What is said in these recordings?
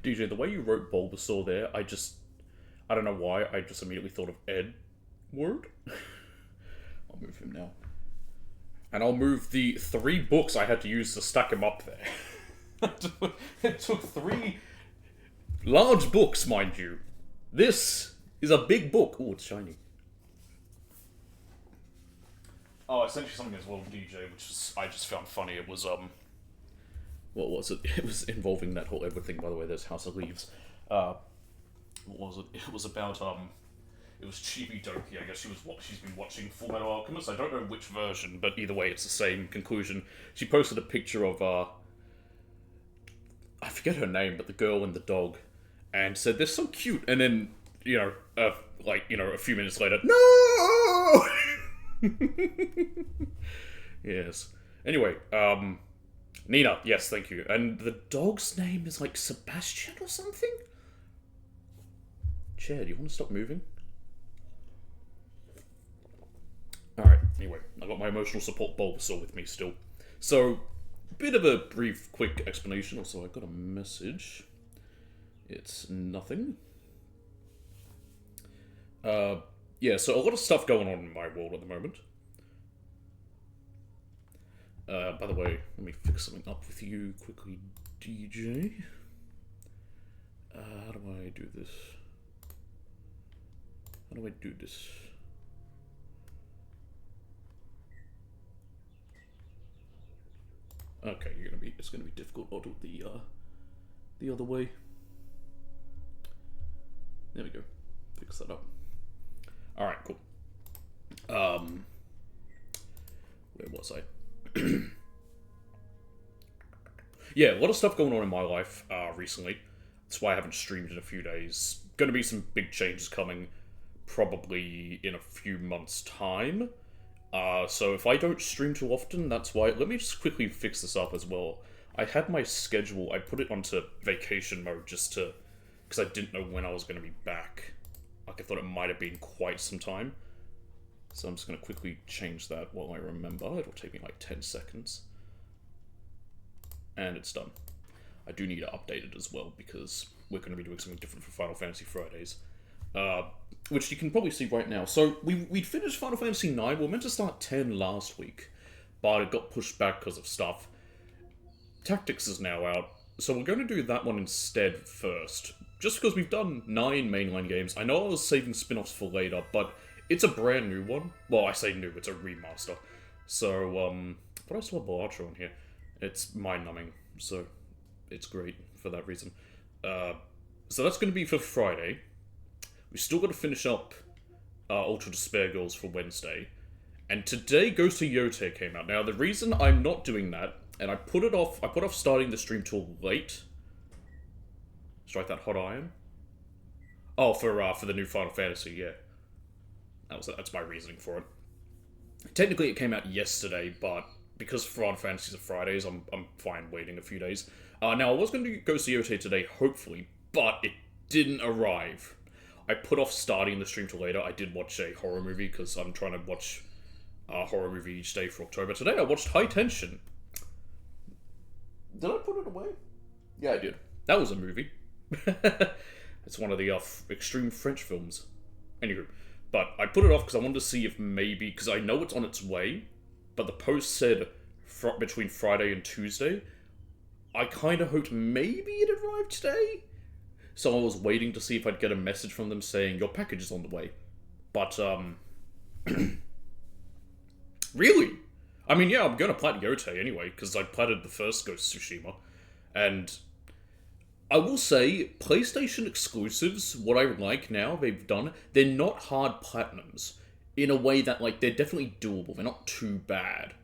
DJ, the way you wrote Bulbasaur there, I don't know why, I just immediately thought of Edward. I'll move him now. And I'll move the 3 books I had to use to stack him up there. It took 3 large books, mind you. This is a big book. Oh, it's shiny. Oh, I sent you something as well, DJ, I just found funny. It was, what was it? It was involving that whole Edward thing, by the way. There's House of Leaves. What was it? It was about, it was Chibi Doki. I guess she's been watching Full Metal Alchemist. I don't know which version, but either way, it's the same conclusion. She posted a picture of, I forget her name, but the girl and the dog, and said, they're so cute, and then, a few minutes later, no! Yes. Anyway, Nina, yes, thank you. And the dog's name is like Sebastian or something? Chair, do you want to stop moving? Alright, anyway, I got my emotional support Bulbasaur with me still. So, bit of a brief, quick explanation. Also, I got a message. It's nothing. Yeah, so a lot of stuff going on in my world at the moment. By the way, let me fix something up with you quickly, DJ. How do I do this? How do I do this? Okay, it's gonna be difficult. I'll do it the other way. There we go. Fix that up. Alright, cool. Where was I? Yeah, a lot of stuff going on in my life recently. That's why I haven't streamed in a few days. Gonna be some big changes coming probably in a few months' time. So if I don't stream too often, that's why. Let me just quickly fix this up as well. I had my schedule, I put it onto vacation mode just to, because I didn't know when I was going to be back. Like, I thought it might have been quite some time. So I'm just going to quickly change that while I remember. It'll take me like 10 seconds. And it's done. I do need to update it as well, because we're going to be doing something different for Final Fantasy Fridays. Which you can probably see right now. So, we'd finished Final Fantasy 9. We were meant to start 10 last week, but it got pushed back because of stuff. Tactics is now out, so we're going to do that one instead first. Just because we've done 9 mainline games. I know I was saving spin-offs for later, but it's a brand new one. Well, I say new, it's a remaster. So, but I saw Bellatra on here. It's mind-numbing, so it's great for that reason. So that's going to be for Friday. We still got to finish up Ultra Despair Girls for Wednesday. And today Ghost of Yotei came out. Now, the reason I'm not doing that, and I put off starting the stream till late. Strike that hot iron. Oh, for the new Final Fantasy, yeah. That's my reasoning for it. Technically, it came out yesterday, but because Final Fantasies are Fridays, I'm fine waiting a few days. Now, I was going to do Ghost of Yotei today, hopefully, but it didn't arrive. I put off starting the stream till later. I did watch a horror movie, because I'm trying to watch a horror movie each day for October. Today, I watched High Tension. Did I put it away? Yeah, I did. That was a movie. It's one of the extreme French films. Anywho, but I put it off because I wanted to see if maybe, because I know it's on its way, but the post said between Friday and Tuesday. I kind of hoped maybe it arrived today. So I was waiting to see if I'd get a message from them saying, your package is on the way. But, really? I mean, yeah, I'm going to plat Yotei anyway, because I platted the first Ghost of Tsushima. And I will say, PlayStation exclusives, what I like now, they've done, they're not hard platinums. In a way that, like, they're definitely doable. They're not too bad.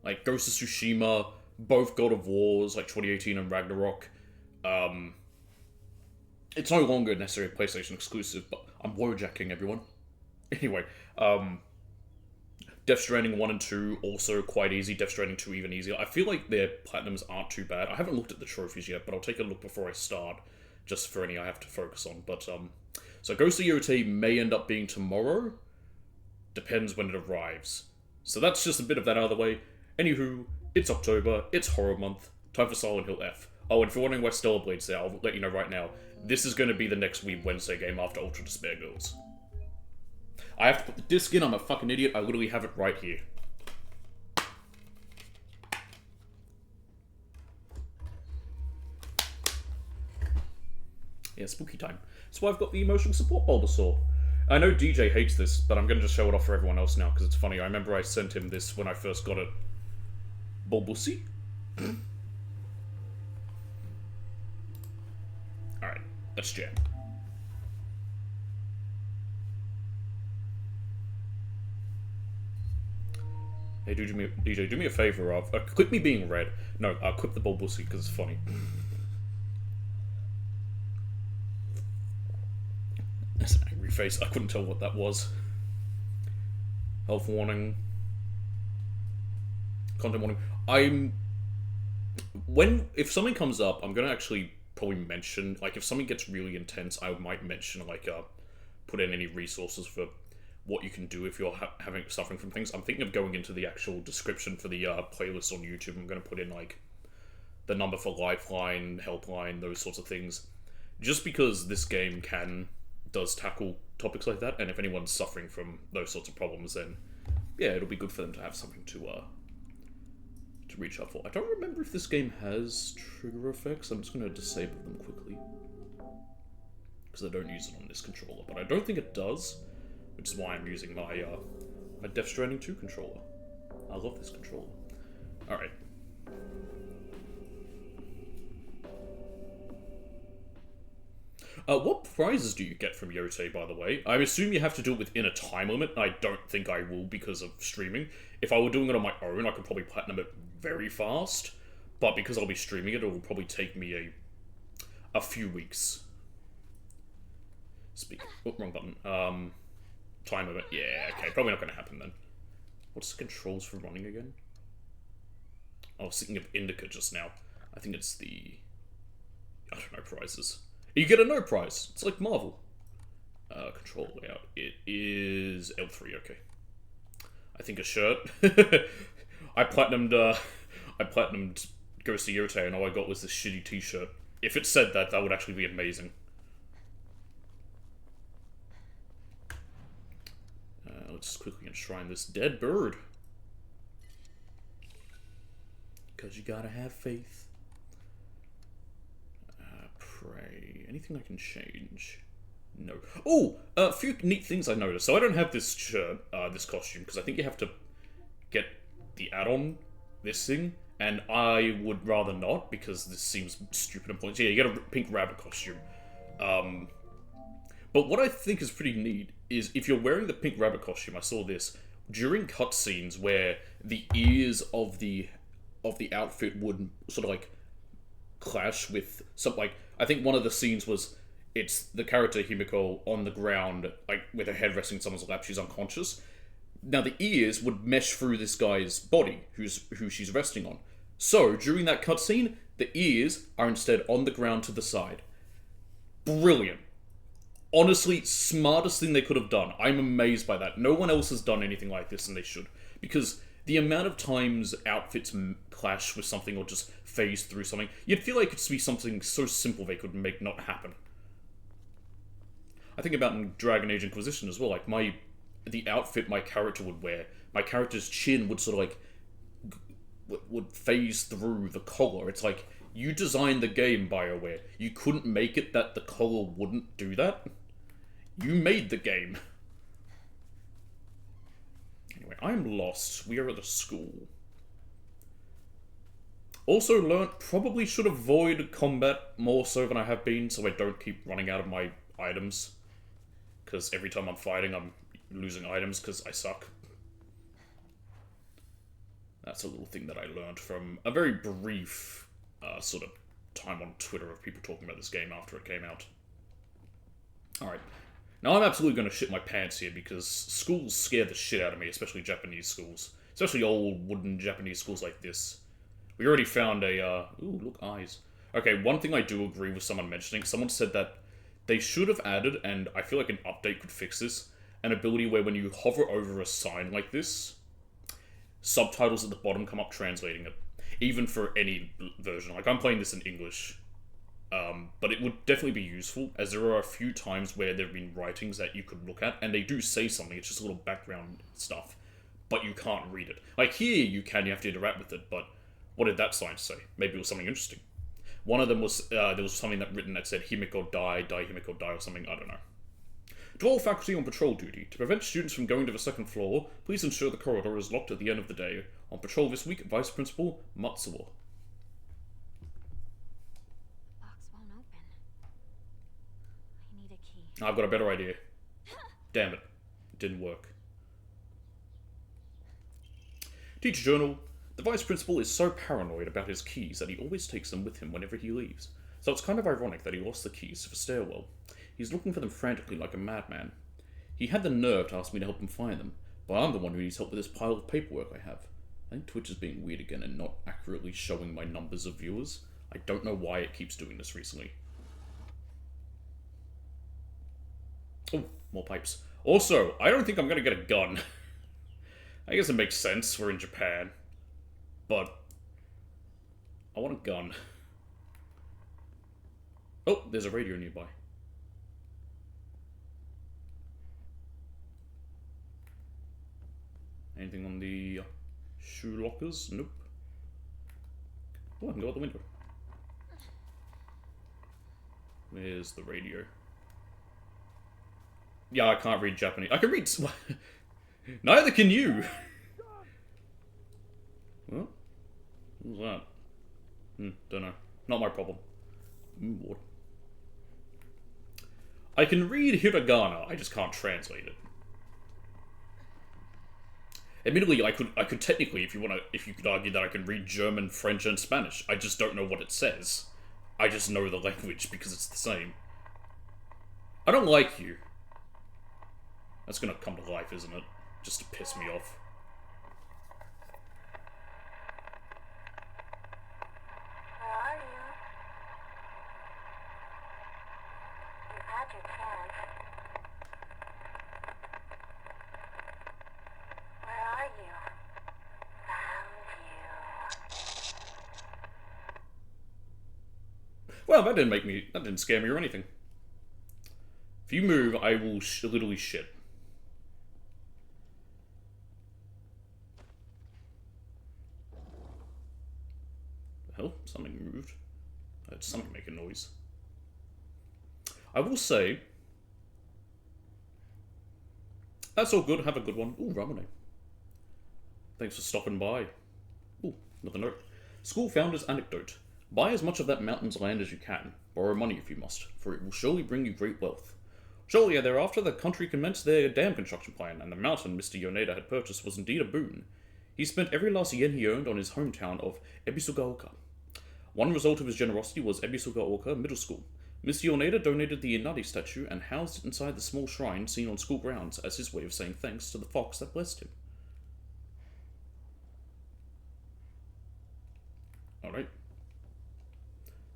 Like, Ghost of Tsushima, both God of Wars, like 2018 and Ragnarok, it's no longer necessarily a PlayStation exclusive, but I'm warjacking everyone. Anyway, Death Stranding 1 and 2, also quite easy. Death Stranding 2 even easier. I feel like their platinums aren't too bad. I haven't looked at the trophies yet, but I'll take a look before I start, just for any I have to focus on. But, so Ghost of Yotei may end up being tomorrow. Depends when it arrives. So that's just a bit of that out of the way. Anywho, it's October, it's horror month, time for Silent Hill F. Oh, and if you're wondering why Stellar Blade's there, I'll let you know right now. This is going to be the next Weeb Wednesday game after Ultra Despair Girls. I have to put the disc in, I'm a fucking idiot, I literally have it right here. Yeah, spooky time. That's why I've got the emotional support Bulbasaur. I know DJ hates this, but I'm going to just show it off for everyone else now, because it's funny. I remember I sent him this when I first got it. Bulbusi? Alright, let's jam. Hey, DJ, do me a favor of... clip me being red. No, clip the Bulbusi, because it's funny. That's an angry face. I couldn't tell what that was. Health warning. Content warning. If something comes up, I'm gonna actually probably mention, like, if something gets really intense, I might mention, like, put in any resources for what you can do if you're suffering from things. I'm thinking of going into the actual description for the playlist on YouTube. I'm gonna put in, like, the number for Lifeline, Helpline, those sorts of things. Just because this game does tackle topics like that, and if anyone's suffering from those sorts of problems, then yeah, it'll be good for them to have something to reach out for. I don't remember if this game has trigger effects. I'm just going to disable them quickly because I don't use it on this controller, but I don't think it does, which is why I'm using my my Death Stranding 2 controller. I love this controller. All right. What prizes do you get from Yote, by the way? I assume you have to do it within a time limit. I don't think I will because of streaming. If I were doing it on my own, I could probably platinum it very fast. But because I'll be streaming it, it will probably take me a few weeks. Oh, wrong button. Time limit. Yeah, okay. Probably not going to happen then. What's the controls for running again? I was thinking of Indica just now. I think it's the... I don't know, prizes. You get a no prize. It's like Marvel. Control layout. It is L3, okay. I think a shirt. I platinumed Ghost of Yote, and all I got was this shitty t-shirt. If it said that, that would actually be amazing. Let's quickly enshrine this dead bird. Because you gotta have faith. Pray. Anything I can change? No. Oh! A few neat things I noticed. So I don't have this shirt, this costume, because I think you have to get the add-on, this thing, and I would rather not, because this seems stupid and pointless. Yeah, you get a pink rabbit costume. But what I think is pretty neat is if you're wearing the pink rabbit costume, I saw this, during cutscenes where the ears of the outfit would sort of, like, clash with some, like, I think one of the scenes was it's the character Himiko on the ground, like, with her head resting in someone's lap, she's unconscious. Now the ears would mesh through this guy's body, who she's resting on. So, during that cutscene, the ears are instead on the ground to the side. Brilliant. Honestly, smartest thing they could have done. I'm amazed by that. No one else has done anything like this, and they should. Because the amount of times outfits clash with something or just phase through something, you'd feel like it'd be something so simple they could make not happen. I think about in Dragon Age Inquisition as well, like the outfit my character would wear, my character's chin would sort of like, would phase through the collar. It's like, you designed the game, BioWare. You couldn't make it that the collar wouldn't do that. You made the game. Anyway, I'm lost. We are at a school. Also learnt, probably should avoid combat more so than I have been, so I don't keep running out of my items. Because every time I'm fighting, I'm losing items because I suck. That's a little thing that I learned from a very brief sort of time on Twitter of people talking about this game after it came out. Alright. Now I'm absolutely going to shit my pants here because schools scare the shit out of me, especially Japanese schools. Especially old wooden Japanese schools like this. We already found a, ooh, look, eyes. Okay, one thing I do agree with someone mentioning, someone said that they should have added, and I feel like an update could fix this, an ability where when you hover over a sign like this, subtitles at the bottom come up translating it. even for any version. Like, I'm playing this in English, but it would definitely be useful, as there are a few times where there have been writings that you could look at, and they do say something, it's just a little background stuff, but you can't read it. Like, here you can, you have to interact with it, but what did that sign say? Maybe it was something interesting. One of them was, there was something written that said, Himiko die, Himiko die, or something, I don't know. To all faculty on patrol duty, to prevent students from going to the second floor, please ensure the corridor is locked at the end of the day. On patrol this week, Vice Principal Matsuo. Box won't open. I need a key. I've got a better idea. Damn it. It didn't work. Teacher Journal. The Vice Principal is so paranoid about his keys that he always takes them with him whenever he leaves. So it's kind of ironic that he lost the keys to the stairwell. He's looking for them frantically like a madman. He had the nerve to ask me to help him find them, but I'm the one who needs help with this pile of paperwork I have. I think Twitch is being weird again and not accurately showing my numbers of viewers. I don't know why it keeps doing this recently. Oh, more pipes. Also, I don't think I'm gonna get a gun. I guess it makes sense, we're in Japan. But I want a gun. Oh, there's a radio nearby. Anything on the shoe lockers? Nope. Oh, I can go out the window. Where's the radio? Yeah, I can't read Japanese. I can read... Neither can you! What? What was that? Don't know. Not my problem. What? I can read hiragana, I just can't translate it. Admittedly, I could technically, if you could argue that I can read German, French, and Spanish. I just don't know what it says. I just know the language because it's the same. I don't like you. That's gonna come to life, isn't it? Just to piss me off. Where are you? You had your chance. Where are you? Found you. Well, that didn't scare me or anything. If you move, I will literally shit. The hell? Something moved. I heard something make a noise. I will say... That's all good, have a good one. Ooh, Ramune. Thanks for stopping by. Ooh, another note. School founder's anecdote. Buy as much of that mountain's land as you can. Borrow money if you must, for it will surely bring you great wealth. Shortly thereafter, the country commenced their dam construction plan, and the mountain Mr. Yoneda had purchased was indeed a boon. He spent every last yen he earned on his hometown of Ebisugaoka. One result of his generosity was Ebisugaoka Middle School. Mr. Yoneda donated the Inari statue and housed it inside the small shrine seen on school grounds as his way of saying thanks to the fox that blessed him. Alright.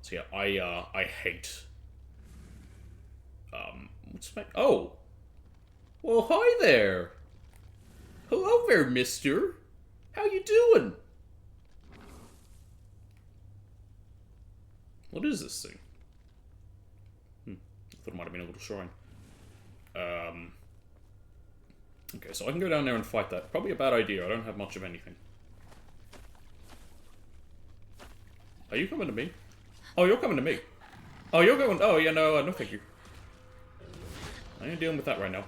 So yeah, I hate... what's my... Oh! Well, hi there! Hello there, mister! How you doing? What is this thing? I thought it might have been a little shrine. Okay, so I can go down there and fight that. Probably a bad idea, I don't have much of anything. Are you coming to me? Oh, you're coming to me. Oh, you're going... Oh, yeah, no, no thank you. I ain't dealing with that right now.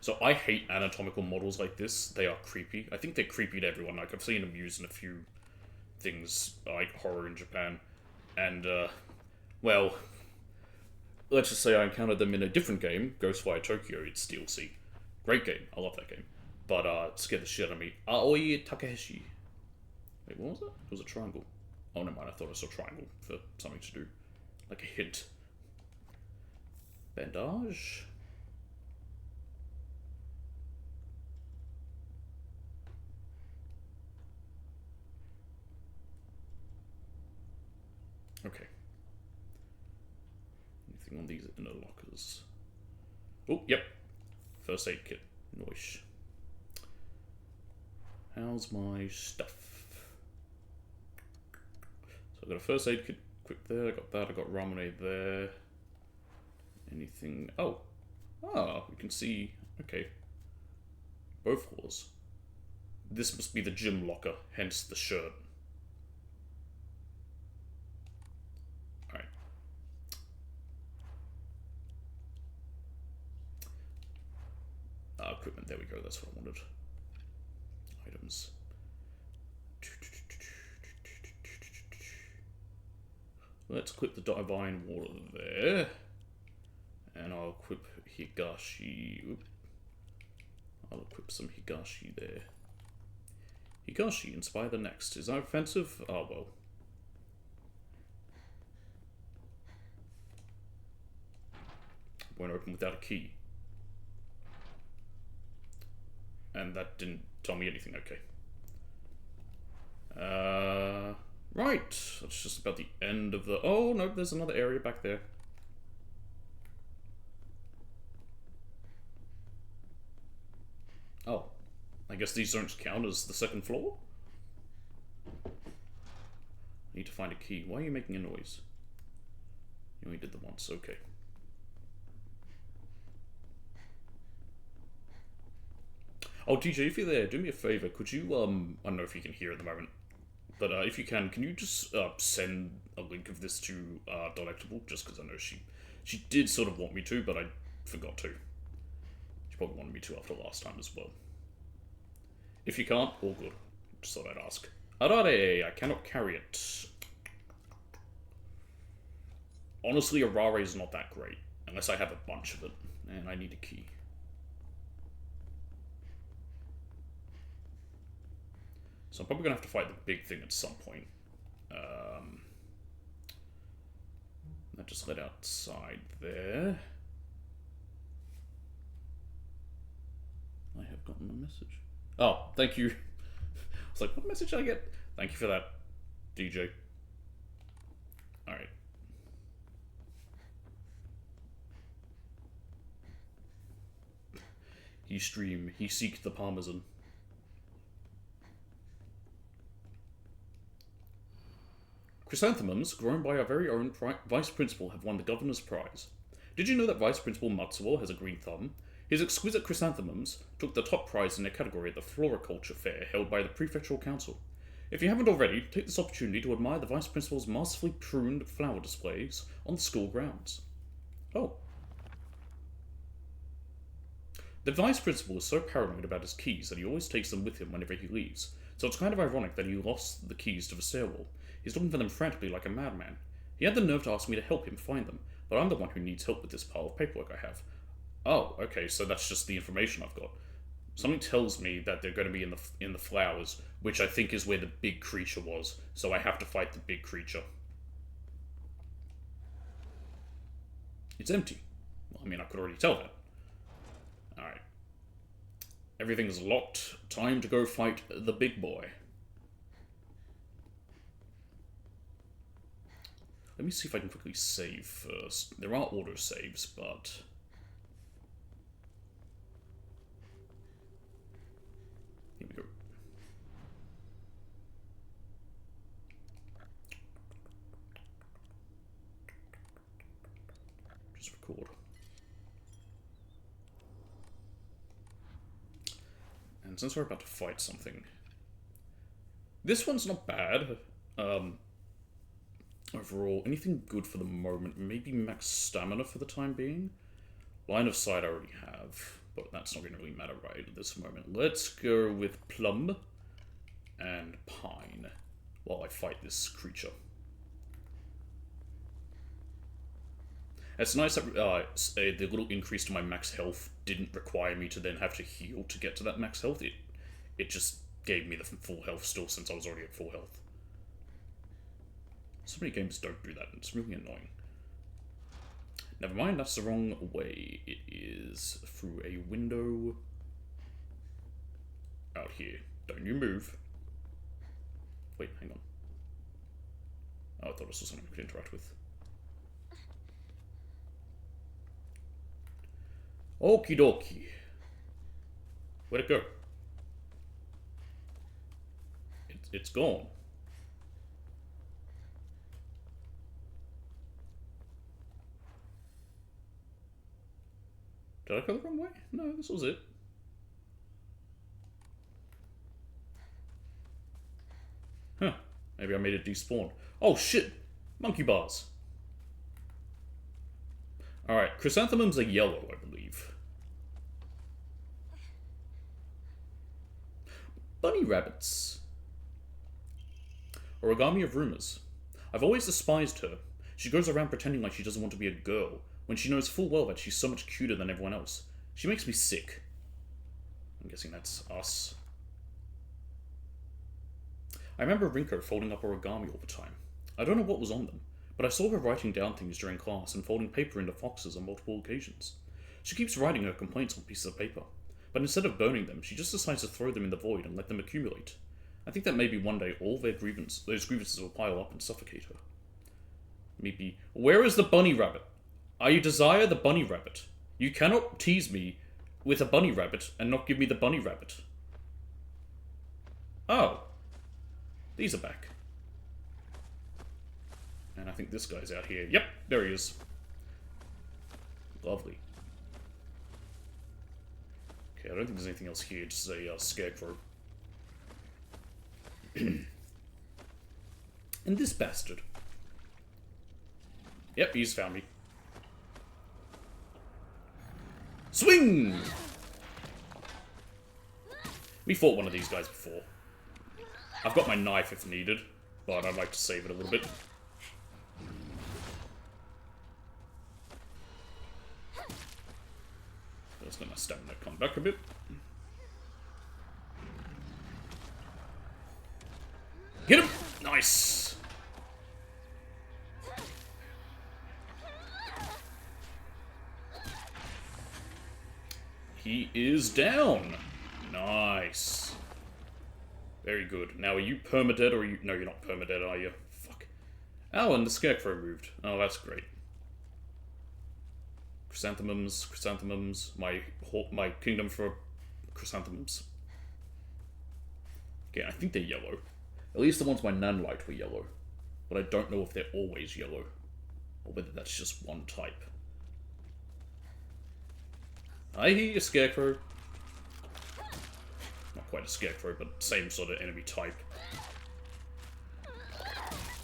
So I hate anatomical models like this. They are creepy. I think they're creepy to everyone. Like, I've seen them used in a few things, like horror in Japan. And, well, let's just say I encountered them in a different game, Ghostwire Tokyo. It's DLC. Great game. I love that game. But, it scared the shit out of me. Aoi Takehashi. Wait, what was that? It was a triangle. Oh, never mind. I thought I saw a triangle for something to do. Like a hint. Bandage. Okay. Anything on these inner lockers? Oh, yep. First aid kit. Noish. How's my stuff? I got a first aid kit equipped there. I got that. I got Ramune there. Anything? Oh. Ah, we can see. Okay. Both floors. This must be the gym locker, hence the shirt. Alright. Equipment, there we go, that's what I wanted. Items. Let's equip the Divine Water there. And I'll equip Higashi. Oop. I'll equip some Higashi there. Higashi, inspire the next. Is that offensive? Oh, well. Won't open without a key. And that didn't tell me anything, okay. Right. That's just about the end of the... Oh, no, there's another area back there. Oh. I guess these don't count as the second floor? I need to find a key. Why are you making a noise? You only did the once, okay. Oh, DJ, if you're there, do me a favor. Could you, I don't know if you can hear at the moment, but if you can you just send a link of this to Delectable? Just because I know she did sort of want me to, but I forgot to. She probably wanted me to after last time as well. If you can't, all good. Just thought I'd ask. Arare, I cannot carry it. Honestly, Arare is not that great, unless I have a bunch of it, and I need a key. So I'm probably going to have to fight the big thing at some point. That just led outside there. I have gotten a message. Oh, thank you. I was like, what message did I get? Thank you for that, DJ. Alright. He stream, he seek the Parmesan. Chrysanthemums, grown by our very own Vice Principal, have won the Governor's Prize. Did you know that Vice Principal Matsuo has a green thumb? His exquisite chrysanthemums took the top prize in their category at the Floriculture Fair held by the Prefectural Council. If you haven't already, take this opportunity to admire the Vice Principal's masterfully pruned flower displays on the school grounds. Oh. The Vice Principal is so paranoid about his keys that he always takes them with him whenever he leaves, so it's kind of ironic that he lost the keys to the stairwell. He's looking for them frantically like a madman. He had the nerve to ask me to help him find them, but I'm the one who needs help with this pile of paperwork I have. Oh, okay, so that's just the information I've got. Something tells me that they're going to be in the flowers, which I think is where the big creature was, so I have to fight the big creature. It's empty. Well, I mean, I could already tell that. Alright. Everything's locked. Time to go fight the big boy. Let me see if I can quickly save first. There are auto saves, but... Here we go. Just record. And since we're about to fight something... This one's not bad. Overall, anything good for the moment? Maybe max stamina for the time being? Line of sight I already have, but that's not going to really matter right at this moment. Let's go with Plum and Pine while I fight this creature. It's nice that the little increase to my max health didn't require me to then have to heal to get to that max health. It just gave me the full health still since I was already at full health. So many games don't do that, and it's really annoying. Never mind, that's the wrong way. It is through a window out here. Don't you move. Wait, hang on. Oh, I thought this was something we could interact with. Okie dokie. Where'd it go? It's gone. Did I go the wrong way? No, this was it. Huh. Maybe I made it despawn. Oh shit! Monkey bars. Alright, chrysanthemums are yellow, I believe. Bunny rabbits. Origami of rumors. I've always despised her. She goes around pretending like she doesn't want to be a girl, when she knows full well that she's so much cuter than everyone else. She makes me sick. I'm guessing that's us. I remember Rinko folding up origami all the time. I don't know what was on them, but I saw her writing down things during class and folding paper into foxes on multiple occasions. She keeps writing her complaints on pieces of paper, but instead of burning them, she just decides to throw them in the void and let them accumulate. I think that maybe one day all those grievances will pile up and suffocate her. Maybe. Where is the bunny rabbit? I desire the bunny rabbit. You cannot tease me with a bunny rabbit and not give me the bunny rabbit. Oh. These are back. And I think this guy's out here. Yep, there he is. Lovely. Okay, I don't think there's anything else here. Just a scarecrow. And this bastard. Yep, he's found me. Swing! We fought one of these guys before. I've got my knife if needed, but I'd like to save it a little bit. Just let my stamina come back a bit. Get him! Nice! He is down! Nice. Very good. Now, are you permadead or are you... No, you're not permadead, are you? Fuck. Oh, and the scarecrow moved. Oh, that's great. Chrysanthemums, chrysanthemums. My kingdom for chrysanthemums. Okay, I think they're yellow. At least the ones my nan liked were yellow. But I don't know if they're always yellow. Or whether that's just one type. I hear you, scarecrow. Not quite a scarecrow, but same sort of enemy type.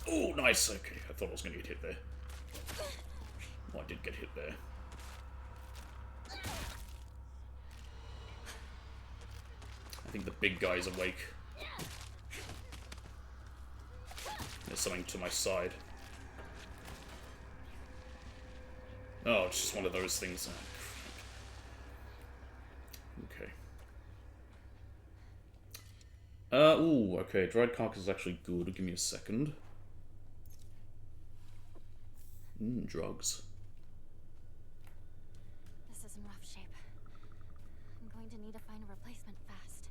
Oh, nice. Okay, I thought I was going to get hit there. Well, I did get hit there. I think the big guy's awake. There's something to my side. Oh, it's just one of those things. Okay. Ooh, okay. Dried carcass is actually good. Give me a second. Drugs. This is in rough shape. I'm going to need to find a replacement fast.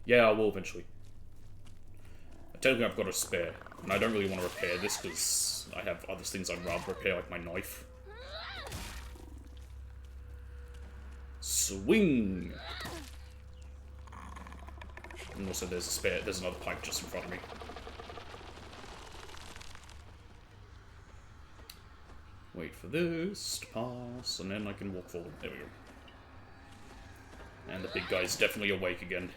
Yeah, I will eventually. Technically, I've got a spare, and I don't really want to repair this because I have other things I'd rather repair, like my knife. Swing! And also, there's a spare. There's another pipe just in front of me. Wait for this to pass, and then I can walk forward. There we go. And the big guy's definitely awake again.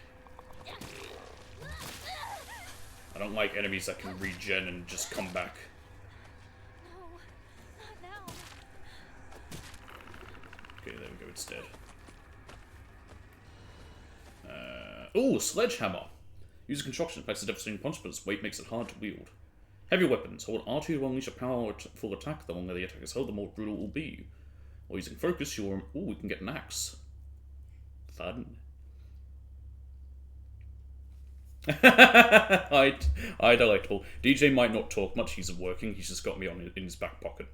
I don't like enemies that can regen and just come back. No, not now. Okay, there we go, it's dead. Ooh, sledgehammer! Use a construction that packs a devastating punch, but its weight makes it hard to wield. Heavy weapons. Hold R2 to unleash a powerful attack. The longer the attack is held, the more brutal it will be. While using focus, you'll... Ooh, we can get an axe. Fun. Hi, Delectable. DJ might not talk much, he's working, he's just got me on in his back pocket.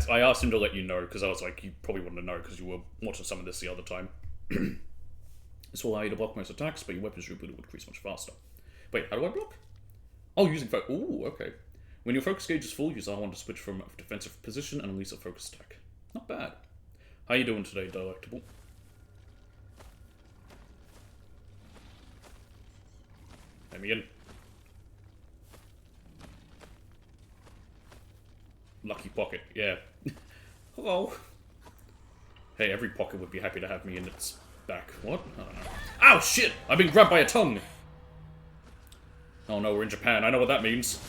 I asked him to let you know, because I was like, you probably wouldn't know, because you were watching some of this the other time. This will allow you to block most attacks, but your weapon's ability will increase much faster. Wait, how do I block? Oh, using focus. Ooh, okay. When your focus gauge is full, use R1 to switch from a defensive position and release a focus attack. Not bad. How you doing today, Delectable? Let me in. Lucky pocket, yeah. Hello. Hey, every pocket would be happy to have me in its back. What? I don't know. Ow, shit! I've been grabbed by a tongue! Oh no, we're in Japan. I know what that means.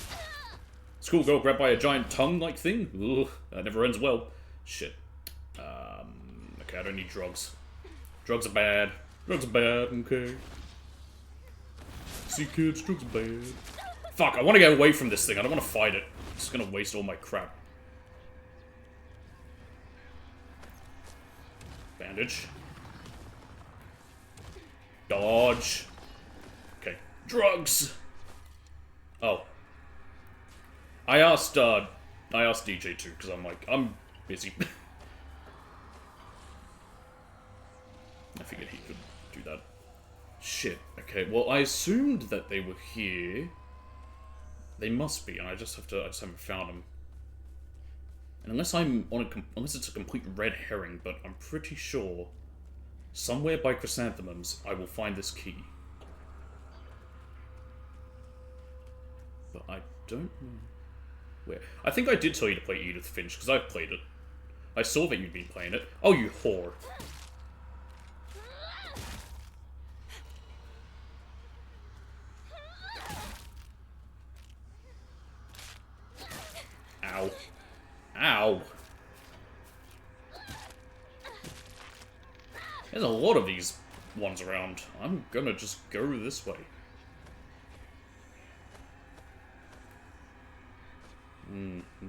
Schoolgirl grabbed by a giant tongue-like thing? Ugh, that never ends well. Shit. Okay, I don't need drugs. Drugs are bad. Drugs are bad, okay. See, kids, drugs are bad. Fuck, I want to get away from this thing. I don't want to fight it. It's gonna waste all my crap. Bandage. Dodge. Okay. Drugs! Oh. I asked DJ too, because I'm like, I'm busy. I figured he could do that. Shit. Okay, well, I assumed that they were here. They must be, and I just haven't found them. And unless unless it's a complete red herring, but I'm pretty sure somewhere by Chrysanthemums I will find this key. But I don't know where. I think I did tell you to play Edith Finch, because I've played it. I saw that you'd been playing it. Oh, you whore. Ow. Ow. There's a lot of these ones around. I'm gonna just go this way.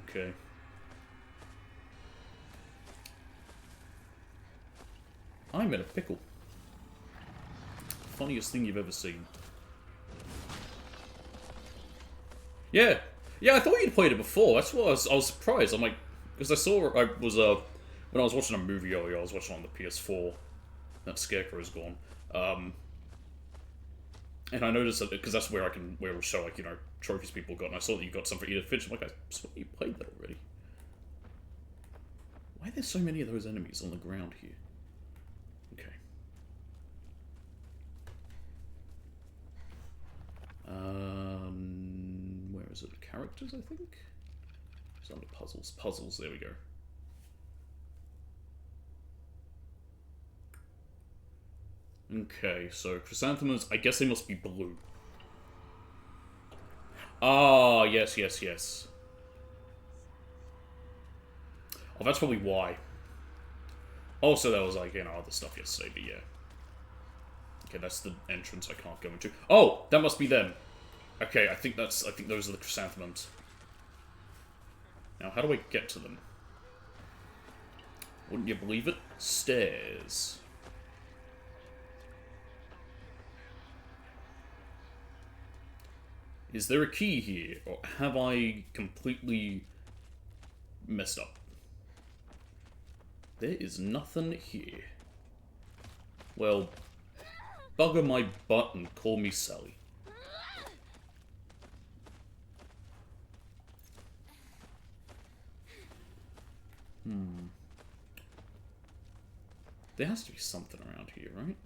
Okay. I'm in a pickle. Funniest thing you've ever seen. Yeah. Yeah, I thought you'd played it before. That's what I was surprised. I'm like, because I saw, when I was watching a movie earlier, I was watching on the PS4. That Scarecrow's gone. And I noticed that, because that's where it will show, like, you know, trophies people got, and I saw that you got some for Edith Finch. I'm like, I swear you played that already. Why are there so many of those enemies on the ground here? Okay. Where is it? Characters, I think? It's under puzzles. Puzzles, there we go. Okay, so chrysanthemums, I guess they must be blue. Ah, yes, yes, yes. Oh, that's probably why. Also, there was, like, you know, other stuff yesterday, but yeah. Okay, that's the entrance I can't go into. Oh, that must be them. Okay, I think those are the chrysanthemums. Now, how do I get to them? Wouldn't you believe it? Stairs. Is there a key here, or have I completely messed up? There is nothing here. Well, bugger my butt and call me Sally. There has to be something around here, right?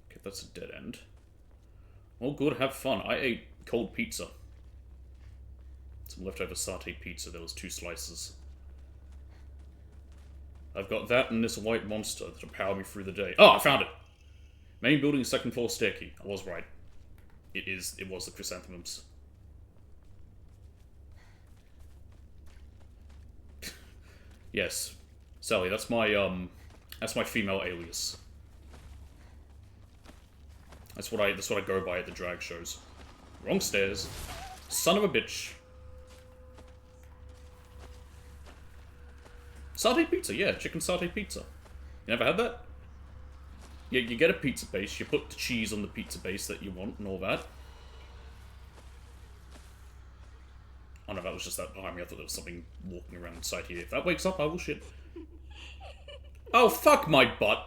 Okay, that's a dead end. Well, good, have fun. I ate cold pizza. Some leftover satay pizza, there was 2 slices. I've got that and this white monster that'll power me through the day. Oh, I found it! Main building, 2nd floor stair key. I was right. It was the chrysanthemums. Yes. Sally, that's my female alias. That's what I go by at the drag shows. Wrong stairs. Son of a bitch. Satay pizza, yeah, chicken satay pizza. You never had that? Yeah, you get a pizza base, you put the cheese on the pizza base that you want and all that. Oh no, that was just that behind me. I thought there was something walking around inside here. If that wakes up, I will shit. Oh, fuck my butt.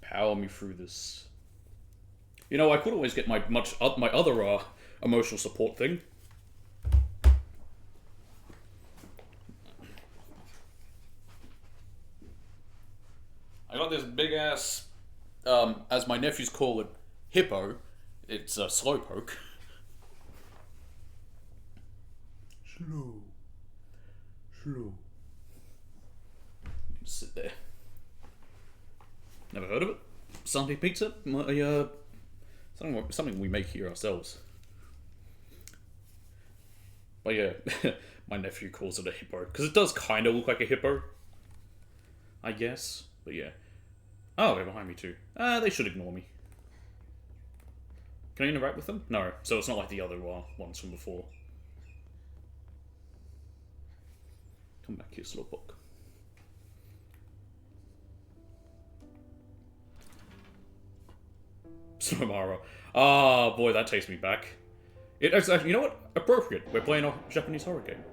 Power me through this. You know, I could always get my other emotional support thing. got this big ass, as my nephews call it, hippo. It's a slowpoke. Slow. Just sit there. Never heard of it? Sunday pizza? Something we make here ourselves. But yeah, my nephew calls it a hippo. Because it does kind of look like a hippo. I guess. But yeah. Oh, they're behind me too. They should ignore me. Can I interact with them? No. So it's not like the other ones from before. Come back here, slowpoke. Somara. Ah, boy, that takes me back. It's actually, you know what? Appropriate. We're playing a Japanese horror game.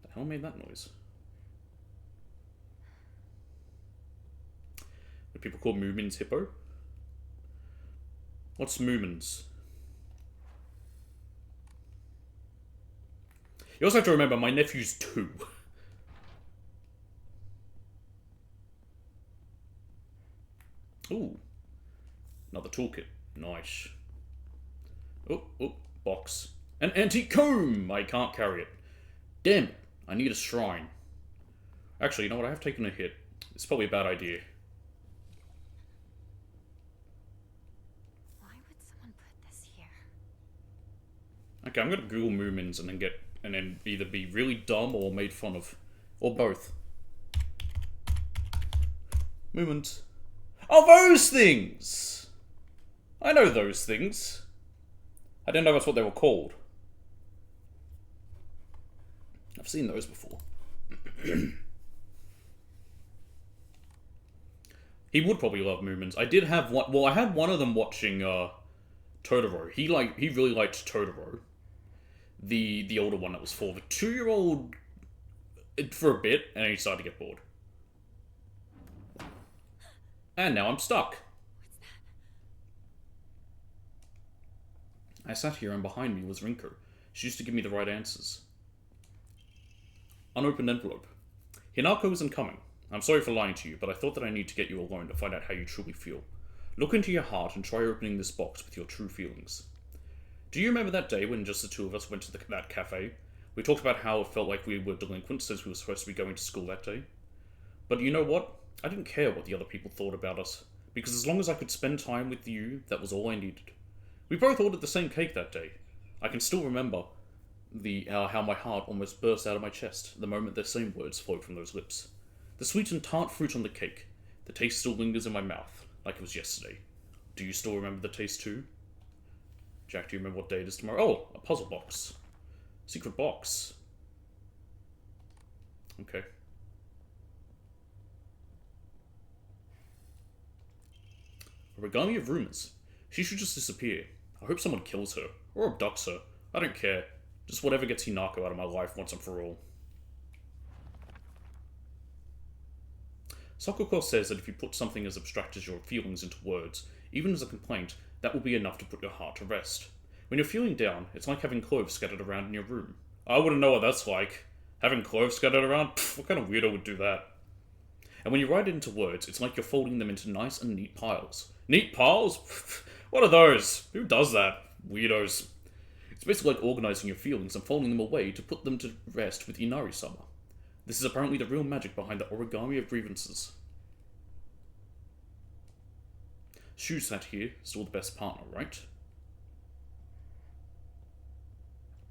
The hell made that noise? What people call Moomin's hippo? What's Moomin's? You also have to remember, my nephew's 2. Ooh. Another toolkit. Nice. Oh, box. An antique comb! I can't carry it. Damn it. I need a shrine. Actually, you know what? I have taken a hit. It's probably a bad idea. Why would someone put this here? Okay, I'm gonna Google Moomins and then either be really dumb or made fun of. Or both. Moomins. Oh, those things! I know those things. I didn't know that's what they were called. I've seen those before. He would probably love Moomins. I did have one. Well, I had one of them watching Totoro. He really liked Totoro. The older one that was 4. The 2-year-old for a bit, and then he started to get bored. And now I'm stuck. I sat here and behind me was Rinko. She used to give me the right answers. Unopened envelope. Hinako isn't coming. I'm sorry for lying to you, but I thought that I need to get you alone to find out how you truly feel. Look into your heart and try opening this box with your true feelings. Do you remember that day when just the 2 of us went to that cafe? We talked about how it felt like we were delinquents since we were supposed to be going to school that day. But you know what? I didn't care what the other people thought about us, because as long as I could spend time with you, that was all I needed. We both ordered the same cake that day. I can still remember how my heart almost burst out of my chest the moment the same words flowed from those lips. The sweet and tart fruit on the cake. The taste still lingers in my mouth, like it was yesterday. Do you still remember the taste too? Jack, do you remember what day it is tomorrow? Oh, a puzzle box. Secret box. Okay. Origami of rumors. She should just disappear. I hope someone kills her, or abducts her. I don't care. Just whatever gets Hinako out of my life once and for all. Sakako says that if you put something as abstract as your feelings into words, even as a complaint, that will be enough to put your heart to rest. When you're feeling down, it's like having clothes scattered around in your room. I wouldn't know what that's like. Having clothes scattered around? Pfft, what kind of weirdo would do that? And when you write it into words, it's like you're folding them into nice and neat piles. Neat piles? Pfft, what are those? Who does that? Weirdos. It's basically like organizing your feelings and folding them away to put them to rest with Inari-sama. This is apparently the real magic behind the origami of grievances. Shu sat here, still the best partner, right?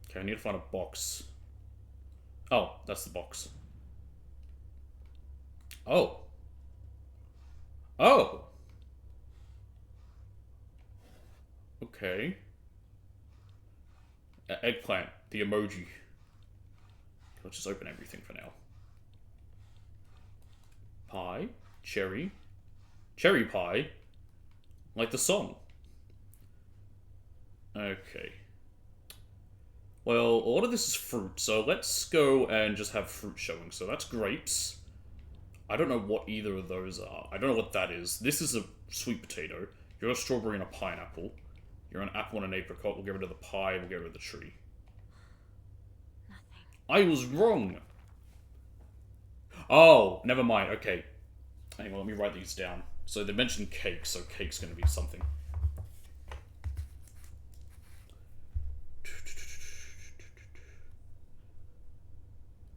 Okay, I need to find a box. Oh, that's the box. Oh. Oh! Okay. Eggplant, the emoji. Let's just open everything for now. Pie, cherry pie, like the song. Okay. Well, a lot of this is fruit, so let's go and just have fruit showing. So that's grapes. I don't know what either of those are. I don't know what that is. This is a sweet potato. You're a strawberry and a pineapple. You're an apple and an apricot. We'll get rid of the pie. We'll get rid of the tree. Nothing. I was wrong. Oh, never mind. Okay. Hang on, let me write these down. So they mentioned cake, so cake's going to be something.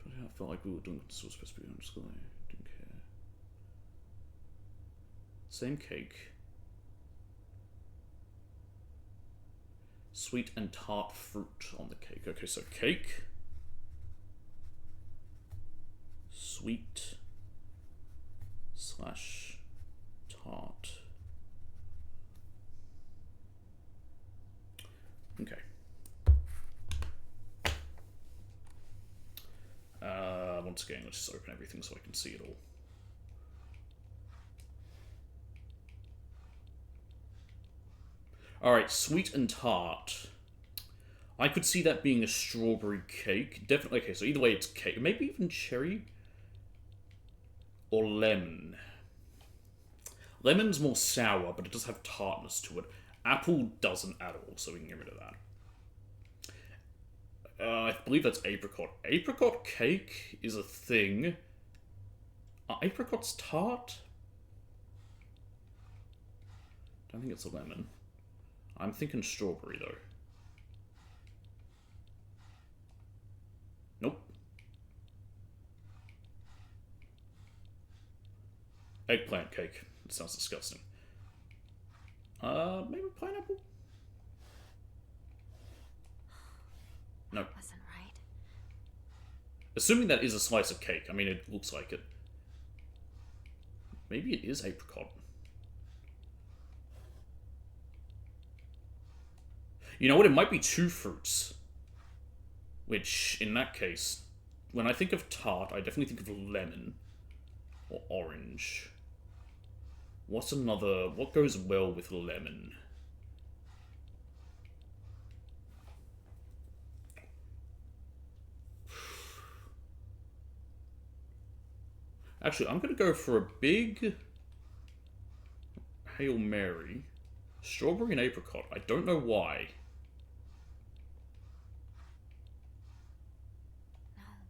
I felt like we were doing this was supposed to be on display. Didn't care. Same cake. Sweet and tart fruit on the cake. Okay, so cake. Sweet slash tart. Okay. Once again, let's just open everything so I can see it all. Alright, sweet and tart. I could see that being a strawberry cake. Definitely. Okay, so either way, it's cake. Maybe even cherry? Or lemon. Lemon's more sour, but it does have tartness to it. Apple doesn't at all, so we can get rid of that. I believe that's apricot. Apricot cake is a thing. Are apricots tart? Don't think it's a lemon. I'm thinking strawberry, though. Nope. Eggplant cake. It sounds disgusting. Maybe pineapple? No. Wasn't right. Assuming that is a slice of cake. I mean, it looks like it. Maybe it is apricot. You know what? It might be two fruits. Which, in that case, when I think of tart, I definitely think of lemon. Or orange. What's another... What goes well with lemon? Actually, I'm going to go for a big Hail Mary. Strawberry and apricot. I don't know why.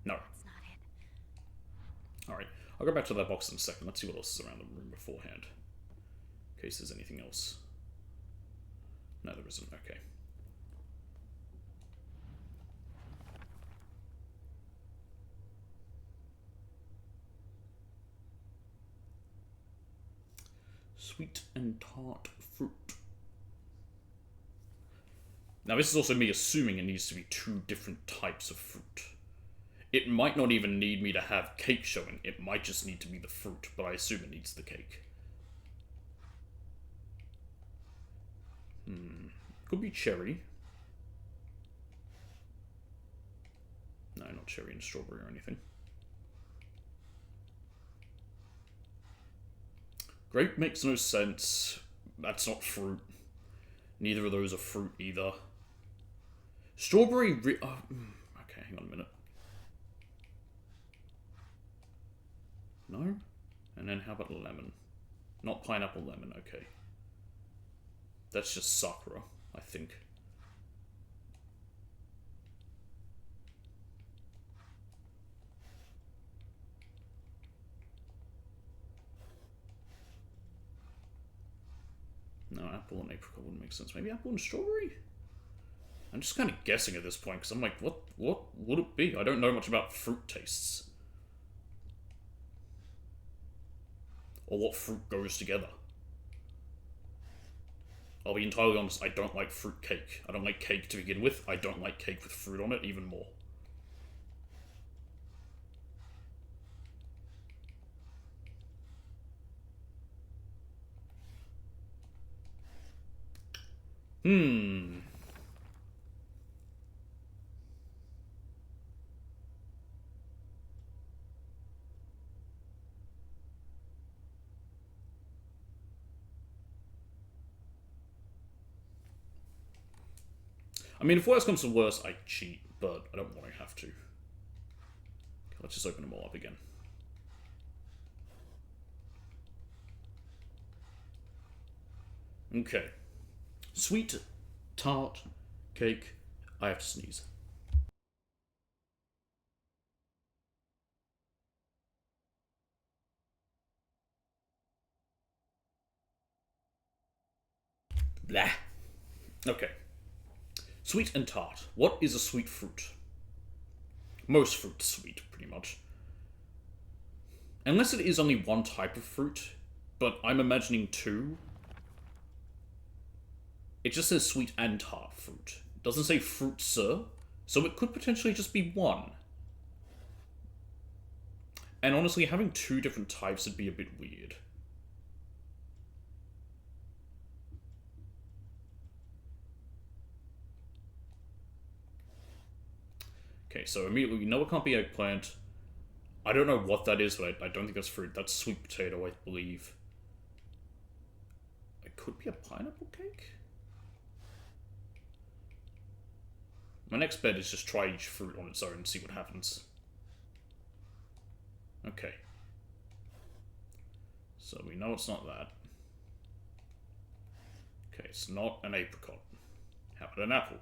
No. That's not it. Alright. I'll go back to that box in a second. Let's see what else is around the room beforehand. In case there's anything else. No, there isn't. Okay. Sweet and tart fruit. Now, this is also me assuming it needs to be two different types of fruit. It might not even need me to have cake showing. It might just need to be the fruit, but I assume it needs the cake. Could be cherry. No, not cherry and strawberry or anything. Grape makes no sense. That's not fruit. Neither of those are fruit either. Strawberry... okay, hang on a minute. No? And then how about a lemon? Not pineapple, lemon, okay. That's just Sakura, I think. No, apple and apricot wouldn't make sense. Maybe apple and strawberry? I'm just kind of guessing at this point, because I'm like, what would it be? I don't know much about fruit tastes. Or what fruit goes together. I'll be entirely honest, I don't like fruit cake. I don't like cake to begin with. I don't like cake with fruit on it even more. I mean, if worse comes to worse, I cheat, but I don't want to have to. Okay, let's just open them all up again. Okay. Sweet, tart, cake. I have to sneeze. Blah. Okay. Sweet and tart. What is a sweet fruit? Most fruits sweet, pretty much. Unless it is only one type of fruit, but I'm imagining two. It just says sweet and tart fruit. It doesn't say fruit, sir, so it could potentially just be one. And honestly, having two different types would be a bit weird. Okay, so immediately we know it can't be eggplant. I don't know what that is, but I don't think that's fruit. That's sweet potato, I believe. It could be a pineapple cake? My next bet is just try each fruit on its own and see what happens. Okay. So we know it's not that. Okay, it's not an apricot. How about an apple?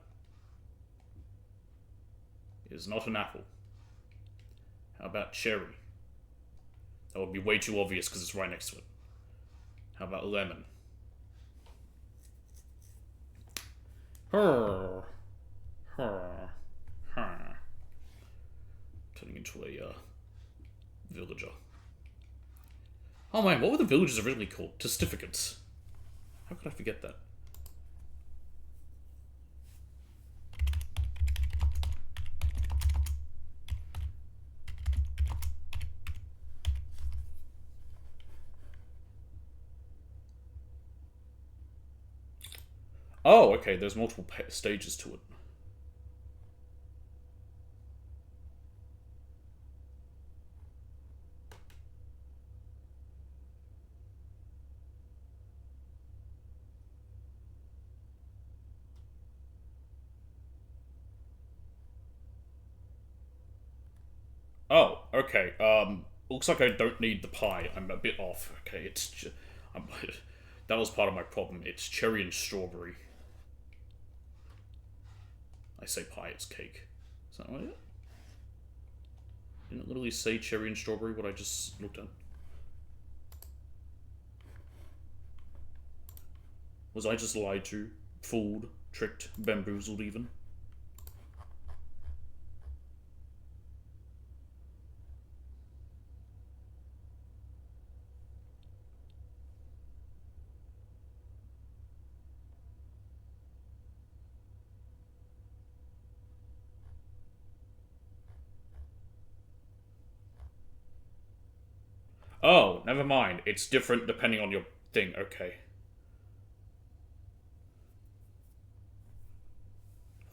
It is not an apple. How about cherry? That would be way too obvious because it's right next to it. How about lemon? Turning into a villager. Oh man, what were the villages originally called? Testificants. How could I forget that? Oh, okay, there's multiple stages to it. Oh, okay. Looks like I don't need the pie. I'm a bit off. Okay, it's that was part of my problem. It's cherry and strawberry. I say pie, it's cake. Is that what it is? Didn't it literally say cherry and strawberry, what I just looked at? Was I just lied to? Fooled? Tricked? Bamboozled even? Oh, never mind. It's different depending on your thing. Okay.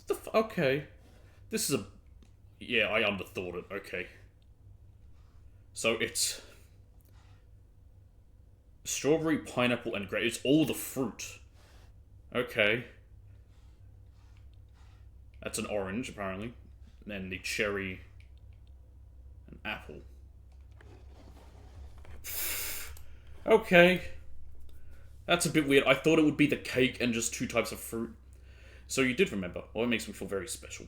What the okay. This is a... Yeah, I underthought it. Okay. So it's... Strawberry, pineapple, and grape. It's all the fruit. Okay. That's an orange, apparently. And then the cherry... and apple. Okay. That's a bit weird. I thought it would be the cake and just two types of fruit. So you did remember. Well, it makes me feel very special.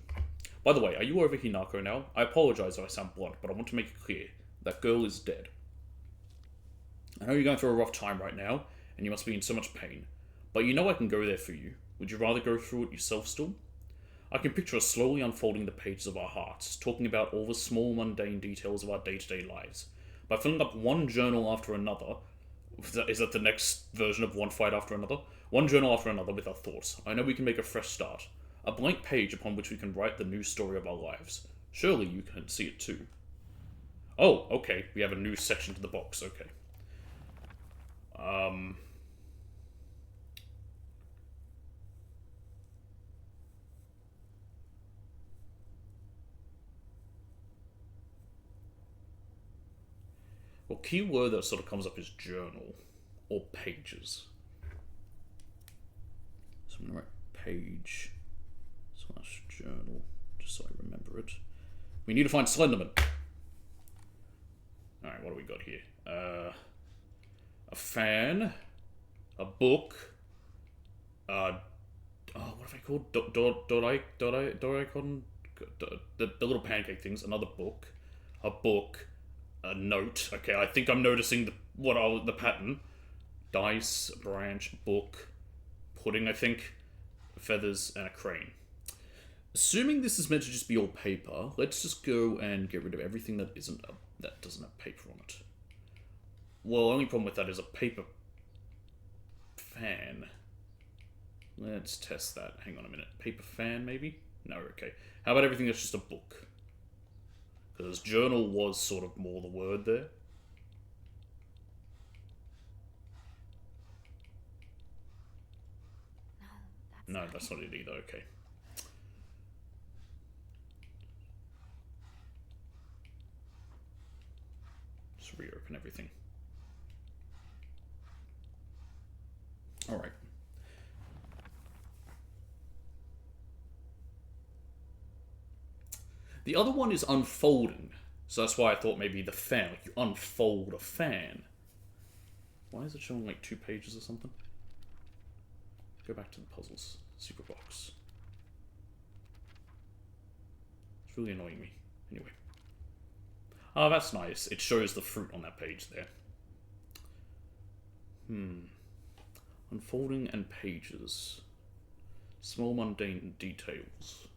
By the way, are you over Hinako now? I apologize if I sound blunt, but I want to make it clear. That girl is dead. I know you're going through a rough time right now, and you must be in so much pain. But you know I can go there for you. Would you rather go through it yourself still? I can picture us slowly unfolding the pages of our hearts, talking about all the small mundane details of our day-to-day lives. By filling up one journal after another... Is that the next version of one fight after another? One journal after another with our thoughts. I know we can make a fresh start. A blank page upon which we can write the new story of our lives. Surely you can see it too. Oh, okay. We have a new section to the box. Okay. Well, keyword that sort of comes up is journal or pages. So I'm gonna write page / journal just so I remember it. We need to find Slenderman. All right, what do we got here? A fan, a book. What have I called? Doraemon? The little pancake things. Another book, a book. A note. Okay, I think I'm noticing the pattern. Dice, branch, book, pudding, I think, feathers, and a crane. Assuming this is meant to just be all paper, let's just go and get rid of everything that doesn't have paper on it. Well, the only problem with that is a paper fan. Let's test that. Hang on a minute. Paper fan, maybe? No, okay. How about everything that's just a book? Because journal was sort of more the word there. No, that's not it either, okay. Just reopen everything. Alright. The other one is unfolding. So that's why I thought maybe the fan, like you unfold a fan. Why is it showing like 2 pages or something? Go back to the puzzles. Super box. It's really annoying me. Anyway. Oh, that's nice. It shows the fruit on that page there. Unfolding and pages. Small mundane details.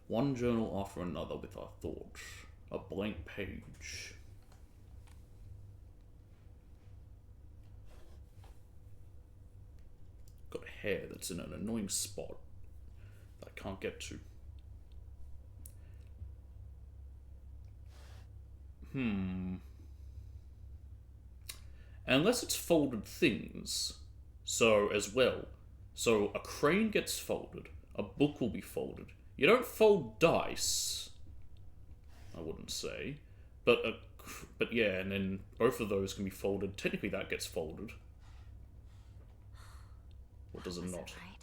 One journal after another with our thoughts. A blank page. Got hair that's in an annoying spot that I can't get to. Unless it's folded things. So, as well. So, a crane gets folded. A book will be folded. You don't fold dice. I wouldn't say. But yeah, and then both of those can be folded. Technically that gets folded. Or does it not? Right.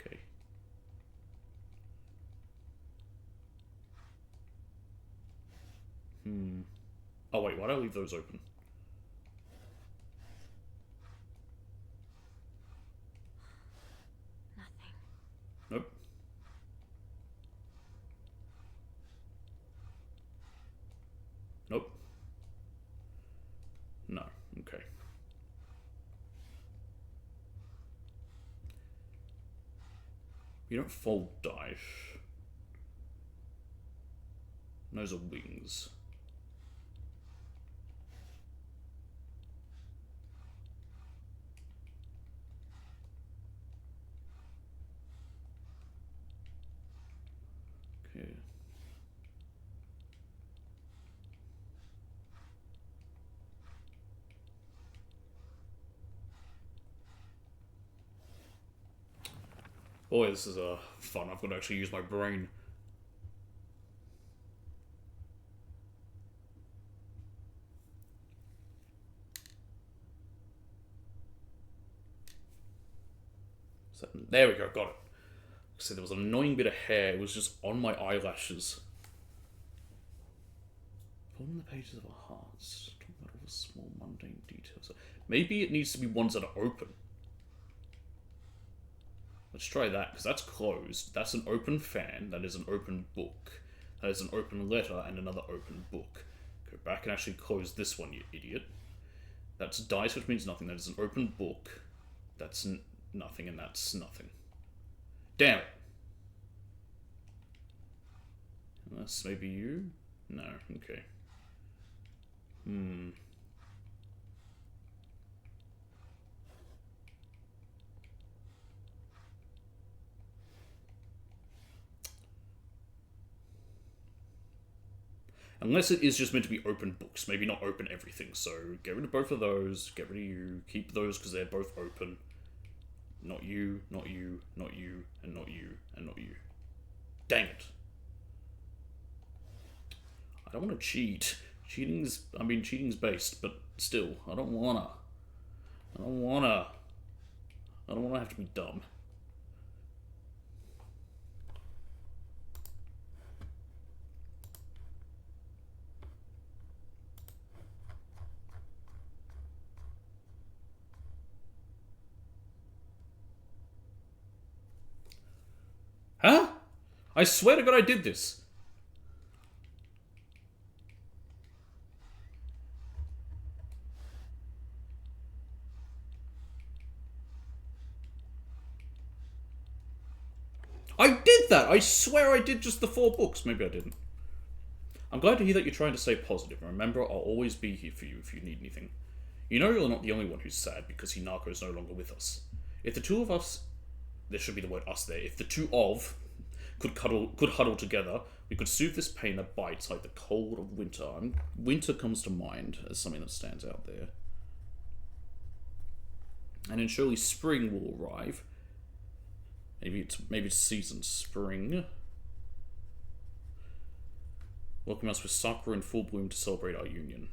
Okay. Oh wait, why did I leave those open? Nothing. Nope. Nope. No. Okay. You don't fold dice. Those are wings. Okay. Boy, this is fun. I've got to actually use my brain. So, there we go, got it. So there was an annoying bit of hair. It was just on my eyelashes. Folding the pages of our hearts. Talking about all the small mundane details. Maybe it needs to be ones that are open. Let's try that, because that's closed. That's an open fan. That is an open book. That is an open letter and another open book. Go back and actually close this one, you idiot. That's dice, which means nothing. That is an open book. That's nothing, and that's nothing. Damn it. Unless maybe you? No, okay. Unless it is just meant to be open books, maybe not open everything. So get rid of both of those, get rid of you, keep those because they're both open. Not you, not you, not you, and not you, and not you. Dang it. I don't want to cheat. Cheating's based, but still, I don't wanna have to be dumb. Huh? I swear to God I did this. I did that! I swear I did just the 4 books. Maybe I didn't. I'm glad to hear that you're trying to stay positive, and remember, I'll always be here for you if you need anything. You know you're not the only one who's sad because Hinako is no longer with us. If the two of us... There should be the word us there. If the two of could huddle together, we could soothe this pain that bites like the cold of winter. Winter comes to mind as something that stands out there. And then surely spring will arrive. Maybe it's season spring. Welcome us with Sakura in full bloom to celebrate our union.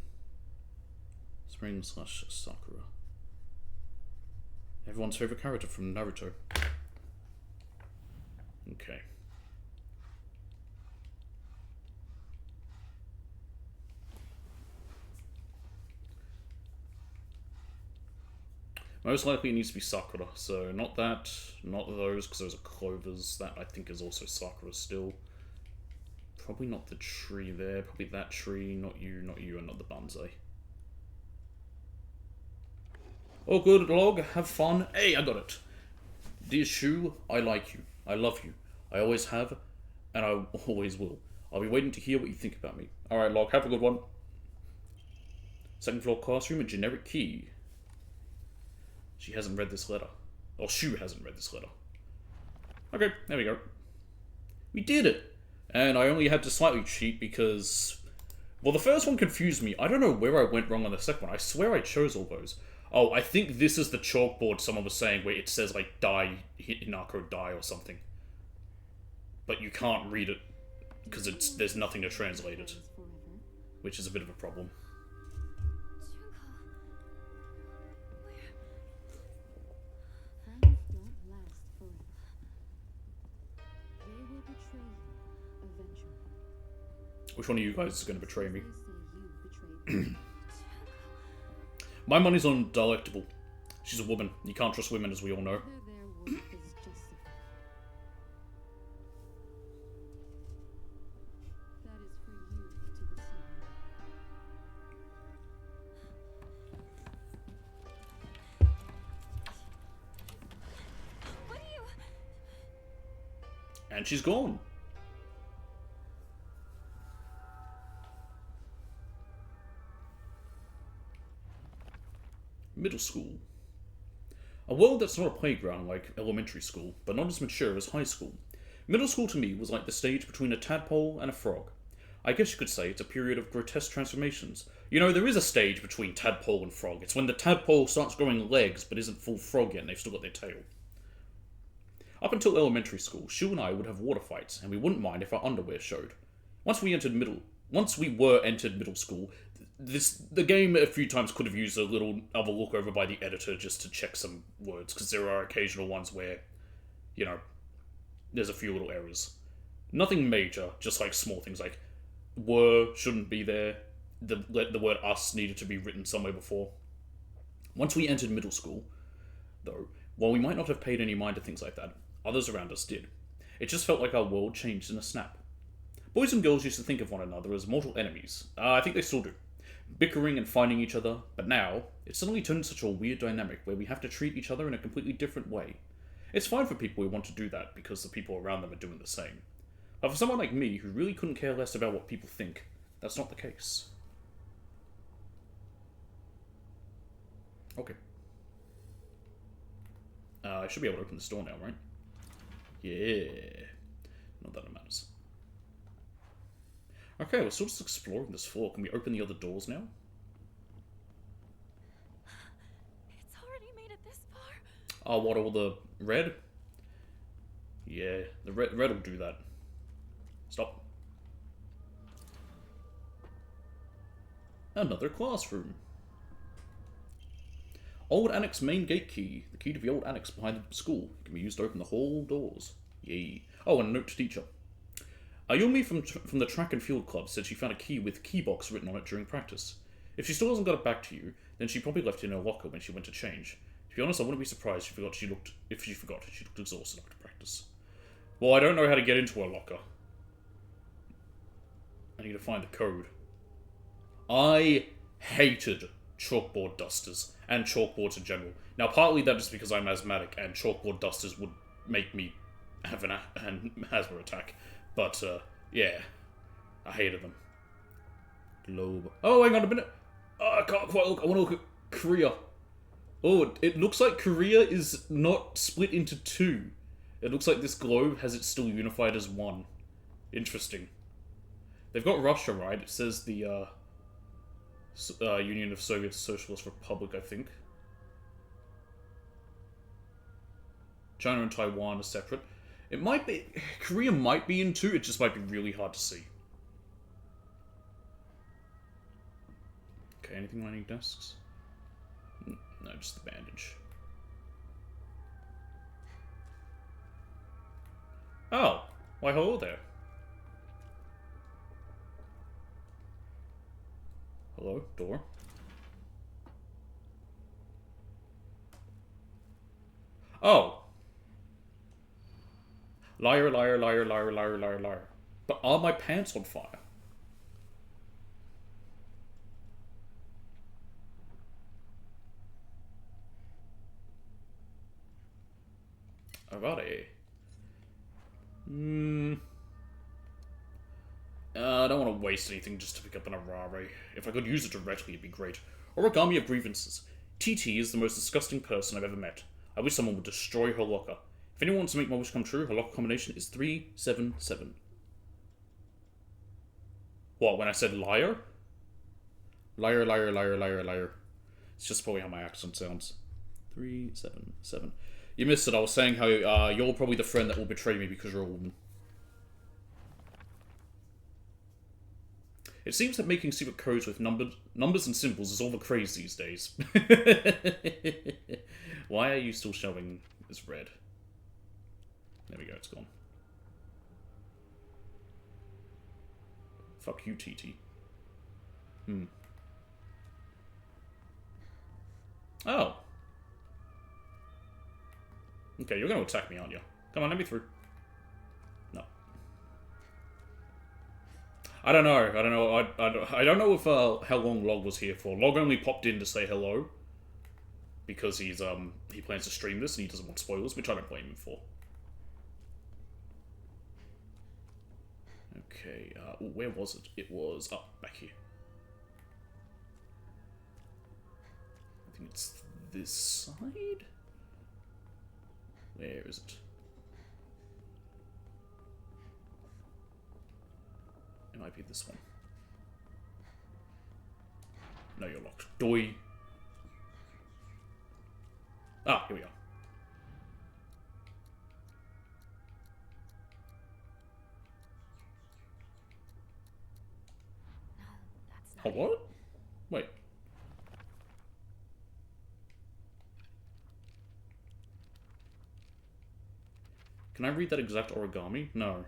Spring / Sakura. Everyone's favorite character from Naruto. Okay. Most likely it needs to be Sakura, so not that, not those, because those are clovers. That I think is also Sakura still. Probably not the tree there, probably that tree, not you, and not the bonsai. Oh good, log, have fun. Hey, I got it. Dear Shu, I like you. I love you. I always have, and I always will. I'll be waiting to hear what you think about me. Alright, log, have a good one. Second floor classroom, a generic key. She hasn't read this letter. Or Shu hasn't read this letter. Okay, there we go. We did it! And I only had to slightly cheat because... Well, the first one confused me. I don't know where I went wrong on the second one. I swear I chose all those. Oh, I think this is the chalkboard someone was saying where it says, like, die, Hinako, die, or something. But you can't read it because there's nothing to translate it. Which is a bit of a problem. Which one of you guys is going to betray me? My money's on Delectable. She's a woman. You can't trust women, as we all know. And she's gone. Middle school. A world that's not a playground like elementary school, but not as mature as high school. Middle school to me was like the stage between a tadpole and a frog. I guess you could say it's a period of grotesque transformations. You know, there is a stage between tadpole and frog. It's when the tadpole starts growing legs but isn't full frog yet and they've still got their tail. Up until elementary school, Shu and I would have water fights, and we wouldn't mind if our underwear showed. Once we were entered middle school, the game a few times could have used a little of a look over by the editor just to check some words, because there are occasional ones where, you know, there's a few little errors. Nothing major, just like small things like were shouldn't be there, the word us needed to be written somewhere before. Once we entered middle school, though, while we might not have paid any mind to things like that, others around us did. It just felt like our world changed in a snap. Boys and girls used to think of one another as mortal enemies. I think they still do. Bickering and fighting each other, but now, it's suddenly turned into such a weird dynamic where we have to treat each other in a completely different way. It's fine for people who want to do that because the people around them are doing the same. But for someone like me, who really couldn't care less about what people think, that's not the case. Okay. I should be able to open this door now, right? Yeah. Not that it matters. Okay, we're still just exploring this floor. Can we open the other doors now? It's already made it this far. Oh, what, all the red? Yeah, the red will do that. Stop. Another classroom. Old Annex main gate key. The key to the old annex behind the school. It can be used to open the hall doors. Yay. Oh, and a note to teacher. Ayumi from the track and field club said she found a key with keybox written on it during practice. If she still hasn't got it back to you, then she probably left it in her locker when she went to change. To be honest, I wouldn't be surprised if she looked exhausted after practice. Well, I don't know how to get into her locker. I need to find the code. I hated chalkboard dusters and chalkboards in general. Now, partly that is because I'm asthmatic and chalkboard dusters would make me have an asthma attack. But, yeah. I hated them. Globe. Oh, hang on a minute. Oh, I can't quite look. I want to look at Korea. Oh, it looks like Korea is not split into two. It looks like this globe has it still unified as one. Interesting. They've got Russia, right? It says the Union of Soviet Socialist Republic, I think. China and Taiwan are separate. It might be... Korea might be in two, it just might be really hard to see. Okay, anything lining desks? No, just the bandage. Oh, why hello there. Hello, door. Oh. Liar, liar, liar, liar, liar, liar, liar. But are my pants on fire? Alrighty. I don't want to waste anything just to pick up an Arare. If I could use it directly, it'd be great. Origami of Grievances. TT is the most disgusting person I've ever met. I wish someone would destroy her locker. If anyone wants to make my wish come true, her locker combination is 377. What, when I said liar? Liar, liar, liar, liar, liar. It's just probably how my accent sounds. 377. You missed it. I was saying how you're probably the friend that will betray me because you're a woman. It seems that making secret codes with numbers and symbols is all the craze these days. Why are you still showing as red? There we go, it's gone. Fuck you, TT. Oh. Okay, you're gonna attack me, aren't you? Come on, let me through. No. I don't know. I don't know if how long Log was here for. Log only popped in to say hello because he plans to stream this and he doesn't want spoilers, which I don't blame him for. Okay, where was it? It was up back here. I think it's this side. Where is it? It might be this one. No, you're locked. Doi. Ah, here we are. No, that's not Oh, what? Wait. Can I read that exact origami? No.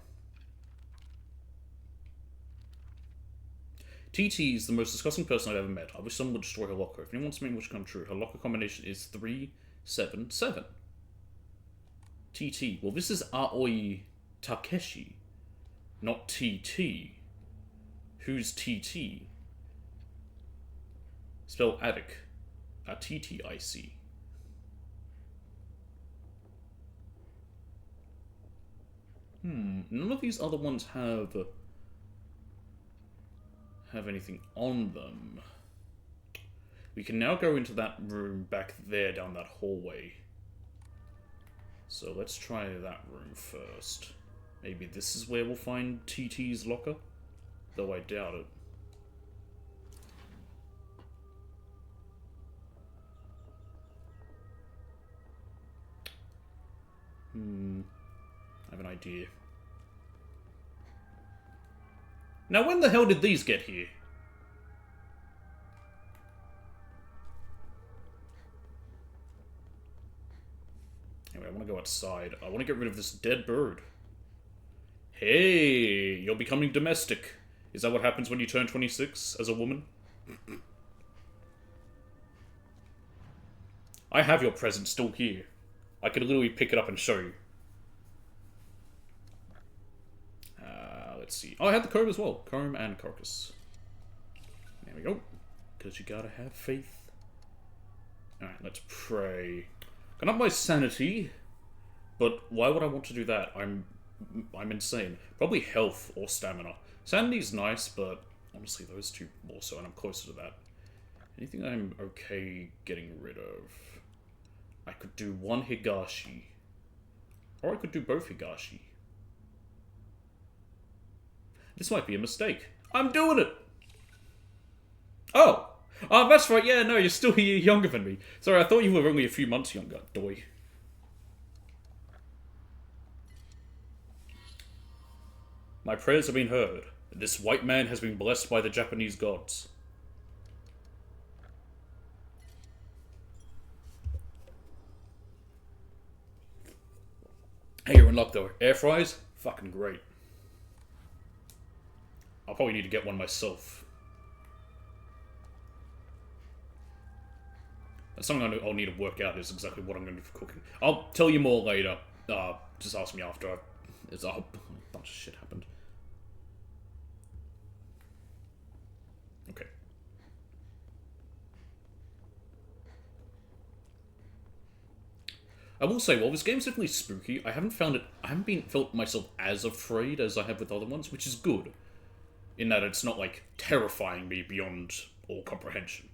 TT is the most disgusting person I've ever met. I wish someone would destroy her locker. If anyone wants to make my wish come true, her locker combination is 377. TT. Well, this is Aoi Takeshi, not TT. Who's TT? Spell Attic. TTIC. None of these other ones have anything on them. We can now go into that room back there down that hallway. So let's try that room first. Maybe this is where we'll find TT's locker? Though I doubt it. I have an idea. Now, when the hell did these get here? Anyway, I want to go outside. I want to get rid of this dead bird. Hey, you're becoming domestic. Is that what happens when you turn 26 as a woman? I have your present still here. I could literally pick it up and show you. Let's see. Oh, I had the comb as well. Comb and carcass. There we go. Because you gotta have faith. Alright, let's pray. Got up my sanity. But why would I want to do that? I'm insane. Probably health or stamina. Sanity's nice, but honestly, those two more so, and I'm closer to that. Anything I'm okay getting rid of? I could do one Higashi. Or I could do both Higashi. This might be a mistake. I'm doing it! Oh! Oh, that's right, yeah, no, you're still a year younger than me. Sorry, I thought you were only a few months younger, doy. My prayers have been heard. This white man has been blessed by the Japanese gods. Hey, you're in luck though. Air fries? Fucking great. I'll probably need to get one myself. That's something I'll need to work out is exactly what I'm going to do for cooking. I'll tell you more later. Just ask me after. It's a whole bunch of shit happened. Okay. I will say, while this game's definitely spooky, I haven't felt myself as afraid as I have with other ones, which is good. In that it's not, like, terrifying me beyond all comprehension.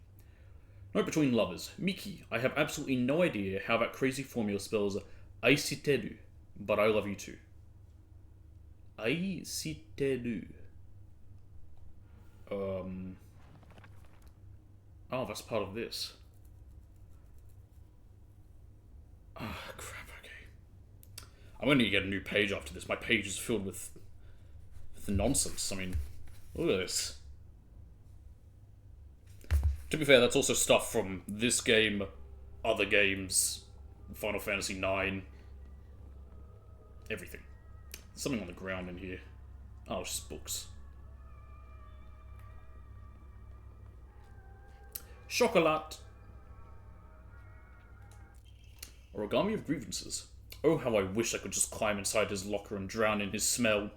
Note between lovers. Miki, I have absolutely no idea how that crazy formula spells aishiteru, but I love you too. Aishiteru. Oh, that's part of this. Ah, crap, okay. I'm gonna need to get a new page after this. My page is filled with nonsense. I mean, look at this. To be fair, that's also stuff from this game, other games, Final Fantasy IX, everything. There's something on the ground in here. Oh, it's just books. Chocolat. Origami of grievances. Oh, how I wish I could just climb inside his locker and drown in his smell.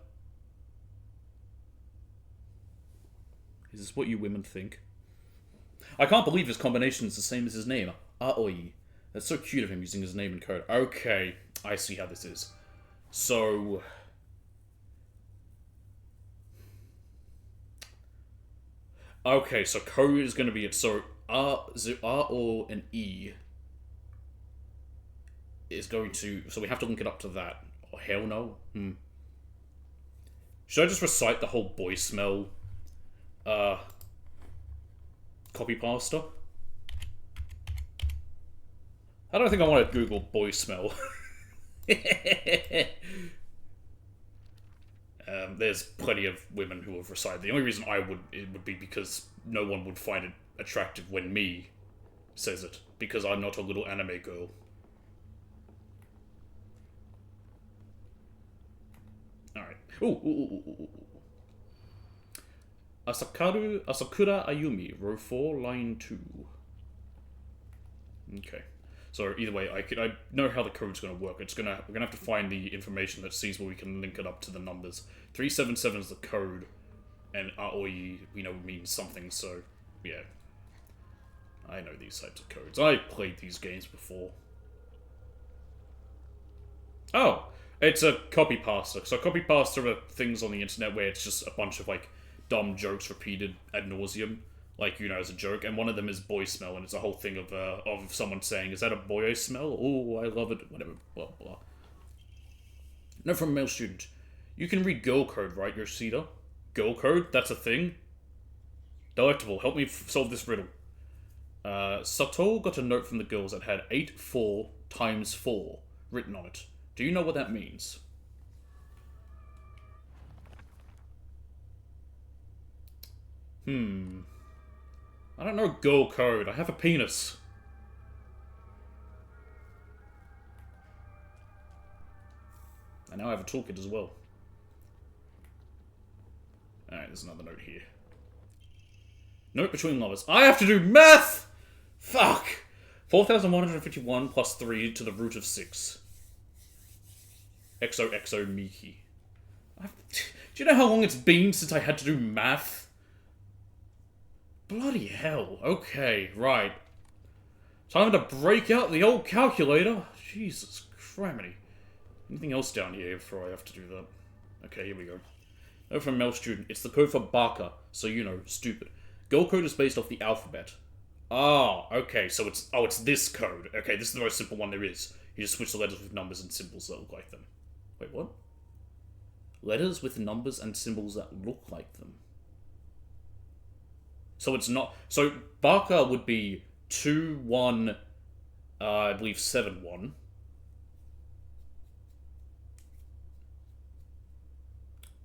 Is this what you women think? I can't believe his combination is the same as his name. Aoi. That's so cute of him using his name in code. Okay, I see how this is. So... okay, so code is going to be it. So R or an E is going to... so we have to link it up to that. Oh, hell no. Should I just recite the whole boy smell copy pasta? I don't think I want to Google boy smell. There's plenty of women who have recited. The only reason it would be because no one would find it attractive when me says it, because I'm not a little anime girl. Alright. Ooh. Asakura Ayumi, row 4, line 2. Okay. So either way, I know how the code's going to work. We're going to have to find the information that sees where we can link it up to the numbers. 377 is the code, and Aoi, we know, means something, so yeah. I know these types of codes. I played these games before. Oh! It's a copy pasta. So copy pasta are things on the internet where it's just a bunch of, like, dumb jokes repeated ad nauseum. Like, you know, as a joke, and one of them is boy smell, and it's a whole thing of someone saying, is that a boy smell? Oh, I love it, whatever, blah, blah. No, from a male student. You can read girl code, right, Yoshida? Girl code? That's a thing? Delectable, help me solve this riddle. Sato got a note from the girls that had 8-4 times 4 written on it. Do you know what that means? I don't know girl code. I have a penis. And now I have a toolkit as well. Alright, there's another note here. Note between lovers. I have to do math! Fuck! 4,151 plus 3 to the root of 6. XOXO Miki. Do you know how long it's been since I had to do math? Bloody hell. Okay, right. Time to break out the old calculator. Jesus criminy. Anything else down here before I have to do that? Okay, here we go. No, from Mel Student. It's the code for Barker, so you know, stupid. Girl code is based off the alphabet. Ah, okay, so it's this code. Okay, this is the most simple one there is. You just switch the letters with numbers and symbols that look like them. Wait, what? Letters with numbers and symbols that look like them. So it's not... So Barker would be 2, 1, I believe 7, 1.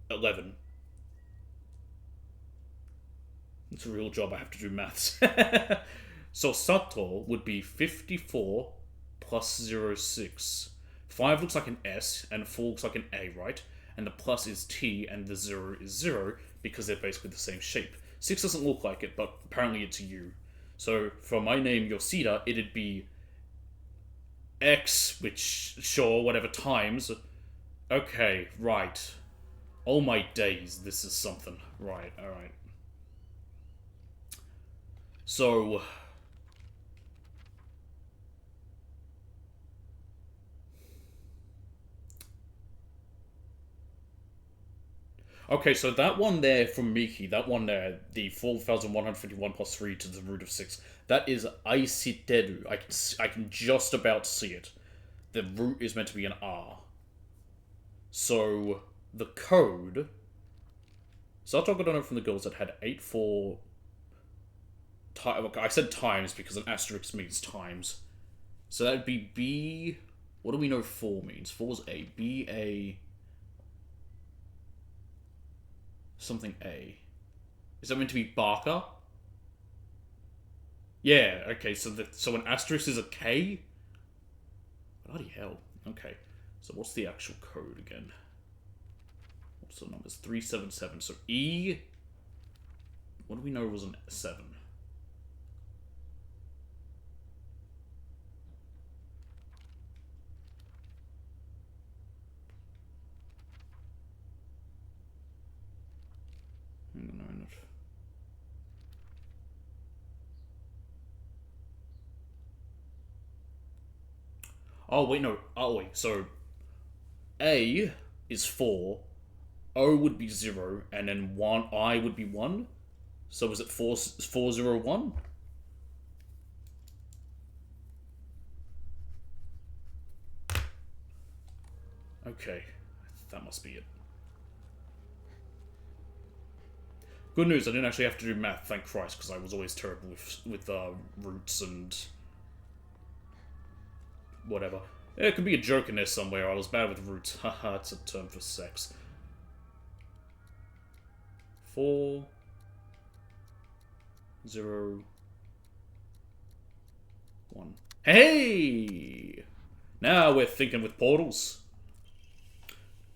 $11. It's a real job, I have to do maths. So Sato would be 54 plus 06. 5 looks like an S, and 4 looks like an A, right? And the plus is T, and the 0 is 0, because they're basically the same shape. 6 doesn't look like it, but apparently it's U. So for my name, Yoshida, it'd be X, which, sure, whatever, times. Okay, right. Oh my days, this is something. Right, alright. So... Okay, so that one there from Miki, that one there, the 4,151 plus 3 to the root of 6, that is Aisiteru. I can just about see it. The root is meant to be an R. So, the code... Sato got it from the girls that had 8, 4... I said times because an asterisk means times. So that'd be B... What do we know 4 means? 4 is A. B, A... Something A. Is that meant to be Barker? Yeah, okay, so an asterisk is a K? Bloody hell. Okay. So what's the actual code again? What's the numbers? 377. So E... What do we know was an 7? No, not... Oh, wait, no. Oh, wait. So, A is 4, O would be 0, and then 1, I would be 1. So is it 401? Okay. That must be it. Good news, I didn't actually have to do math, thank Christ, because I was always terrible with roots and... whatever. There could be a joke in there somewhere, I was bad with roots. Haha, it's a term for sex. 4... 0... 1. Hey! Now we're thinking with portals.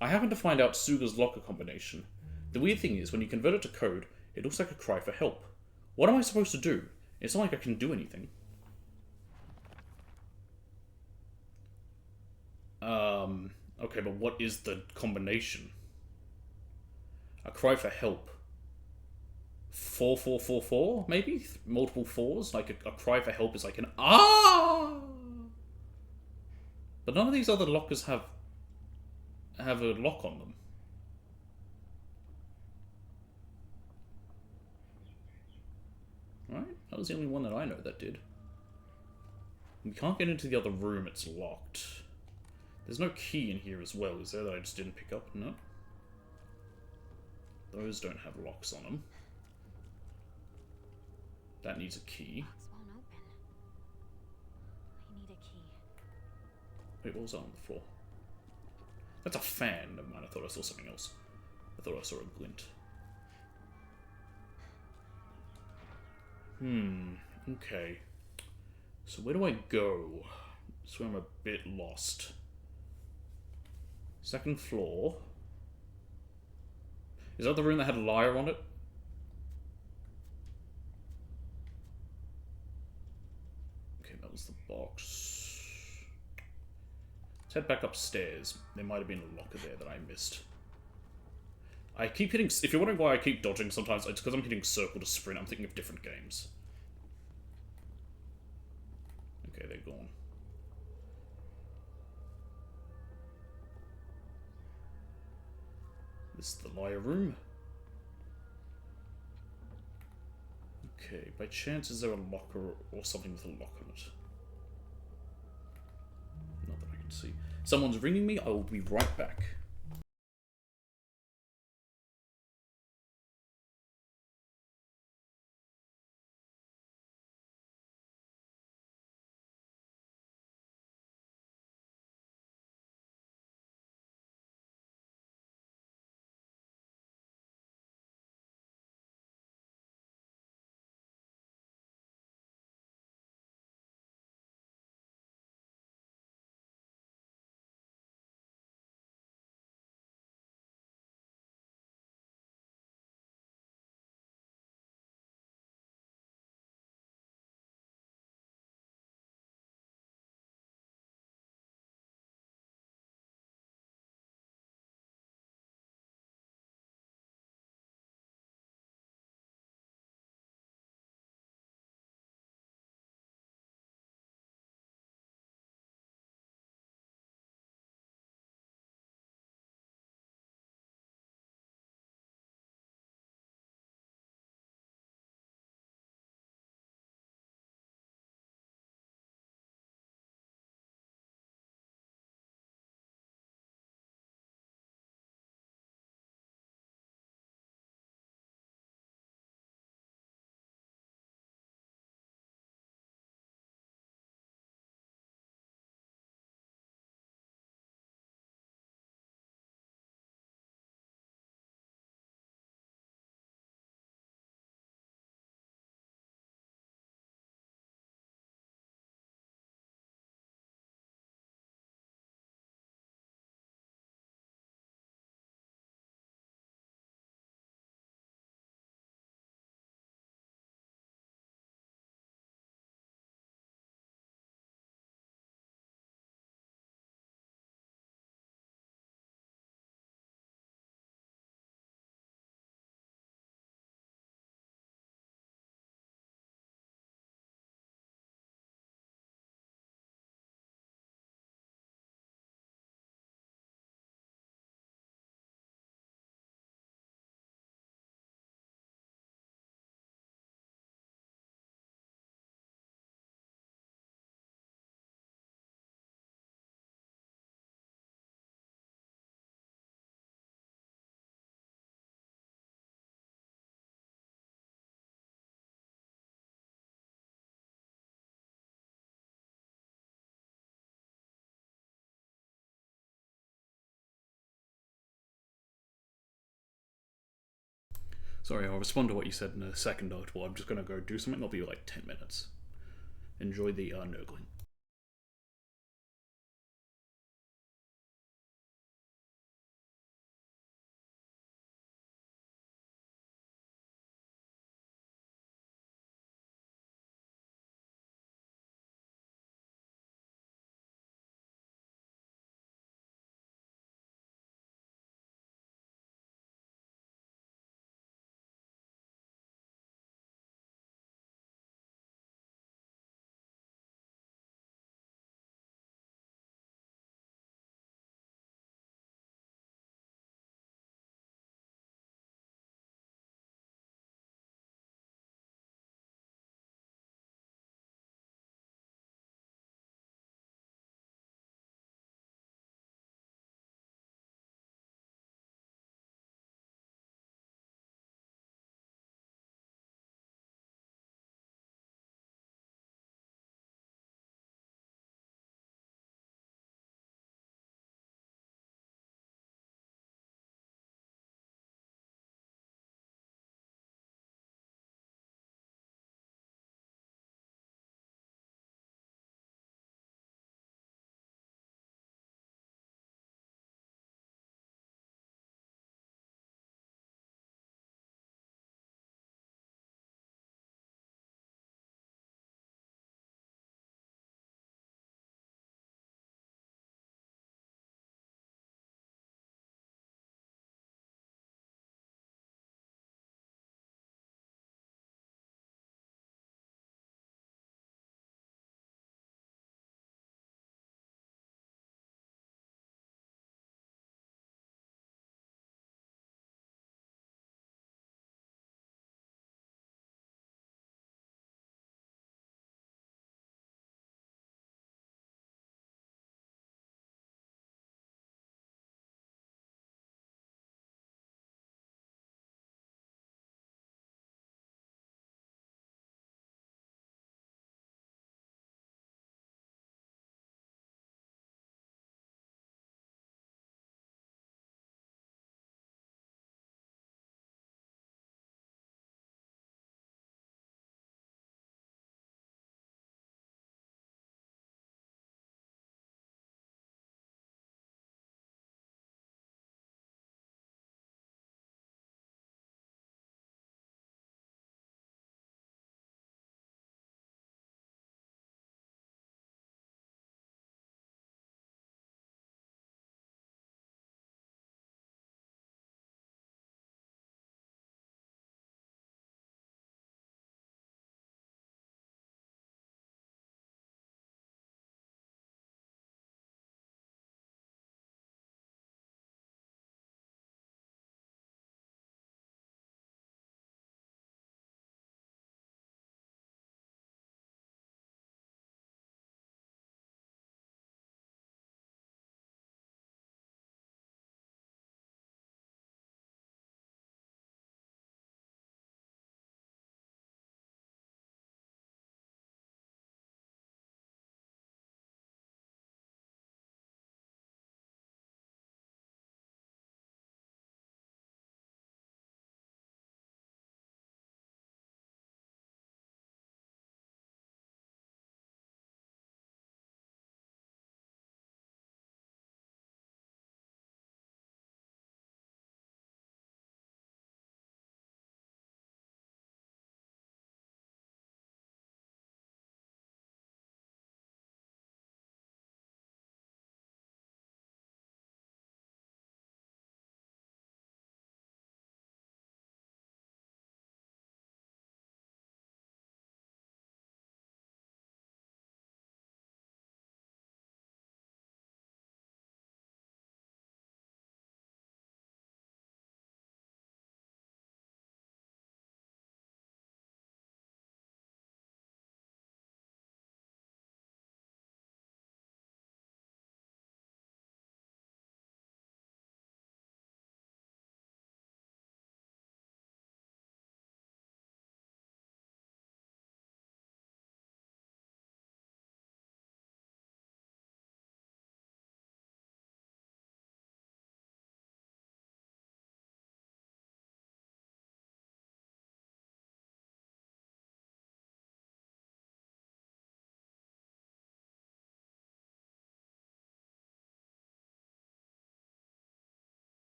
I happened to find out Suga's locker combination. The weird thing is, when you convert it to code, it looks like a cry for help. What am I supposed to do? It's not like I can do anything. Okay, but what is the combination? A cry for help. 4444, maybe? Multiple 4s? Like a cry for help is like an ah! But none of these other lockers have a lock on them. Right? That was the only one that I know that did. We can't get into the other room, it's locked. There's no key in here as well, is there, that I just didn't pick up? No. Those don't have locks on them. That needs a key. Locks won't open. I need a key. Wait, what was that on the floor? That's a fan. Never mind, I thought I saw something else. I thought I saw a glint. Okay. So where do I go? That's where I'm a bit lost. Second floor. Is that the room that had a lyre on it? Okay, that was the box. Let's head back upstairs. There might have been a locker there that I missed. I keep hitting... If you're wondering why I keep dodging sometimes, it's because I'm hitting circle to sprint. I'm thinking of different games. Okay, they're gone. This is the liar room. Okay, by chance is there a locker or something with a lock on it? Not that I can see. Someone's ringing me, I will be right back. Sorry, I'll respond to what you said in a second, Well, I'm just gonna go do something. I'll be like 10 minutes. Enjoy the Nurgling.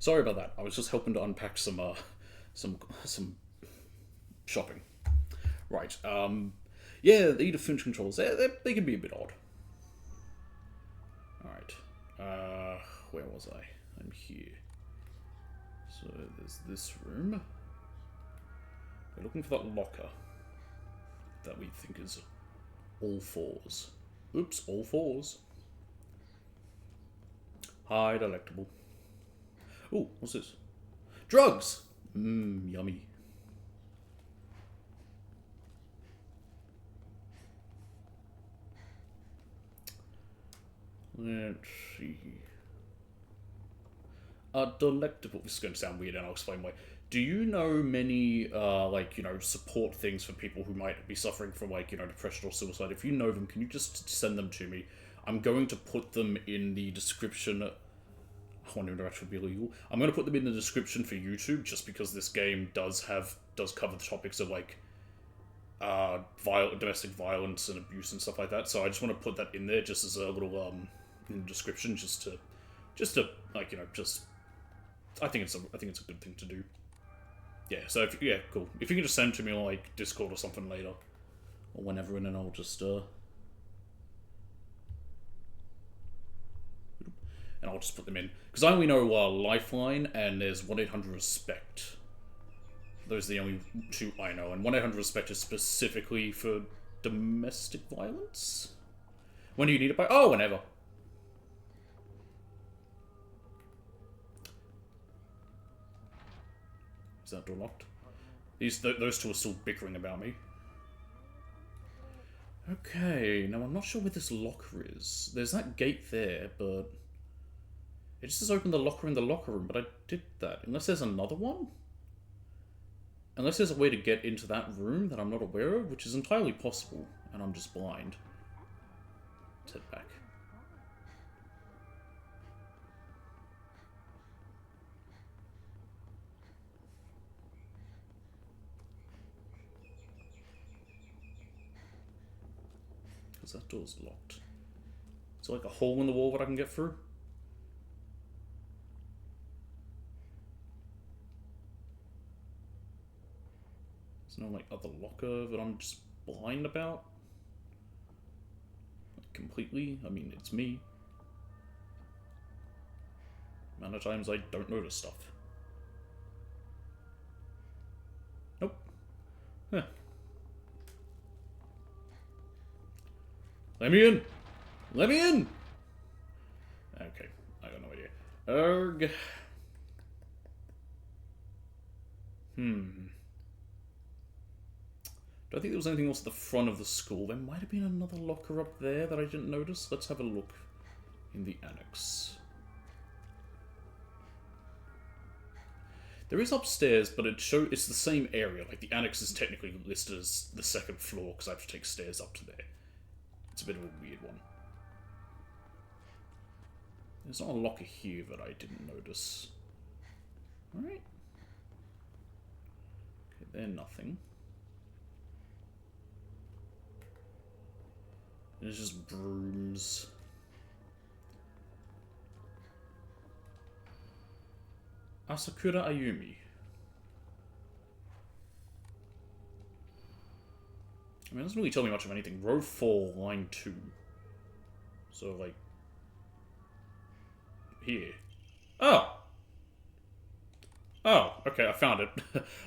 Sorry about that. I was just helping to unpack some shopping. Right. Yeah, the Edith Finch controls. They can be a bit odd. All right. Where was I? I'm here. So there's this room. We're looking for that locker that we think is all fours. Oops, all fours. Hi, delectable. Ooh, what's this? Drugs! Mmm, yummy. Let's see. Delectable. This is going to sound weird, and I'll explain why. Do you know many, support things for people who might be suffering from, depression or suicide? If you know them, can you just send them to me? I'm going to put them in the description. I wonder if they're actually illegal. I'm going to put them in the description for YouTube, just because this game does cover the topics of, domestic violence and abuse and stuff like that. So I just want to put that in there, just as a little, in the description, I think it's a good thing to do. Yeah, so cool. If you can just send to me on Discord or something later, or whenever, and then I'll just put them in, because I only know Lifeline and there's 1-800-RESPECT. Those are the only two I know, and 1-800-RESPECT is specifically for domestic violence. When do you need it by? Oh, whenever. Is that door locked? Those two are still bickering about me. Okay, now I'm not sure where this locker is. There's that gate there, but it just says open the locker in the locker room, but I did that. Unless there's another one? Unless there's a way to get into that room that I'm not aware of, which is entirely possible, and I'm just blind. Let's head back. Because that door's locked. Is there like a hole in the wall that I can get through? There's no other locker that I'm just blind about? Completely? I mean, it's me. The amount of times I don't notice stuff. Nope. Huh. Let me in! Let me in! Okay, I got no idea. Erg. Don't think there was anything else at the front of the school. There might have been another locker up there that I didn't notice. Let's have a look in the annex. There is upstairs, but it's the same area. The annex is technically listed as the second floor, because I have to take stairs up to there. It's a bit of a weird one. There's not a locker here that I didn't notice. Alright. Okay, they're nothing. There's just brooms. Asakura Ayumi. I mean, it doesn't really tell me much of anything. Row 4, line 2. So, here. Oh! Oh, okay, I found it.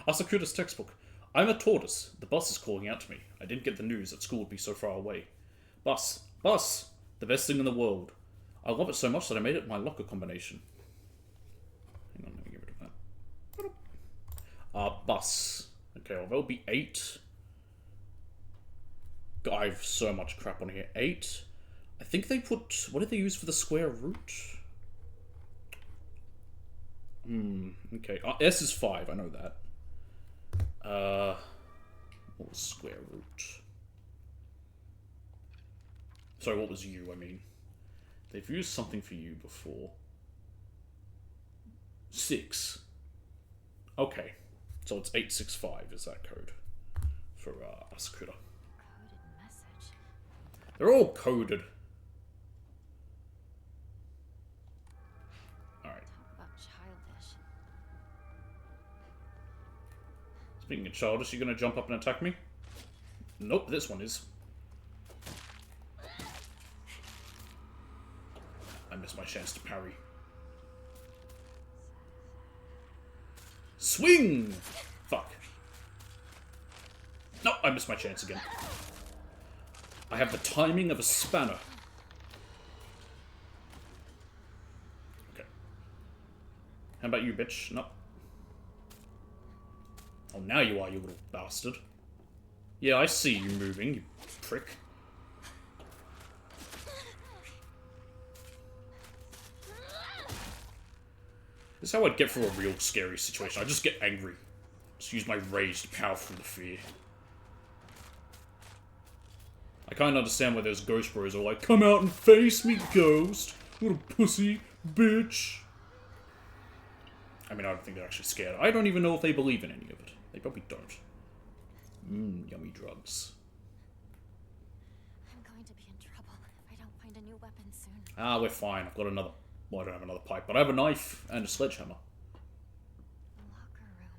Asakura's textbook. I'm a tortoise. The bus is calling out to me. I didn't get the news that school would be so far away. Bus. Bus! The best thing in the world. I love it so much that I made it my locker combination. Hang on, let me get rid of that. Bus. Okay, well, there'll be 8. God, I have so much crap on here. 8. I think they put... What did they use for the square root? Okay. S is 5, I know that. What was square root? Sorry, what was U, I mean. They've used something for U before. 6. Okay. So it's 865 is that code for Asakura. Coded message. They're all coded. Alright. Talk about childish. Speaking of childish, you gonna jump up and attack me? Nope, this one is. I missed my chance to parry. Swing! Fuck. No, I missed my chance again. I have the timing of a spanner. Okay. How about you, bitch? No. Oh, now you are, you little bastard. Yeah, I see you moving, you prick. This is how I'd get through a real scary situation. I just get angry. Just use my rage to power through the fear. I can't understand why those ghost bros are like, come out and face me, ghost! Little pussy, bitch! I mean, I don't think they're actually scared. I don't even know if they believe in any of it. They probably don't. Yummy drugs. I'm going to be in trouble if I don't find a new weapon soon. Ah, we're fine. I've got another... Well, I don't have another pipe, but I have a knife and a sledgehammer. The locker room.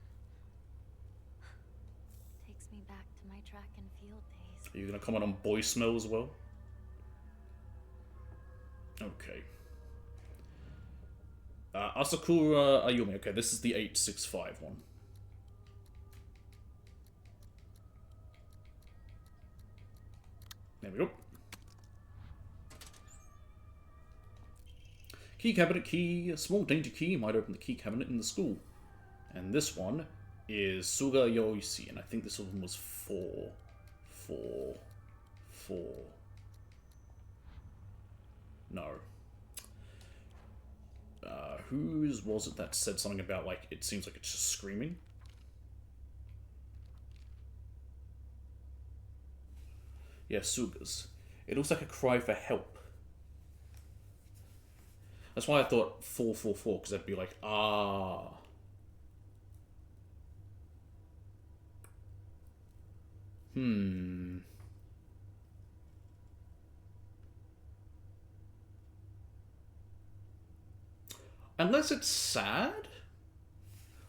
Takes me back to my track and field days. Are you going to comment on boy smell as well? Okay. Asakura Ayumi. Okay, this is the 865 one. There we go. Key cabinet key. A small dainty key might open the key cabinet in the school. And this one is Suga Yoishi, and I think this one was 4. No. Whose was it that said something about, like, it seems like it's just screaming? Yeah, Suga's. It looks like a cry for help. That's why I thought 444, because that'd be like, ah. Unless it's sad?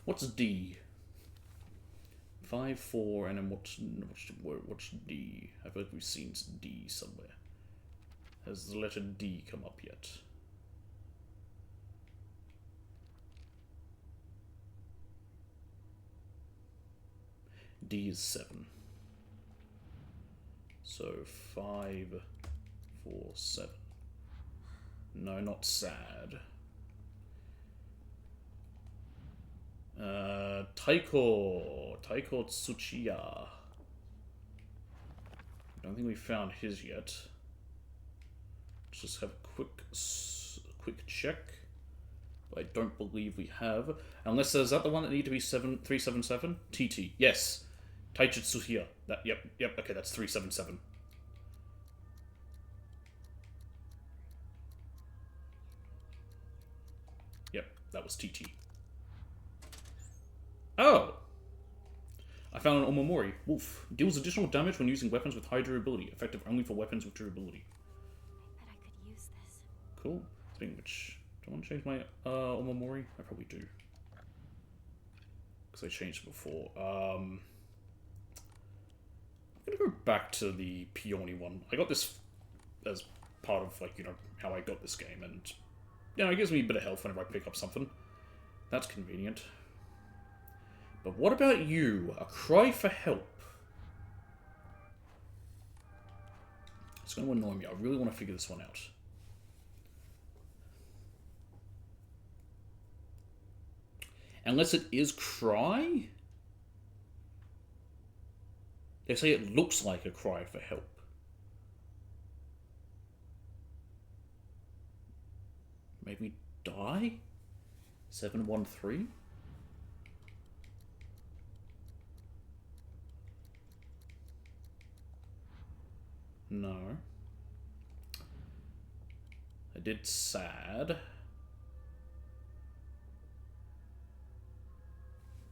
What's D? 5, 4, and then what's D? I feel like we've seen D somewhere. Has the letter D come up yet? D is 7. So 5, 4, 7. No, not sad. Taiko Tsuchiya. I don't think we found his yet. Let's just have a quick check. But I don't believe we have. Unless is that the one that need to be 377? TT. Yes. Taijutsuhiya. That yep, okay, that's 377. Yep, that was TT. Oh! I found an Omamori. Wolf. Deals additional damage when using weapons with high durability. Effective only for weapons with durability. I bet I could use this. Cool. Speaking of which, do I want to change my Omamori? I probably do. Because I changed it before. I'm going to go back to the Peony one. I got this as part of, like, you know, how I got this game. And, you know, it gives me a bit of health whenever I pick up something. That's convenient. But what about you? A cry for help. It's going to annoy me. I really want to figure this one out. Unless it is cry? They say it looks like a cry for help. Maybe die? 713? No. I did sad.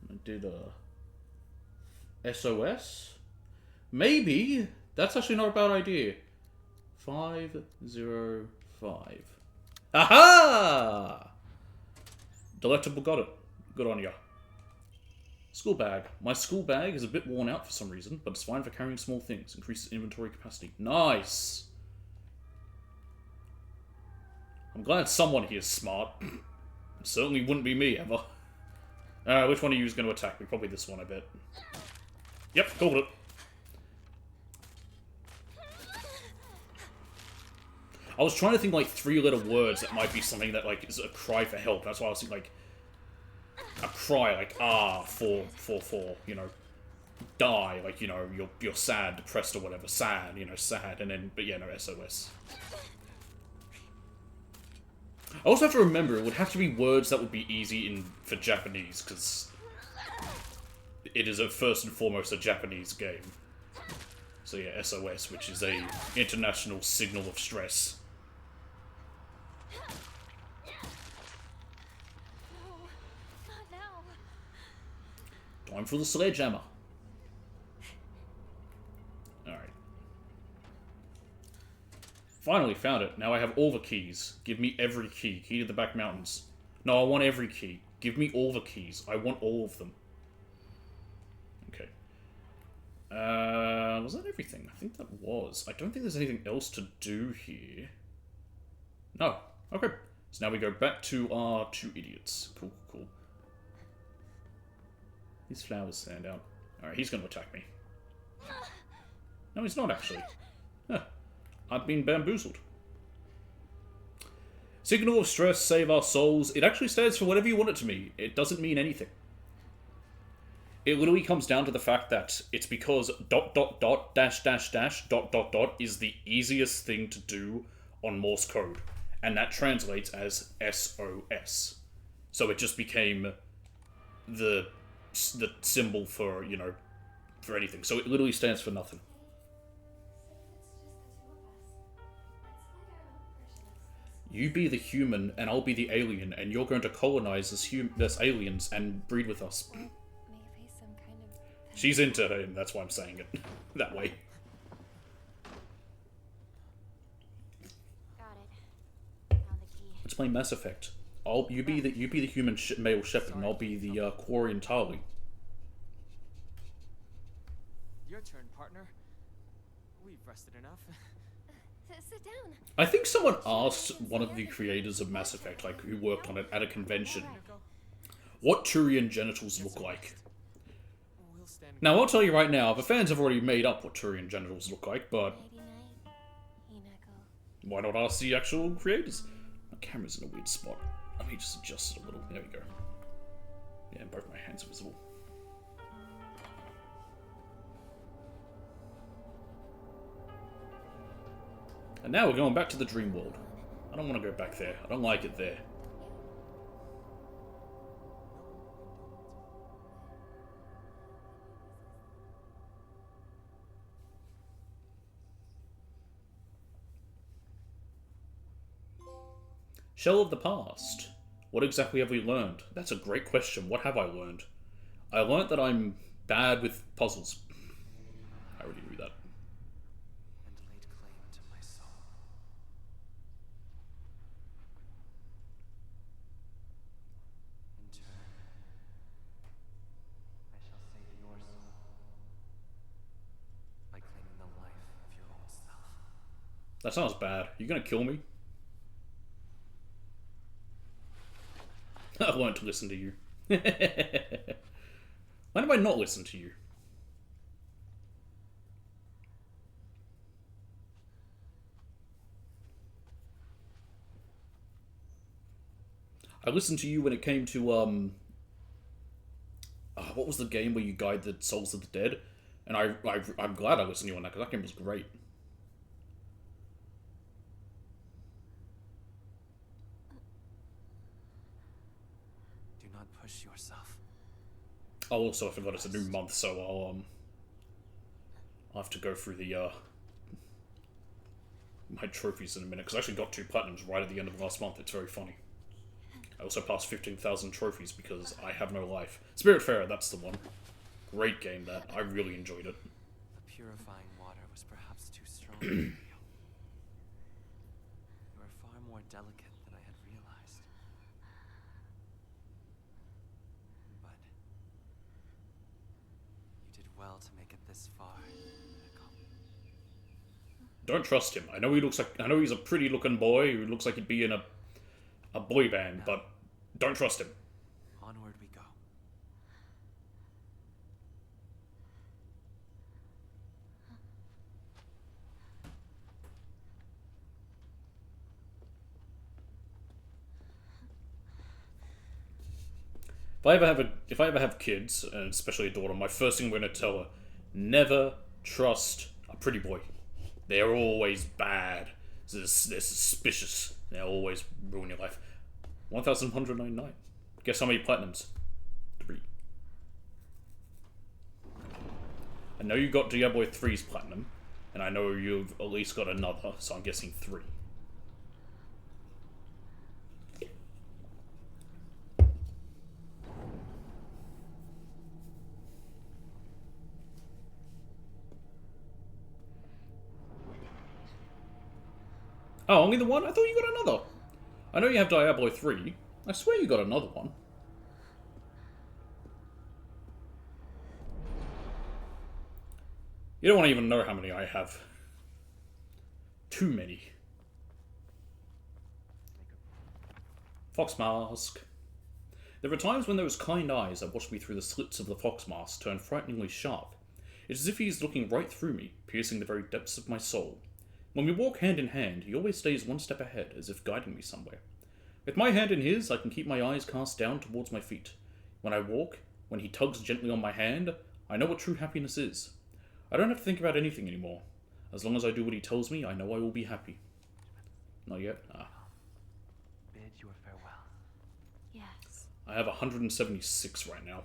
I did SOS? Maybe! That's actually not a bad idea. 505. Aha! Delectable got it. Good on ya. School bag. My school bag is a bit worn out for some reason, but it's fine for carrying small things. Increases inventory capacity. Nice! I'm glad someone here is smart. It certainly wouldn't be me, ever. Which one of you is going to attack me? Probably this one, I bet. Yep, called it. I was trying to think, like, 3-letter words that might be something that, like, is a cry for help. That's why I was thinking, like, a cry, like, for, you know, die, like, you know, you're sad, depressed, or whatever. Sad, you know, sad, and then, but yeah, no, SOS. I also have to remember, it would have to be words that would be easy for Japanese, because it is, first and foremost, a Japanese game. So yeah, SOS, which is a international signal of stress. No, not now. Time for the sledgehammer. Alright. Finally found it. Now I have all the keys. Give me every key. Key to the back mountains. No, I want every key. Give me all the keys. I want all of them. Okay. Was that everything? I think that was. I don't think there's anything else to do here. No. Okay. So now we go back to our 2 idiots. Cool, cool. These flowers stand out. Alright, he's going to attack me. No, he's not, actually. Huh. I've been bamboozled. Signal of stress, save our souls. It actually stands for whatever you want it to mean. It doesn't mean anything. It literally comes down to the fact that it's because ... .. is the easiest thing to do on Morse code. And that translates as SOS. So it just became the symbol for, you know, for anything. So it literally stands for nothing. You be the human, and I'll be the alien, and you're going to colonize as aliens and breed with us. Maybe some kind of... She's into him, that's why I'm saying it that way. Got it. Found the key. Let's play Mass Effect. You be the human male shepherd, and I'll be the Quarian Tali. Your turn, partner. We've rested enough. Sit down. I think someone asked one of the creators of Mass Effect, like who worked on it at a convention, what Turian genitals look like. We'll stand. Now, I'll tell you right now, the fans have already made up what Turian genitals look like, but Nighty-night, Hinako. why not ask the actual creators? My camera's in a weird spot. Let me just adjust it a little. There we go. Yeah, both my hands are visible. And now we're going back to the dream world. I don't want to go back there. I don't like it there. Shell of the past. What exactly have we learned? That's a great question. What have I learned? I learned that I'm bad with puzzles. I already knew that. And laid claim to my soul. In turn, I shall save your soul by claiming the life of your old self. That sounds bad. You gonna kill me? I learned to listen to you. When have I not listened to you? I listened to you when it came to, what was the game where you guide the souls of the dead? And I'm glad I listened to you on that, because that game was great. Do not push yourself. Oh, also, I forgot it's a new month, so I'll have to go through the, my trophies in a minute, because I actually got 2 platinums right at the end of last month. It's very funny. I also passed 15,000 trophies because I have no life. Spiritfarer, that's the one. Great game, that. I really enjoyed it. The purifying water was perhaps too strong for you. You are far more delicate than I had realized. But well to make it this far, Echo. Don't trust him. I know he's a pretty looking boy who looks like he'd be in a boy band, but don't trust him. Onward we go. If I ever have kids, and especially a daughter, my first thing I'm going to tell her: never trust a pretty boy. They're always bad. They're suspicious. They'll always ruin your life. 1,199. Guess how many platinums? 3. I know you got Diablo 3's platinum, and I know you've at least got another, so I'm guessing 3. Oh, only the one? I thought you got another. I know you have Diablo 3. I swear you got another one. You don't want to even know how many I have. Too many. Fox mask. There are times when those kind eyes that watch me through the slits of the fox mask turn frighteningly sharp. It's as if he is looking right through me, piercing the very depths of my soul. When we walk hand in hand, he always stays one step ahead, as if guiding me somewhere. With my hand in his, I can keep my eyes cast down towards my feet. When I walk, when he tugs gently on my hand, I know what true happiness is. I don't have to think about anything anymore. As long as I do what he tells me, I know I will be happy. Not yet? Bid you a farewell. Yes. I have 176 right now.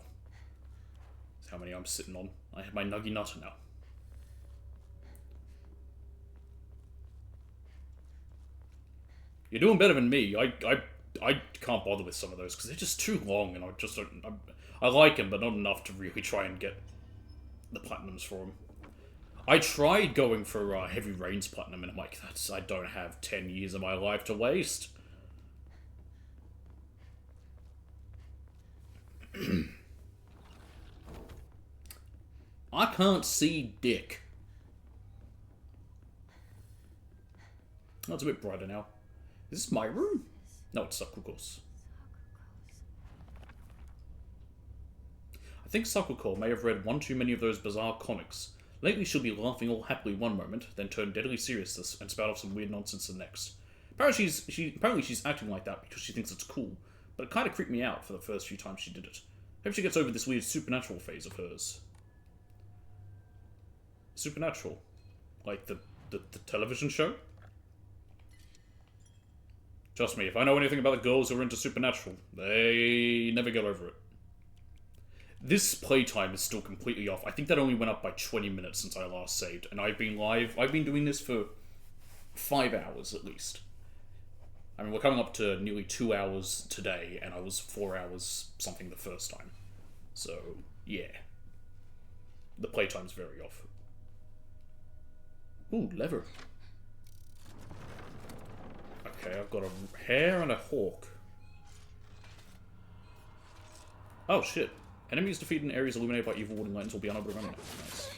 That's how many I'm sitting on. I have my Nuggy Nutter now. You're doing better than me. I can't bother with some of those because they're just too long, and I just don't. I like them, but not enough to really try and get the platinums for them. I tried going for Heavy Rain's platinum, and I'm like, I don't have 10 years of my life to waste. I can't see dick. Oh, it's a bit brighter now. Is this my room? No, it's Sakuko's. I think Sakuko may have read one too many of those bizarre comics. Lately she'll be laughing all happily one moment, then turn deadly serious and spout off some weird nonsense the next. Apparently she's acting like that because she thinks it's cool, but it kind of creeped me out for the first few times she did it. Hope she gets over this weird supernatural phase of hers. Supernatural? Like the television show? Trust me, if I know anything about the girls who are into Supernatural, they never get over it. This playtime is still completely off. I think that only went up by 20 minutes since I last saved, and I've been doing this for 5 hours at least. I mean, we're coming up to nearly 2 hours today, and I was 4 hours something the first time. So, yeah. The playtime's very off. Ooh, lever. Okay, I've got a hare and a hawk. Oh, shit. Enemies defeated in areas illuminated by evil wooden lanterns will be unable to run now. Nice.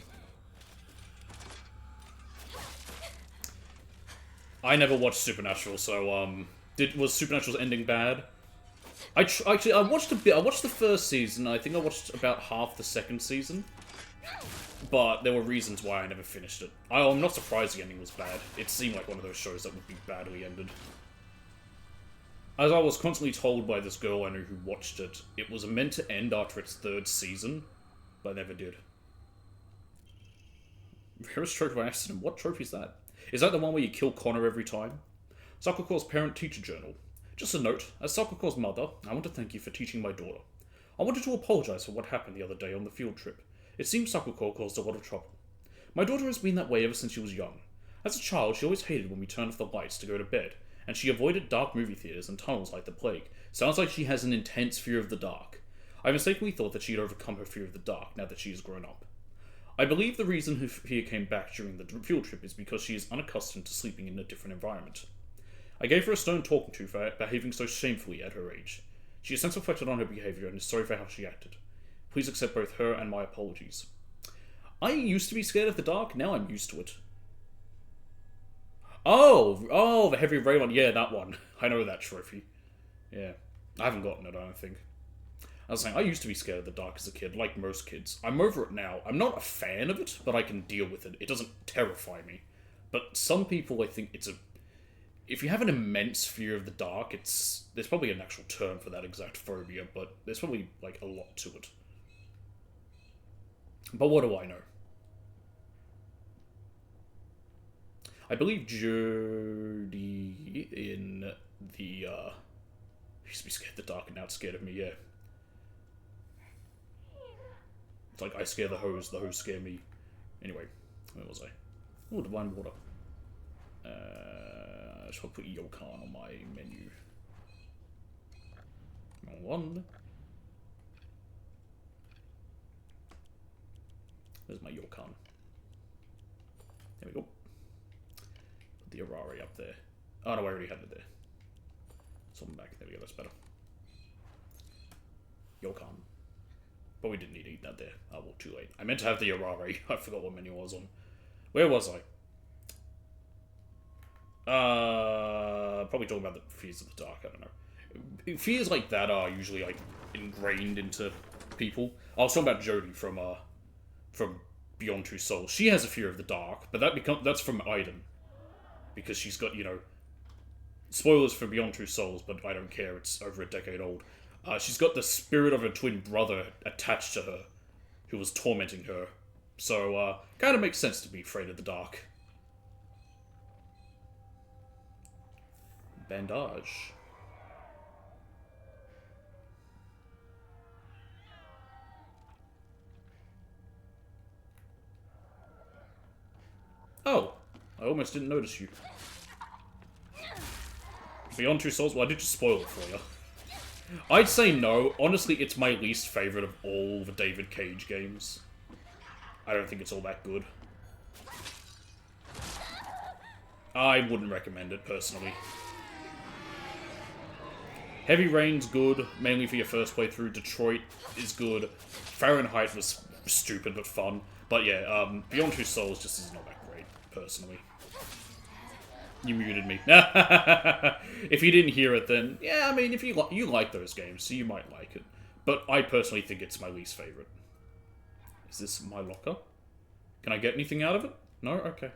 I never watched Supernatural, so, was Supernatural's ending bad? I watched a bit. I watched the first season. I think I watched about half the second season. But there were reasons why I never finished it. I'm not surprised the ending was bad. It seemed like one of those shows that would be badly ended. As I was constantly told by this girl I knew who watched it, it was meant to end after its 3rd season, but never did. Rarest trophy by accident. What trophy is that? Is that the one where you kill Connor every time? Sakuko's parent-teacher journal. Just a note, as Sakuko's mother, I want to thank you for teaching my daughter. I wanted to apologize for what happened the other day on the field trip. It seems Sakuko caused a lot of trouble. My daughter has been that way ever since she was young. As a child, she always hated when we turned off the lights to go to bed, and she avoided dark movie theaters and tunnels like the plague. Sounds like she has an intense fear of the dark. I mistakenly thought that she had overcome her fear of the dark now that she has grown up. I believe the reason her fear came back during the field trip is because she is unaccustomed to sleeping in a different environment. I gave her a stern talking to for behaving so shamefully at her age. She has since reflected on her behaviour and is sorry for how she acted. Please accept both her and my apologies. I used to be scared of the dark, now I'm used to it. Oh, the Heavy Rain one. Yeah, that one. I know that trophy. Yeah. I haven't gotten it, I don't think. I was saying, I used to be scared of the dark as a kid, like most kids. I'm over it now. I'm not a fan of it, but I can deal with it. It doesn't terrify me. But some people, I think it's a... If you have an immense fear of the dark, there's probably an actual term for that exact phobia, but there's probably, like, a lot to it. But what do I know? I believe Jodie in the, used to be scared of the dark and now it's scared of me, yeah. It's like, I scare the hose scare me. Anyway, where was I? Oh, Divine Water. I should put Yokan on my menu. Wrong one. There's my Yokan. There we go. Put the Arari up there. Oh no, I already had it there. Something back. There we go, that's better. Yokan. But we didn't need to eat that there. Oh, well, too late. I meant to have the Arari. I forgot what menu I was on. Where was I? Probably talking about the fears of the dark, I don't know. Fears like that are usually, like, ingrained into people. I was talking about Jodie from Beyond Two Souls. She has a fear of the dark, but that's from Aiden. Because she's got, you know... Spoilers for Beyond Two Souls, but I don't care, it's over a decade old. She's got the spirit of her twin brother attached to her, who was tormenting her. So, kind of makes sense to be afraid of the dark. Bandage. Oh, I almost didn't notice you. Beyond Two Souls? Well, I did just spoil it for you. I'd say no. Honestly, it's my least favorite of all the David Cage games. I don't think it's all that good. I wouldn't recommend it, personally. Heavy Rain's good, mainly for your first playthrough. Detroit is good. Fahrenheit was stupid but fun. But yeah, Beyond Two Souls just is not that great, personally. You muted me. If you didn't hear it, then yeah, I mean, if you like those games, so you might like it. But I personally think it's my least favorite. Is this my locker? Can I get anything out of it? No? Okay.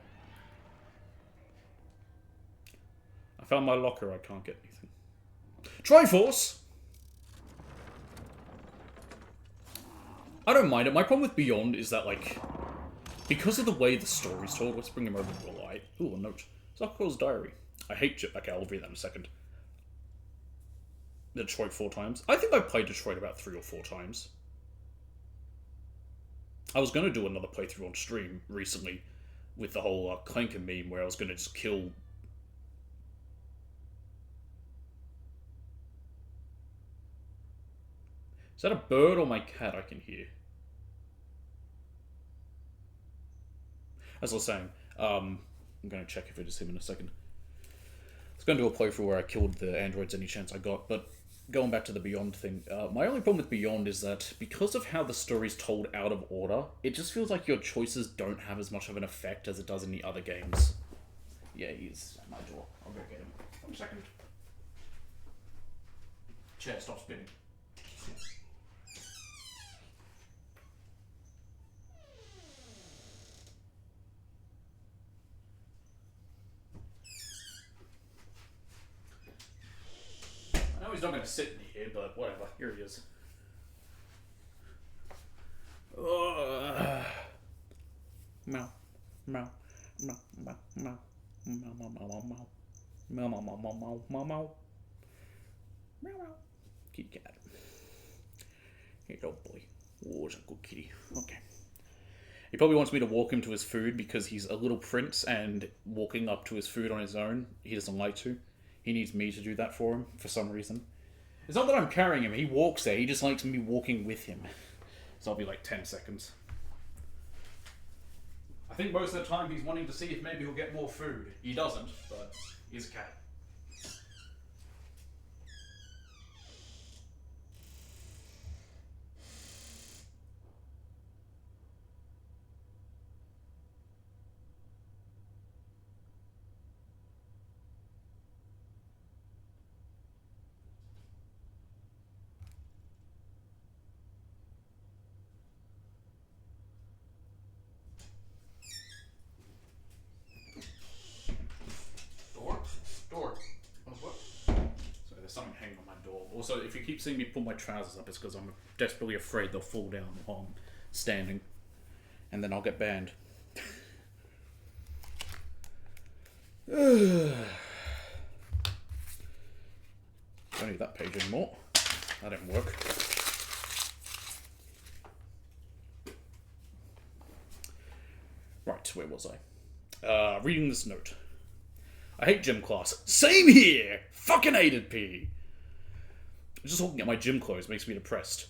I found my locker, I can't get anything. Triforce! I don't mind it. My problem with Beyond is that, like, because of the way the story's told, let's bring him over to the light. Ooh, a note. Zucker's diary. I hate okay, I'll read that in a second. Detroit 4 times. I think I played Detroit about 3 or 4 times. I was going to do another playthrough on stream recently with the whole Clanker meme where I was going to just kill... Is that a bird or my cat I can hear? As I was saying, I'm going to check if it is him in a second. I was going to do a playthrough where I killed the androids any chance I got, but going back to the Beyond thing, my only problem with Beyond is that because of how the story's told out of order, it just feels like your choices don't have as much of an effect as it does in the other games. Yeah, he's at my door. I'll go get him. 1 second. Chair, stop spinning. He's not going to sit in here, but whatever. Here he is. Meow. Meow. Meow. Meow. Meow. Meow. Meow. Meow. Meow. Meow. Meow. Meow. Meow. Meow. Meow. Meow. Kitty cat. Hello, boy. Oh, it's a good kitty. Okay. He probably wants me to walk him to his food because he's a little prince and walking up to his food on his own, he doesn't like to. He needs me to do that for him, for some reason. It's not that I'm carrying him, he walks there, he just likes me walking with him. So I'll be like 10 seconds. I think most of the time he's wanting to see if maybe he'll get more food. He doesn't, but he's a cat. Also, if you keep seeing me pull my trousers up, it's because I'm desperately afraid they'll fall down while I'm standing. And then I'll get banned. Don't need that page anymore. That didn't work. Right, where was I? Reading this note. I hate gym class. Same here! Fucking hated PE. Just looking at my gym clothes makes me depressed.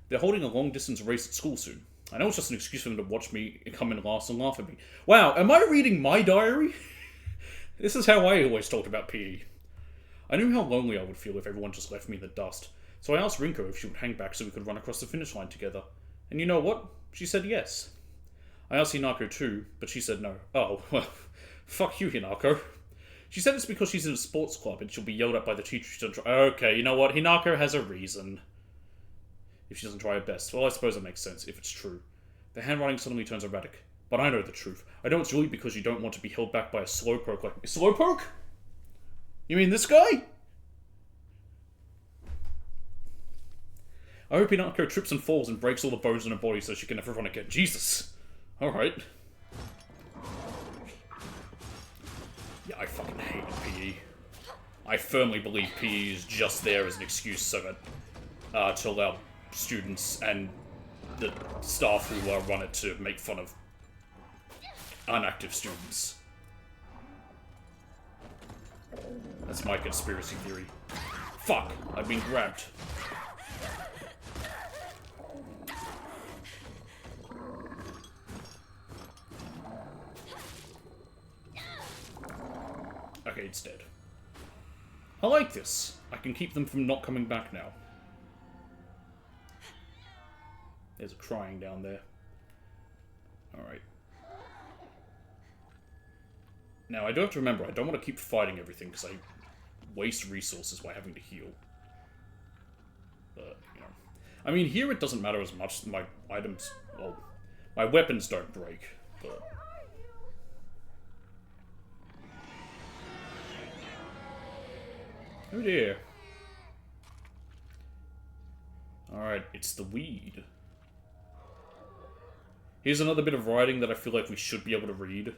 They're holding a long-distance race at school soon. I know it's just an excuse for them to watch me come in last and laugh at me. Wow, am I reading my diary? This is how I always talked about PE. I knew how lonely I would feel if everyone just left me in the dust, so I asked Rinko if she would hang back so we could run across the finish line together. And you know what? She said yes. I asked Hinako too, but she said no. Oh, well, fuck you, Hinako. She said it's because she's in a sports club and she'll be yelled at by the teacher if she doesn't try. Okay, you know what? Hinako has a reason. If she doesn't try her best. Well, I suppose that makes sense, if it's true. The handwriting suddenly turns erratic. But I know the truth. I know it's really because you don't want to be held back by a slowpoke like... Slowpoke? You mean this guy? I hope Hinako trips and falls and breaks all the bones in her body so she can never run again. Jesus. Alright. Yeah, I fucking hated PE. I firmly believe PE is just there as an excuse so that, to allow students and the staff who run it to make fun of inactive students. That's my conspiracy theory. Fuck! I've been grabbed. Okay, it's dead. I like this. I can keep them from not coming back now. There's a crying down there. Alright. Now, I do have to remember, I don't want to keep fighting everything, because I waste resources by having to heal. But, you know. I mean, here it doesn't matter as much. My items... Well, my weapons don't break, but... Oh dear. Alright, it's the weed. Here's another bit of writing that I feel like we should be able to read.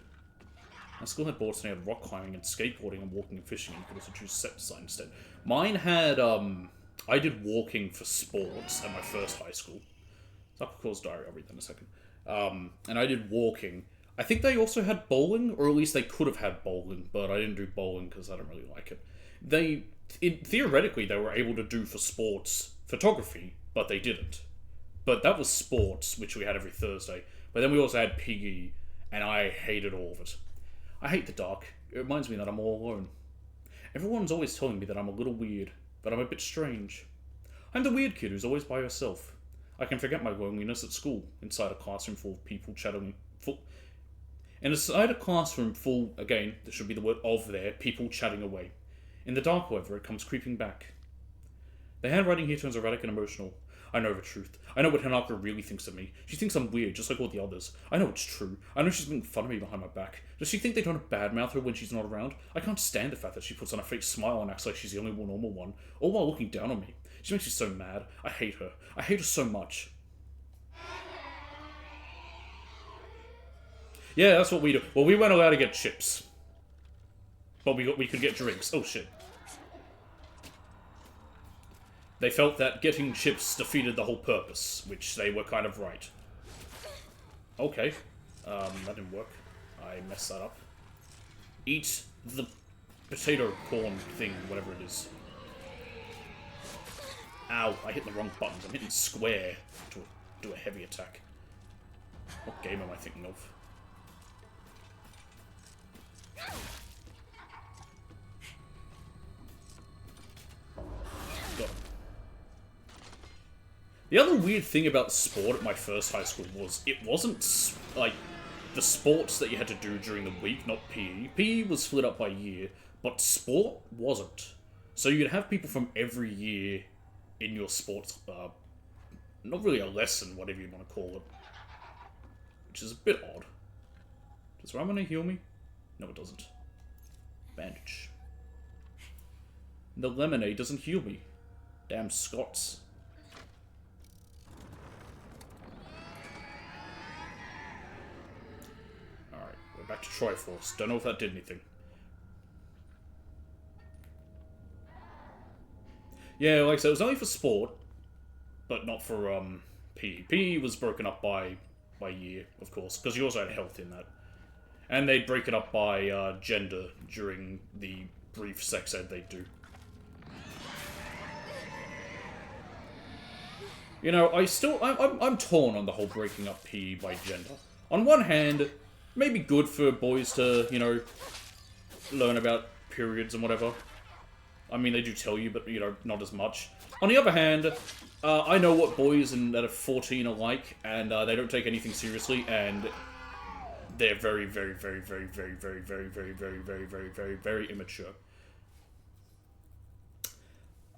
My school had boards and had rock climbing and skateboarding and walking and fishing. You could also choose set design instead. Mine had, I did walking for sports at my first high school. Zucker's diary, I'll read that in a second. And I did walking. I think they also had bowling, or at least they could have had bowling, but I didn't do bowling because I don't really like it. Theoretically, they were able to do for sports photography, but they didn't. But that was sports, which we had every Thursday. But then we also had PE, and I hated all of it. I hate the dark. It reminds me that I'm all alone. Everyone's always telling me that I'm a little weird, but I'm a bit strange. I'm the weird kid who's always by herself. I can forget my loneliness at school, inside a classroom full of people chatting... Inside a classroom full, again, there should be the word of there, people chatting away. In the dark, however, it comes creeping back. The handwriting here turns erratic and emotional. I know the truth. I know what Hinako really thinks of me. She thinks I'm weird, just like all the others. I know it's true. I know she's making fun of me behind my back. Does she think they don't badmouth her when she's not around? I can't stand the fact that she puts on a fake smile and acts like she's the only normal one, all while looking down on me. She makes me so mad. I hate her. I hate her so much. Yeah, that's what we do. Well, we weren't allowed to get chips. But we could get drinks. Oh, shit. They felt that getting chips defeated the whole purpose, which they were kind of right. Okay. That didn't work. I messed that up. Eat the potato corn thing, whatever it is. Ow, I hit the wrong buttons. I'm hitting square to do a heavy attack. What game am I thinking of? Got it. The other weird thing about sport at my first high school was it wasn't, like, the sports that you had to do during the week, not PE. PE was split up by year, but sport wasn't. So you'd have people from every year in your sports, not really a lesson, whatever you want to call it. Which is a bit odd. Does Ramune heal me? No, it doesn't. Bandage. The lemonade doesn't heal me. Damn Scots. Alright, we're back to Triforce. Don't know if that did anything. Yeah, like I said, it was only for sport, but not for PE. PE was broken up by year, of course, because you also had health in that. And they'd break it up by gender during the brief sex ed they do. You know, I'm torn on the whole breaking up PE by gender. On one hand, maybe good for boys to, you know, learn about periods and whatever. I mean, they do tell you, but, you know, not as much. On the other hand, I know what boys that are 14 are like, and they don't take anything seriously, and they're very, very, very, very, very, very, very, very, very, very, very, very, very immature.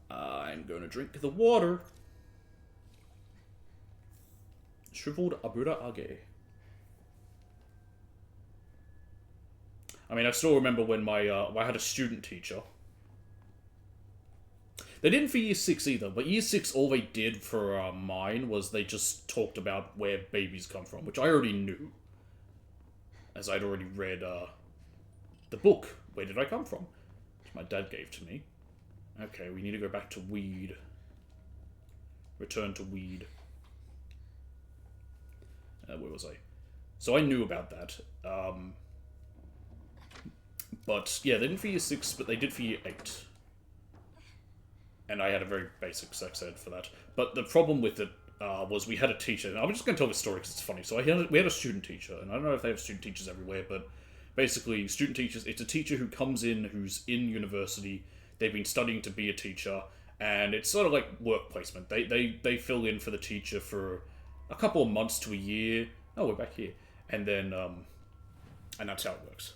I'm going to drink the water. Shriveled Abura Age. I mean, I still remember when I had a student teacher. They didn't for Year 6 either, but Year 6, all they did for mine was they just talked about where babies come from, which I already knew. As I'd already read the book, Where Did I Come From? Which my dad gave to me. Okay, we need to go back to weed. Return to weed. Where was I? So I knew about that. But, yeah, they didn't for Year 6, but they did for Year 8. And I had a very basic sex ed for that. But the problem with it was we had a teacher, and I'm just going to tell this story because it's funny. So we had a student teacher, and I don't know if they have student teachers everywhere, but basically, student teachers, it's a teacher who comes in, who's in university, they've been studying to be a teacher, and it's sort of like work placement. They fill in for the teacher for a couple of months to a year. Oh, we're back here. And then, and that's how it works.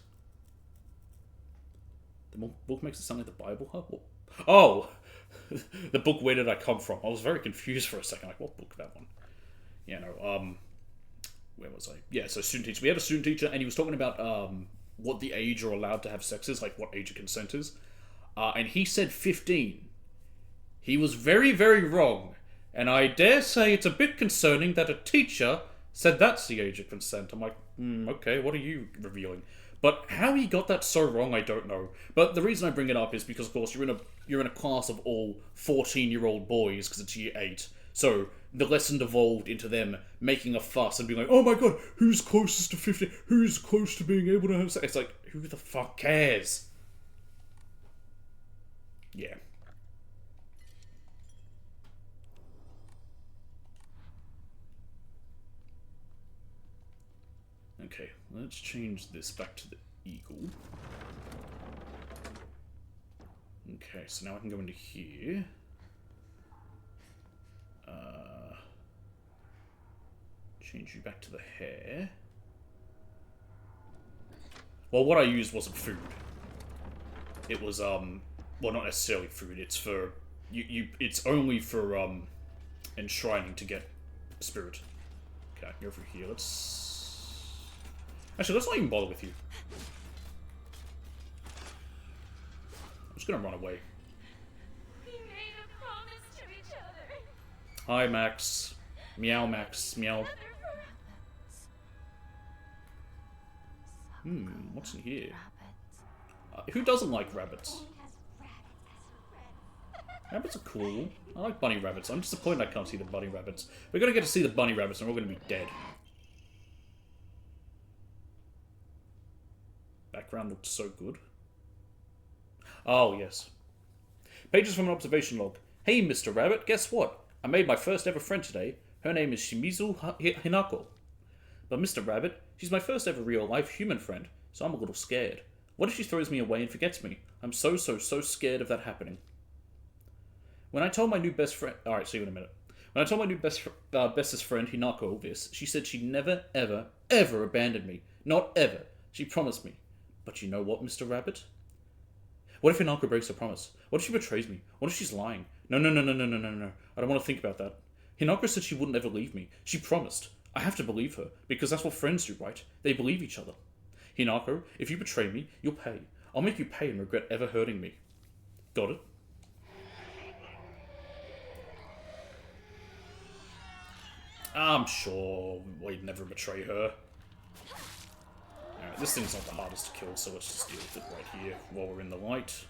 The book makes it sound like the Bible, huh? Oh! The book Where Did I Come From? I was very confused for a second, like, what book, that one? You know, where was I? Yeah, so student teacher. We had a student teacher, and he was talking about what the age you're allowed to have sex is, like what age of consent is. And he said 15. He was very, very wrong. And I dare say it's a bit concerning that a teacher said that's the age of consent. I'm like, okay, what are you revealing? But how he got that so wrong, I don't know. But the reason I bring it up is because, of course, you're in a class of all 14-year-old boys because it's Year 8. So the lesson devolved into them making a fuss and being like, oh my god, who's closest to 50? Who's close to being able to have sex? It's like, who the fuck cares? Yeah. Okay, let's change this back to the eagle. Okay, so now I can go into here. Change you back to the hair. Well, what I used wasn't food. It was, well, not necessarily food. It's for, it's only for, enshrining to get spirit. Okay, I can go through here. Actually, let's not even bother with you. I'm just gonna run away. We made a promise to each other. Hi, Max. Meow, Max. Meow. What's in here? Who doesn't like rabbits? Rabbits are cool. I like bunny rabbits. I'm disappointed I can't see the bunny rabbits. We're gonna get to see the bunny rabbits and we're gonna be dead. Background looks so good. Oh, yes. Pages from an observation log. Hey, Mr. Rabbit, guess what? I made my first ever friend today. Her name is Shimizu Hinako. But Mr. Rabbit, she's my first ever real-life human friend, so I'm a little scared. What if she throws me away and forgets me? I'm so scared of that happening. When I told my new best friend... Alright, see you in a minute. When I told my new bestest friend, Hinako, this, she said she'd never, ever, ever abandon me. Not ever. She promised me. But you know what, Mr. Rabbit? What if Hinako breaks her promise? What if she betrays me? What if she's lying? No. I don't want to think about that. Hinako said she wouldn't ever leave me. She promised. I have to believe her, because that's what friends do, right? They believe each other. Hinako, if you betray me, you'll pay. I'll make you pay and regret ever hurting me. Got it? I'm sure we'd never betray her. Alright, this thing's not the hardest to kill, so let's just deal with it right here while we're in the light.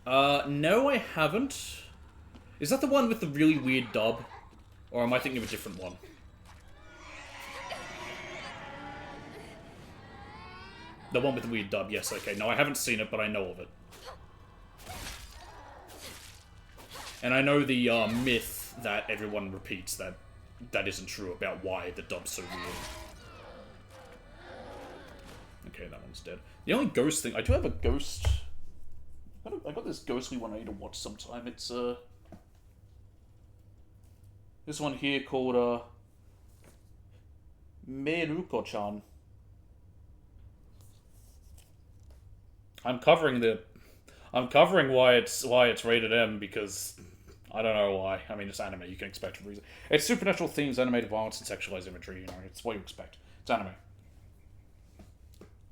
No, I haven't. Is that the one with the really weird dub? Or am I thinking of a different one? The one with the weird dub, yes, okay. No, I haven't seen it, but I know of it. And I know the myth that everyone repeats that isn't true about why the dub's so weird. Okay, that one's dead. The only ghost thing... I do have a ghost... I got this ghostly one I need to watch sometime. It's, this one here called, Meruko-chan. I'm covering why it's rated M because I don't know why. I mean, it's anime. You can expect a reason. It's supernatural themes, animated violence, and sexualized imagery. You know, it's what you expect. It's anime.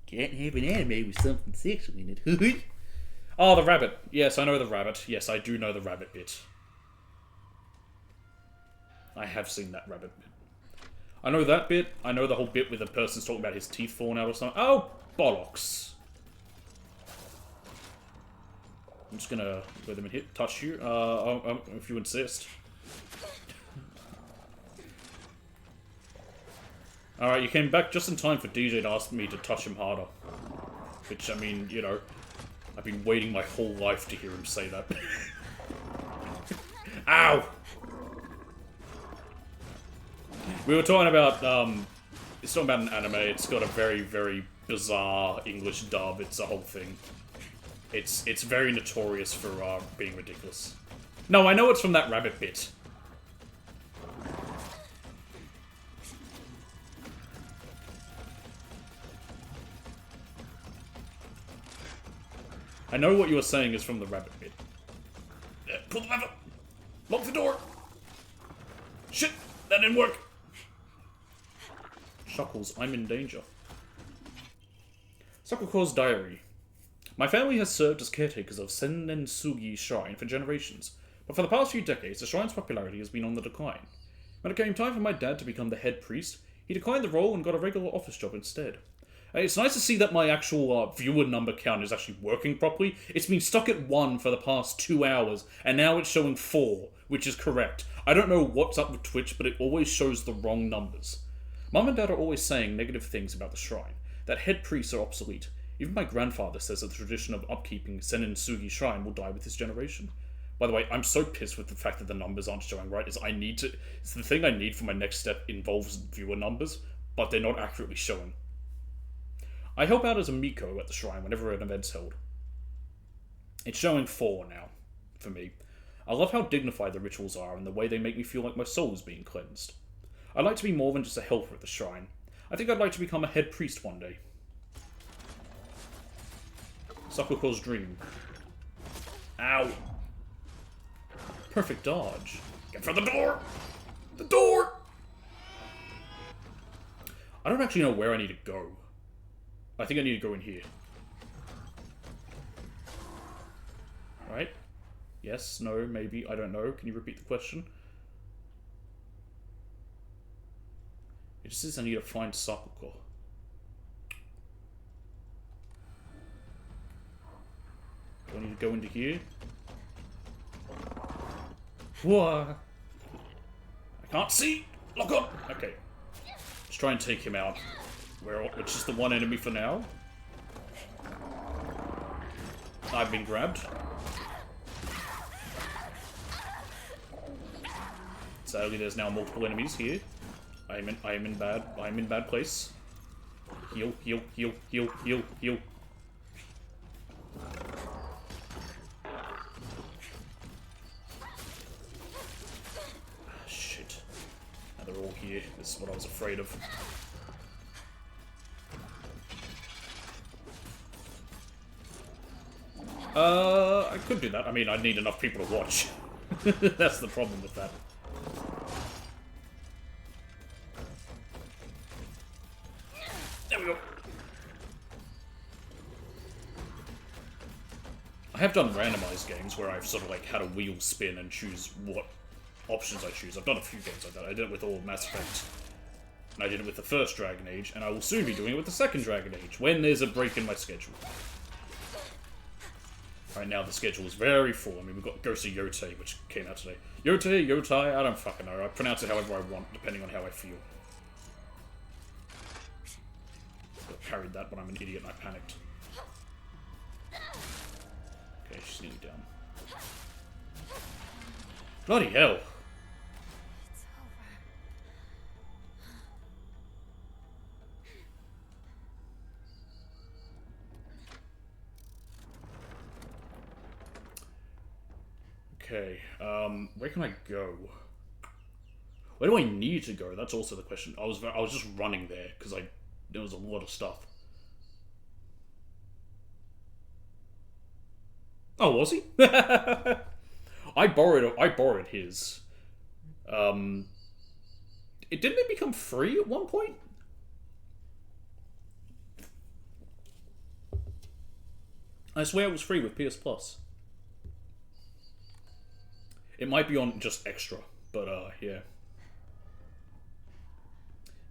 Can't have an anime with something sexual in it. Oh, the rabbit. Yes, I know the rabbit. Yes, I do know the rabbit bit. I have seen that rabbit bit. I know that bit. I know the whole bit where the person's talking about his teeth falling out or something. Oh, bollocks. I'm just gonna let them touch you, if you insist. Alright, you came back just in time for DJ to ask me to touch him harder. Which, I mean, you know, I've been waiting my whole life to hear him say that. Ow! We were talking about, it's talking about an anime. It's got a very, very bizarre English dub. It's a whole thing. It's very notorious for being ridiculous. No, I know it's from that rabbit bit. I know what you were saying is from the rabbit bit. Pull the lever! Lock the door! Shit! That didn't work! Shuckles, I'm in danger. Sakuko's diary. My family has served as caretakers of Sennensugi Shrine for generations, but for the past few decades, the shrine's popularity has been on the decline. When it came time for my dad to become the head priest, he declined the role and got a regular office job instead. It's nice to see that my actual viewer number count is actually working properly. It's been stuck at 1 for the past 2 hours, and now it's showing 4, which is correct. I don't know what's up with Twitch, but it always shows the wrong numbers. Mum and Dad are always saying negative things about the shrine, that head priests are obsolete. Even my grandfather says that the tradition of upkeeping Sennensugi Shrine will die with his generation. By the way, I'm so pissed with the fact that the numbers aren't showing right. It's the thing I need for my next step involves viewer numbers, but they're not accurately showing. I help out as a Miko at the shrine whenever an event's held. It's showing 4 now, for me. I love how dignified the rituals are and the way they make me feel like my soul is being cleansed. I'd like to be more than just a helper at the shrine. I think I'd like to become a head priest one day. Sakuko's dream. Ow. Perfect dodge. Get for the door! The door! I don't actually know where I need to go. I think I need to go in here. Right? Yes, no, maybe, I don't know. Can you repeat the question? It just says I need to find Sakuko. Do I need to go into here? Whoa! I can't see! Lock on! Okay. Let's try and take him out. Which is the one enemy for now. I've been grabbed. Sadly, there's now multiple enemies here. I am in bad place. Heal, heal, heal, heal, heal, heal. Shit. Now they're all here. This is what I was afraid of. I could do that. I mean, I'd need enough people to watch. That's the problem with that. There we go. I have done randomized games where I've sort of like had a wheel spin and choose what options I choose. I've done a few games like that. I did it with all of Mass Effect, and I did it with the first Dragon Age, and I will soon be doing it with the second Dragon Age, when there's a break in my schedule. Right now the schedule is very full. I mean, we've got Ghost of Yotei, which came out today. Yotai, I don't fucking know. I pronounce it however I want, depending on how I feel. I parried that, but I'm an idiot and I panicked. Okay, she's nearly down. Bloody hell! It's over. Okay, where can I go? Where do I need to go? That's also the question. I was just running there because there was a lot of stuff. Oh, was he? I borrowed his. Didn't it become free at one point? I swear it was free with PS Plus. It might be on just extra, but yeah.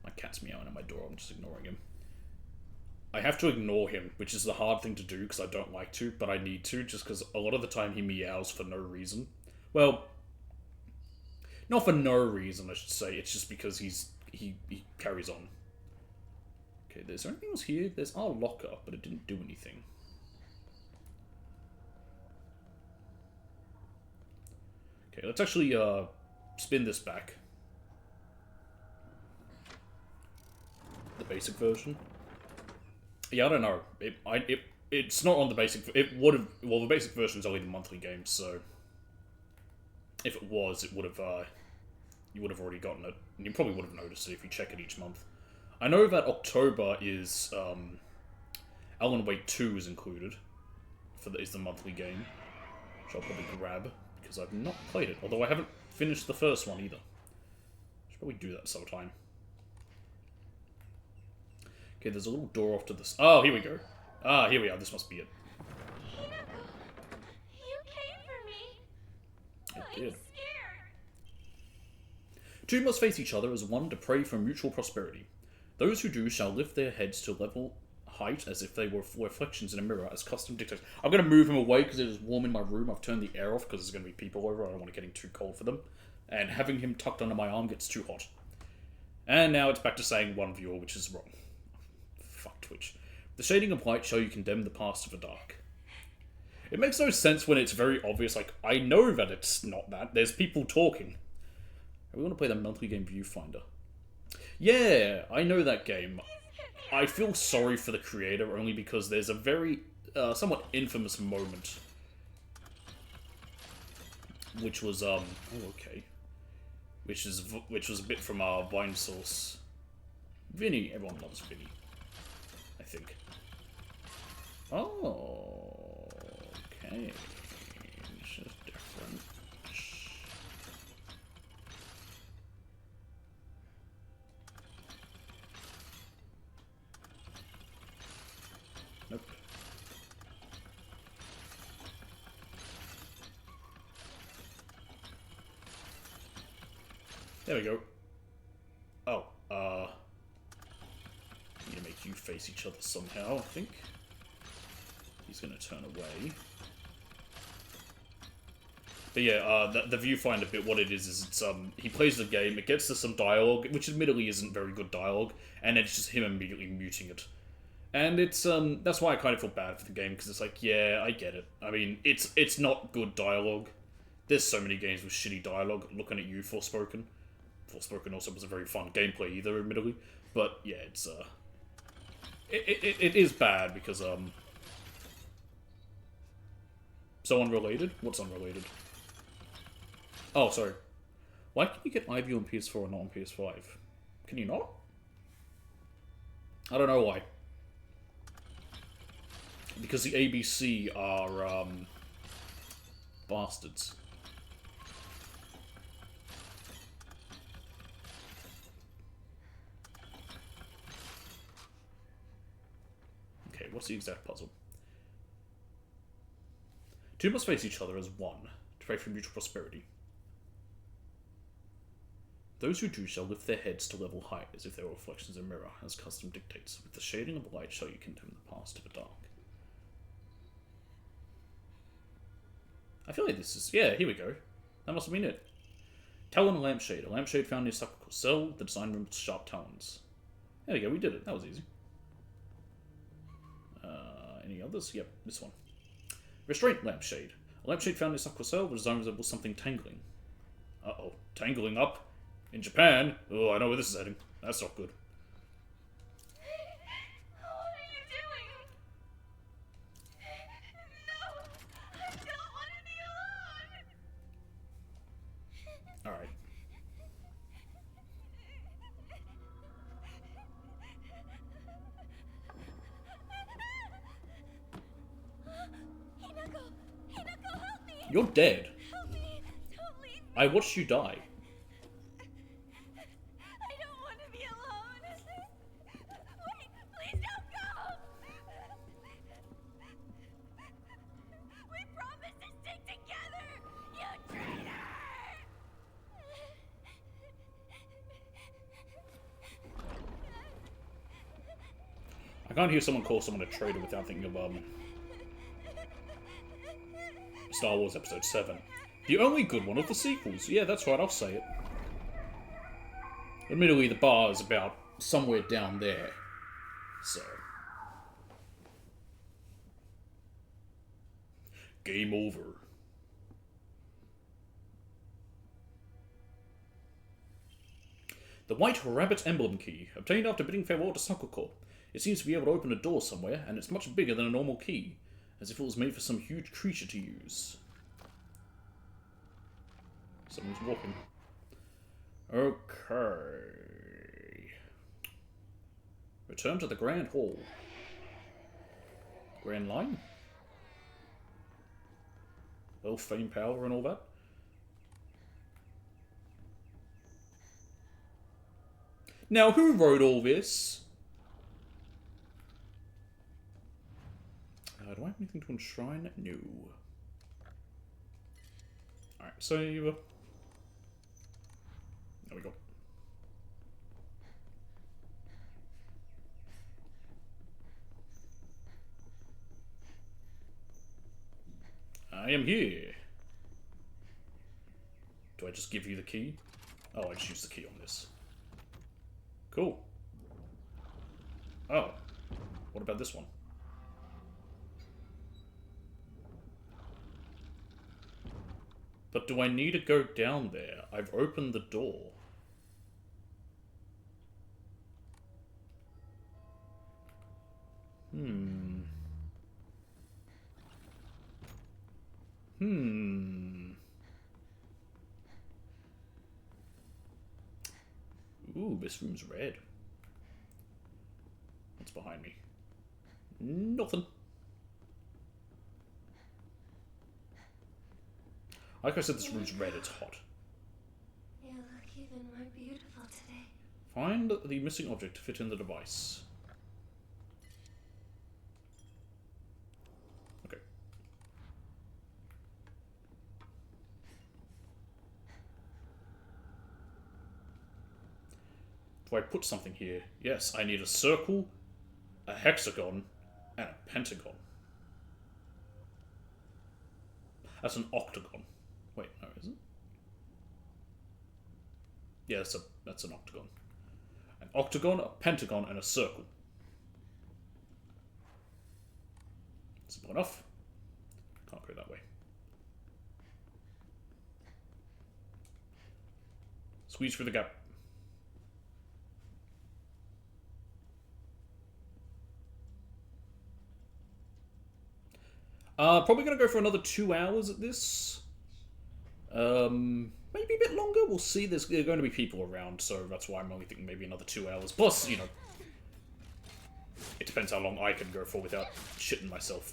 My cat's meowing at my door, I'm just ignoring him. I have to ignore him, which is the hard thing to do because I don't like to, but I need to, just because a lot of the time he meows for no reason. Well, not for no reason, I should say. It's just because he carries on. Okay, is there anything else here? There's our locker, but it didn't do anything. Okay, let's actually spin this back. The basic version. Yeah, I don't know. It's not on the basic. It would have. Well, the basic version is only the monthly game, so if it was, it would have. You would have already gotten it, and you probably would have noticed it if you check it each month. I know that October is Alan Wake 2 is included. Is the monthly game, which I'll probably grab because I've not played it. Although I haven't finished the first one either. Should probably do that sometime. Okay, there's a little door off to this. Oh, here we go. Ah, here we are. This must be it. Hinako, you came for me. It did. I'm scared. Two must face each other as one to pray for mutual prosperity. Those who do shall lift their heads to level height as if they were reflections in a mirror, as custom dictates. I'm going to move him away because it is warm in my room. I've turned the air off because there's going to be people over. I don't want it getting too cold for them. And having him tucked under my arm gets too hot. And now it's back to saying one viewer, which is wrong. Fuck Twitch. The shading of light shall you condemn the past of the dark. It makes no sense when it's very obvious. Like, I know that it's not that. There's people talking. We want to play the monthly game Viewfinder. Yeah, I know that game. I feel sorry for the creator only because there's a very somewhat infamous moment, which was oh okay, which was a bit from our Vine source. Vinny, everyone loves Vinny, I think. Oh, okay, this is different. Nope. There we go. Oh, need to make you face each other somehow, I think. He's gonna turn away. But yeah, the Viewfinder bit, what it is it's, he plays the game, it gets to some dialogue, which admittedly isn't very good dialogue, and it's just him immediately muting it. And it's, that's why I kind of feel bad for the game, because it's like, yeah, I get it. I mean, it's not good dialogue. There's so many games with shitty dialogue. Looking at you, Forspoken. Forspoken also was a very fun gameplay either, admittedly. But, yeah, it's, it is bad, because, so unrelated? What's unrelated? Oh, sorry. Why can you get iView on PS4 and not on PS5? Can you not? I don't know why. Because the ABC are, bastards. Okay, what's the exact puzzle? Two must face each other as one, to pray for mutual prosperity. Those who do shall lift their heads to level height, as if they were reflections in a mirror, as custom dictates. With the shading of light shall you condemn the past to the dark. I feel like this is... Yeah, here we go. That must have been it. Talon lampshade. A lampshade found near Sakuko's cell. The design room with sharp talons. There we go, we did it. That was easy. Any others? Yep, this one. Restraint lampshade. A lampshade found near Sakuko's cell. The design resembles something tangling. Uh-oh. Tangling up? In Japan? Oh, I know where this is heading. That's not good. What are you doing? No! I don't want to be alone! Alright. Hinako, help me! You're dead. Help me! Don't leave me! I watched you die. I don't want to be alone! Wait, please don't go! We promised to stick together! You traitor! I can't hear someone call someone a traitor without thinking of, Star Wars Episode 7. The only good one of the sequels. Yeah, that's right, I'll say it. Admittedly, the bar is about somewhere down there. So. Game over. The White Rabbit Emblem Key, obtained after bidding farewell to Sakuko. It seems to be able to open a door somewhere, and it's much bigger than a normal key, as if it was made for some huge creature to use. Someone's walking. Okay. Return to the Grand Hall. Grand Line? Wealth, fame, power, and all that? Now, who wrote all this? Do I have anything to enshrine? No. Alright, so there we go. I am here. Do I just give you the key? Oh, I just use the key on this. Cool. Oh. What about this one? But do I need to go down there? I've opened the door. Ooh, this room's red. What's behind me? Nothing. Like I said, this room's red, it's hot. You look even more beautiful today. Find the missing object to fit in the device. Okay. Do I put something here? Yes, I need a circle, a hexagon, and a pentagon. That's an octagon. Wait, no, is it? Yeah, that's an octagon. An octagon, a pentagon, and a circle. Simple enough. Can't go that way. Squeeze through the gap. Probably gonna go for another 2 hours at this. Maybe a bit longer. We'll see. There's going to be people around, so that's why I'm only thinking maybe another 2 hours. Plus, you know, it depends how long I can go for without shitting myself.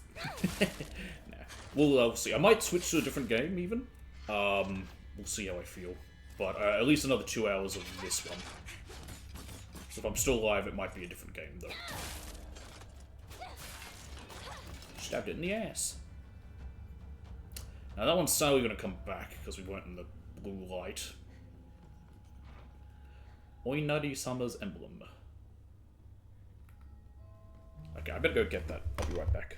Nah. We'll see. I might switch to a different game, even. We'll see how I feel. But at least another 2 hours of this one. So if I'm still alive, it might be a different game, though. Stabbed it in the ass. Now that one's sadly going to come back because we weren't in the blue light. Oinari Summer's emblem. Okay, I better go get that. I'll be right back.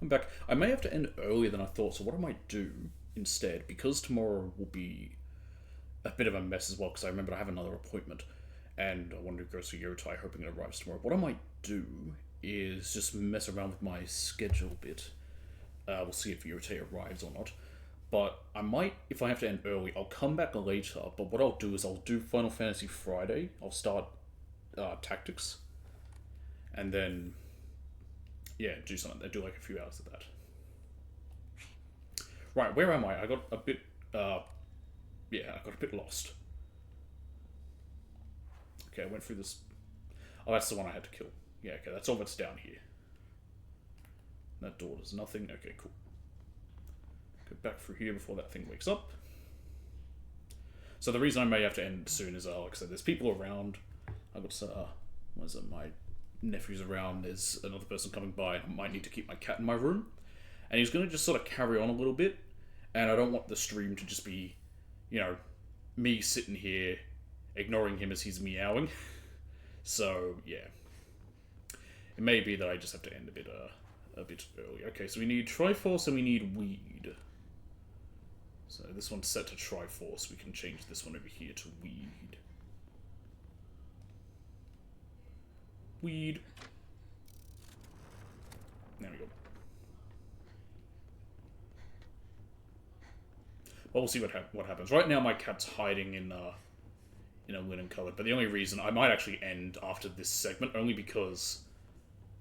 I'm back. I may have to end earlier than I thought, so what I might do instead, because tomorrow will be a bit of a mess as well, because I remember I have another appointment, and I wanted to go see Yurtai, hoping it arrives tomorrow. What I might do is just mess around with my schedule a bit. We'll see if Yurtai arrives or not. But I might, if I have to end early, I'll come back later, but what I'll do is I'll do Final Fantasy Friday. I'll start Tactics, and then, yeah, do something. I do like a few hours of that. Right, where am I? I got a bit, I got a bit lost. Okay, I went through this. Oh, that's the one I had to kill. Yeah, okay, that's all that's down here. That door does nothing. Okay, cool. Go back through here before that thing wakes up. So the reason I may have to end soon is, like I said, there's people around. I got, what is it, my nephew's around, there's another person coming by, I might need to keep my cat in my room. And he's going to just sort of carry on a little bit, and I don't want the stream to just be, you know, me sitting here, ignoring him as he's meowing. So, yeah. It may be that I just have to end a bit early. Okay, so we need Triforce and we need Weed. So this one's set to Triforce, we can change this one over here to Weed. Weed. There we go. Well, we'll see what happens. Right now, my cat's hiding in a linen cupboard, but the only reason I might actually end after this segment only because,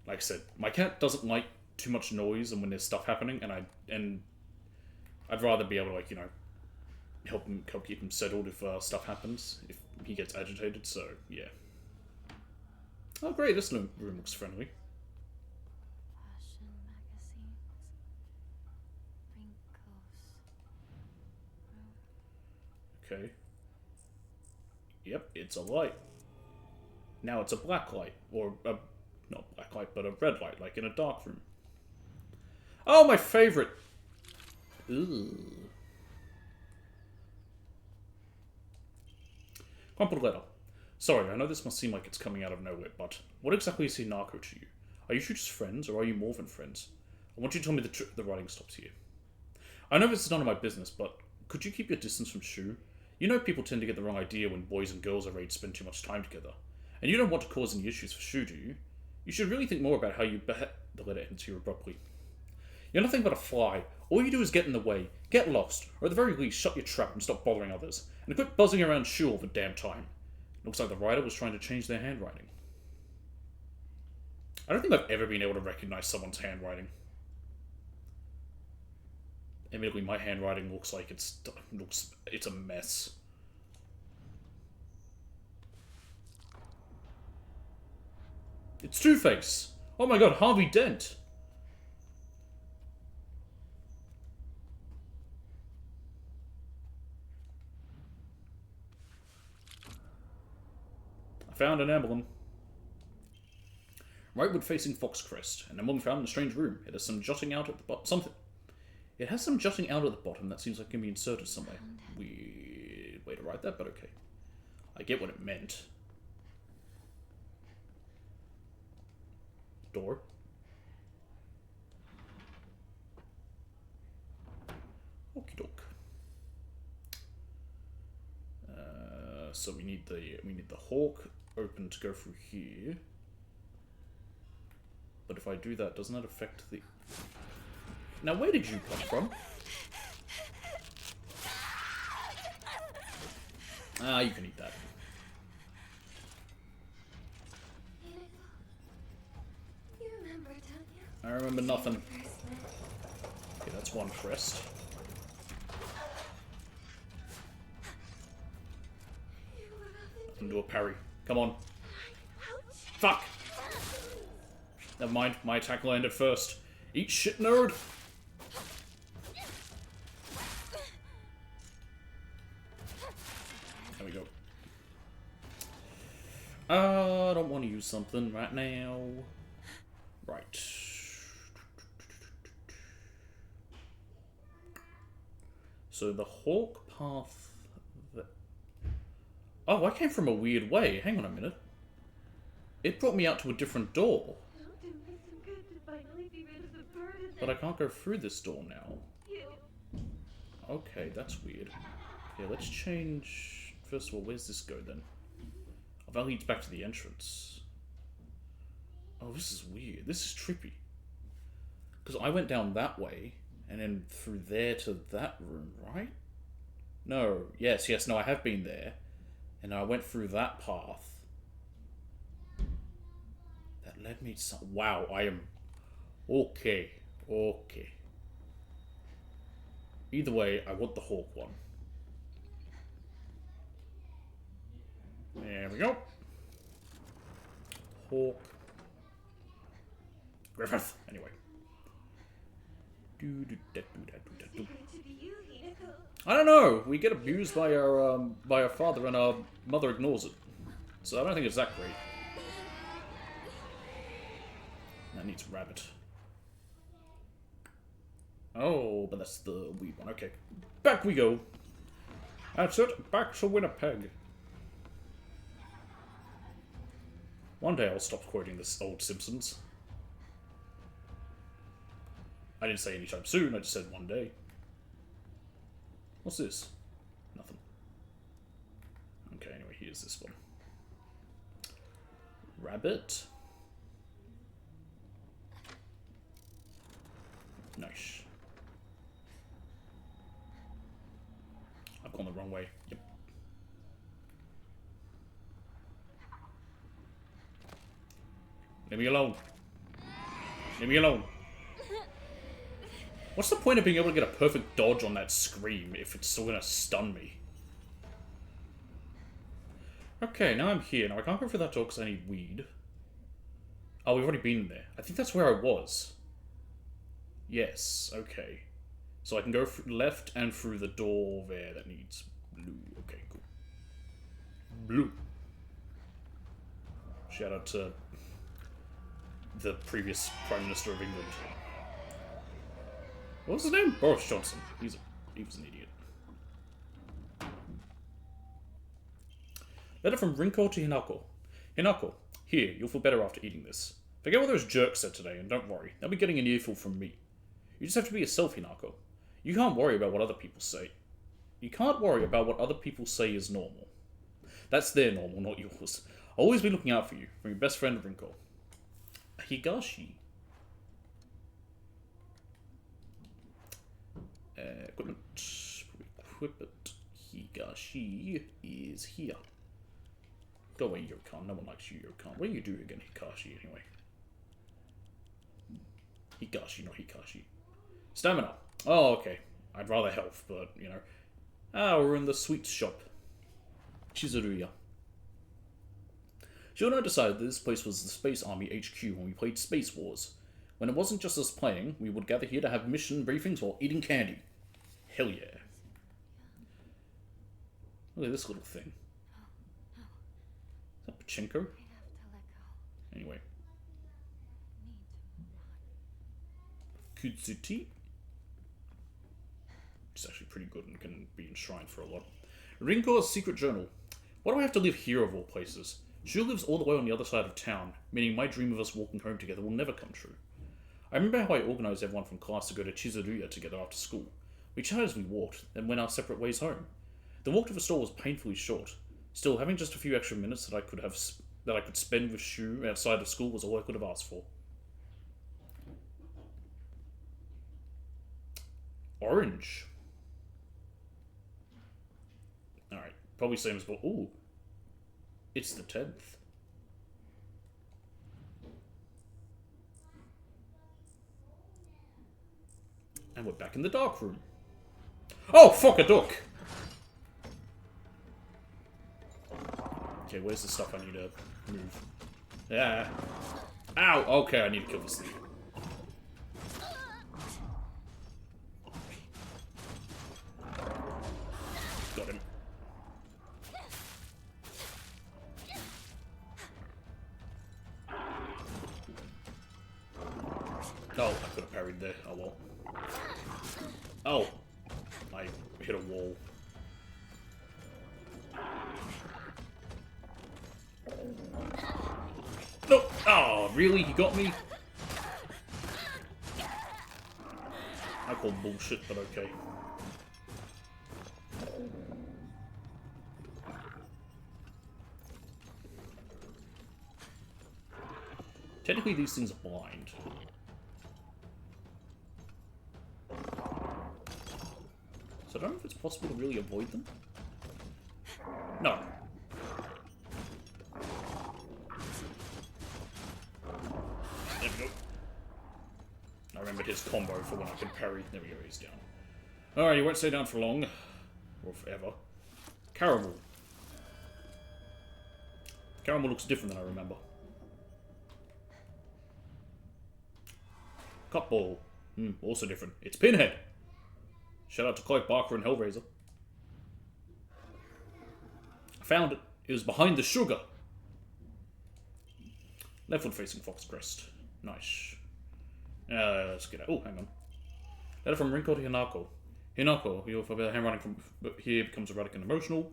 like I said, my cat doesn't like too much noise and when there's stuff happening, and I'd rather be able to, like, you know, help keep him settled if stuff happens, if he gets agitated. So yeah. Oh great, this room looks friendly. Fashion magazines. Wrinkles. Okay. Yep, it's a light. Now it's a black light, or a not black light, but a red light, like in a dark room. Oh, my favorite. Ooh. Crumpled letter. Sorry, I know this must seem like it's coming out of nowhere, but what exactly is Hinako to you? Are you two just friends, or are you more than friends? I want you to tell me the writing stops here. I know this is none of my business, but could you keep your distance from Shu? You know people tend to get the wrong idea when boys and girls our age spend too much time together. And you don't want to cause any issues for Shu, do you? You should really think more about how you The letter ends here abruptly. You're nothing but a fly. All you do is get in the way, get lost, or at the very least shut your trap and stop bothering others. And quit buzzing around Shu all the damn time. Looks like the writer was trying to change their handwriting. I don't think I've ever been able to recognize someone's handwriting. Admittedly, my handwriting looks like it's a mess. It's Two-Face! Oh my god, Harvey Dent! I found an emblem. Rightward facing Foxcrest, an emblem found in a strange room. It has some jutting out at the bottom. It has some jutting out at the bottom that seems like it can be inserted somewhere. Weird way to write that, but okay. I get what it meant. Door. Okie doke. So we need the hawk open to go through here. But if I do that, doesn't that affect the... Now where did you come from? Ah, you can eat that. You remember, don't you? I remember nothing. Okay, that's one crest. Nothing to a parry. Come on. Fuck! Never mind, my attack landed first. Eat shit, nerd! There we go. I don't want to use something right now. Right. So the hawk path... Oh, I came from a weird way. Hang on a minute. It brought me out to a different door. Don't it make some good to finally be rid of the burden? But I can't go through this door now. Okay, that's weird. Yeah, let's change... First of all, where's this go then? Oh, that leads back to the entrance. Oh, this is weird. This is trippy. Because I went down that way, and then through there to that room, right? No. Yes, no, I have been there. And I went through that path. That led me to some... Wow, I am... Okay. Either way, I want the Hawk one. There we go. Hawk. Griffith. Anyway. I don't know. We get abused by our father, and our mother ignores it. So I don't think it's that great. That needs rabbit. Oh, but that's the weed one. Okay, back we go. That's it. Back to Winnipeg. One day I'll stop quoting this old Simpsons. I didn't say anytime soon, I just said one day. What's this? Nothing. Okay, anyway, here's this one. Rabbit. Nice. I've gone the wrong way. Yep. Leave me alone. Leave me alone. What's the point of being able to get a perfect dodge on that scream if it's still gonna stun me? Okay, now I'm here. Now I can't go through that door because I need weed. Oh, we've already been there. I think that's where I was. Yes, okay. So I can go left and through the door there that needs blue. Okay, cool. Blue. Shout out to the previous Prime Minister of England. What was his name? Boris Johnson. He was an idiot. Letter from Rinko to Hinako. Hinako, here, you'll feel better after eating this. Forget what those jerks said today, and don't worry. They'll be getting an earful from me. You just have to be yourself, Hinako. You can't worry about what other people say. You can't worry about what other people say is normal. That's their normal, not yours. I'll always be looking out for you, from your best friend, Rinko. Higashi. Equipment. Equipment. Higashi is here. Go away, Yokan. No one likes you, Yokan. What do you do again, Hikashi, anyway? Higashi, not Hikashi. Stamina. Oh, okay. I'd rather health, but, you know. Ah, we're in the sweets shop. Chizuruya. Shono decided that this place was the Space Army HQ when we played Space Wars. When it wasn't just us playing, we would gather here to have mission briefings while eating candy. Hell yeah. Look at this little thing. Is that Pachinko? Anyway. Kutsuti. It's actually pretty good and can be enshrined for a lot. Rinko's secret journal. Why do I have to live here of all places? Shu lives all the way on the other side of town, meaning my dream of us walking home together will never come true. I remember how I organised everyone from class to go to Chizuruya together after school. We chatted as we walked, then went our separate ways home. The walk to the store was painfully short. Still, having just a few extra minutes that I could spend with Shu outside of school was all I could have asked for. Orange. Alright, probably same as before. Ooh. It's the 10th. And we're back in the dark room. Oh, fuck, a duck! Okay, where's the stuff I need to move? Yeah. Ow! Okay, I need to kill this thing. Got him. Oh, I could have parried there. Oh well. Oh! I hit a wall. No! Oh, really? He got me? I call bullshit, but okay. Technically, these things are blind. So I don't know if it's possible to really avoid them. No. There we go. I remembered his combo for when I can parry. There we go, he's down. Alright, he won't stay down for long. Or forever. Caramel. Caramel looks different than I remember. Cutball. Also different. It's Pinhead. Shout out to Clive Barker and Hellraiser. I found it. It was behind the sugar. Leftward facing Fox Crest. Nice. Let's get out. Oh, hang on. Letter from Rinko to Hinako. Hinako, you're for handwriting from here becomes erratic and emotional.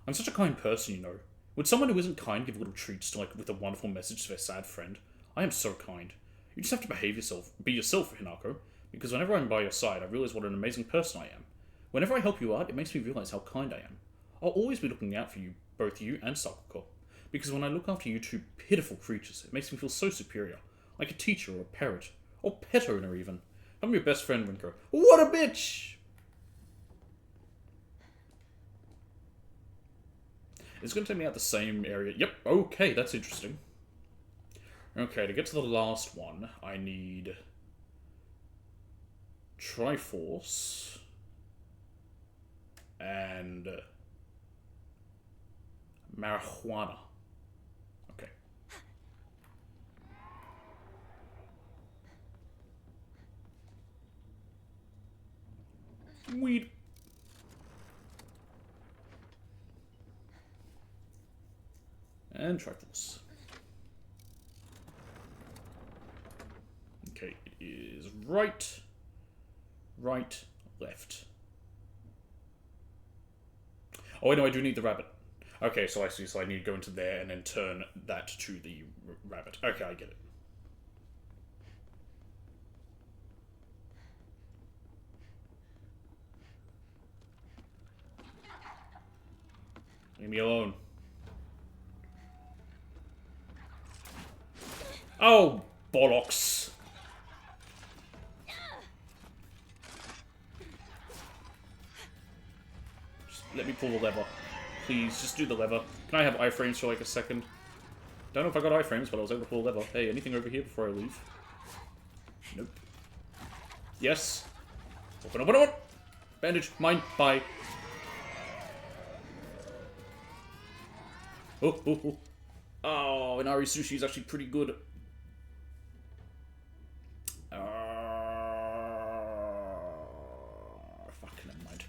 I'm such a kind person, you know. Would someone who isn't kind give little treats to, like, with a wonderful message to their sad friend? I am so kind. You just have to behave yourself. Be yourself, Hinako. Because whenever I'm by your side, I realize what an amazing person I am. Whenever I help you out, it makes me realize how kind I am. I'll always be looking out for you, both you and Sakuko. Because when I look after you two pitiful creatures, it makes me feel so superior. Like a teacher or a parent. Or pet owner, even. I'm your best friend, Rinko. What a bitch! It's going to take me out the same area. Yep, okay, that's interesting. Okay, to get to the last one, I need Triforce and marijuana. Okay. Weed. And Triforce. Okay, it is right, left. Oh, wait, no, I do need the rabbit. Okay, so I see, so I need to go into there and then turn that to the rabbit. Okay, I get it. Leave me alone. Oh, bollocks. Just let me pull the lever. Please, just do the lever. Can I have iframes for like a second? Don't know if I got iframes, but I was able to pull the lever. Hey, anything over here before I leave? Nope. Yes. Open, open, open! Bandage, mine, bye. Oh, oh, oh. Oh, Inari Sushi is actually pretty good. Fuck, never mind.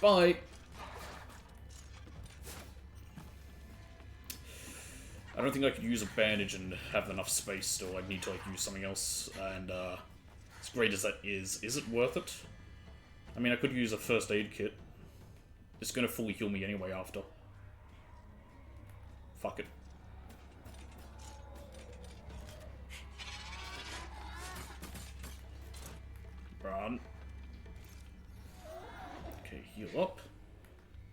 Bye. I don't think I could use a bandage and have enough space still. I'd need to like use something else, and as great as that is it worth it? I mean, I could use a first aid kit. It's gonna fully heal me anyway after. Fuck it. Run. Okay, heal up.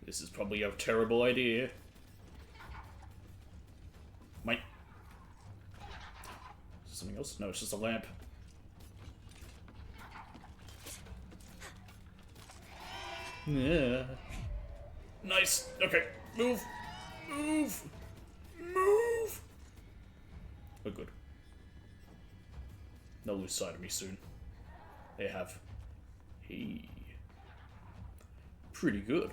This is probably a terrible idea. Might. Something else? No, it's just a lamp. Yeah. Nice. Okay. Move. Move. Move. We're good. They'll lose sight of me soon. They have. Hey. Pretty good.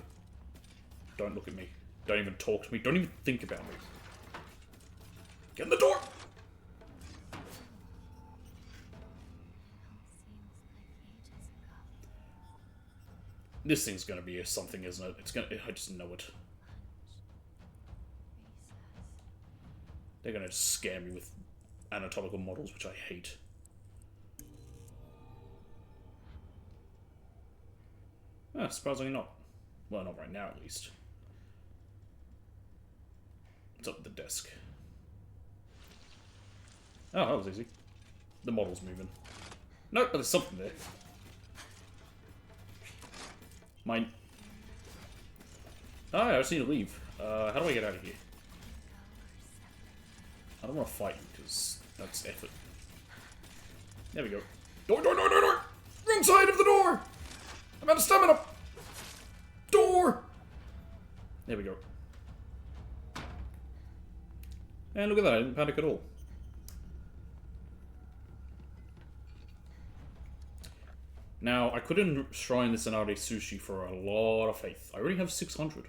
Don't look at me. Don't even talk to me. Don't even think about me. Get in the door! This thing's gonna be something, isn't it? It's gonna. I just know it. They're gonna scare me with anatomical models, which I hate. Ah, surprisingly not. Well, not right now, at least. It's up the desk. Oh, that was easy. The model's moving. Nope, but there's something there. Mine. Oh, I just need to leave. How do I get out of here? I don't want to fight you, because that's effort. There we go. Door, door, door, door, door! Wrong side of the door! I'm out of stamina! Door! There we go. And look at that, I didn't panic at all. Now, I could enshrine this Inari Sushi for a lot of faith. I already have 600.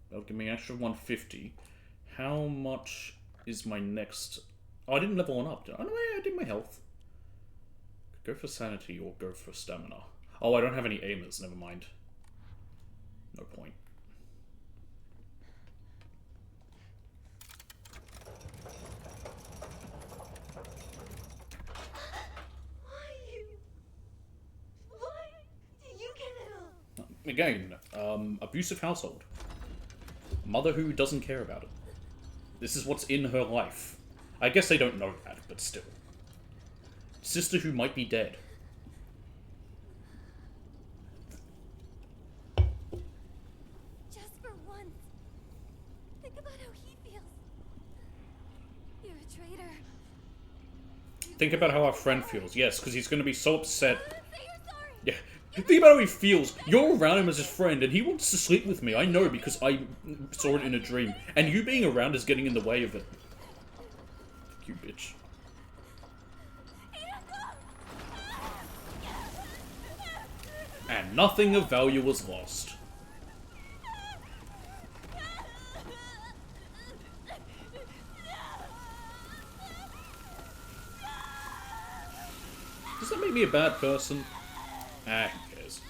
That'll give me an extra 150. How much is my next... Oh, I didn't level one up. Oh, no, I did my health. Go for sanity or go for stamina. Oh, I don't have any aimers. Never mind. No point. Again, abusive household. Mother who doesn't care about it. This is what's in her life. I guess they don't know that, but still. Sister who might be dead. Just for once. Think about how he feels. You're a traitor. Think about how our friend feels. Yes, because he's going to be so upset. Say you're sorry. Yeah. Think about how he feels. You're around him as his friend, and he wants to sleep with me. I know, because I saw it in a dream. And you being around is getting in the way of it. Fuck you, bitch. And nothing of value was lost. Does that make me a bad person? Ah, who cares?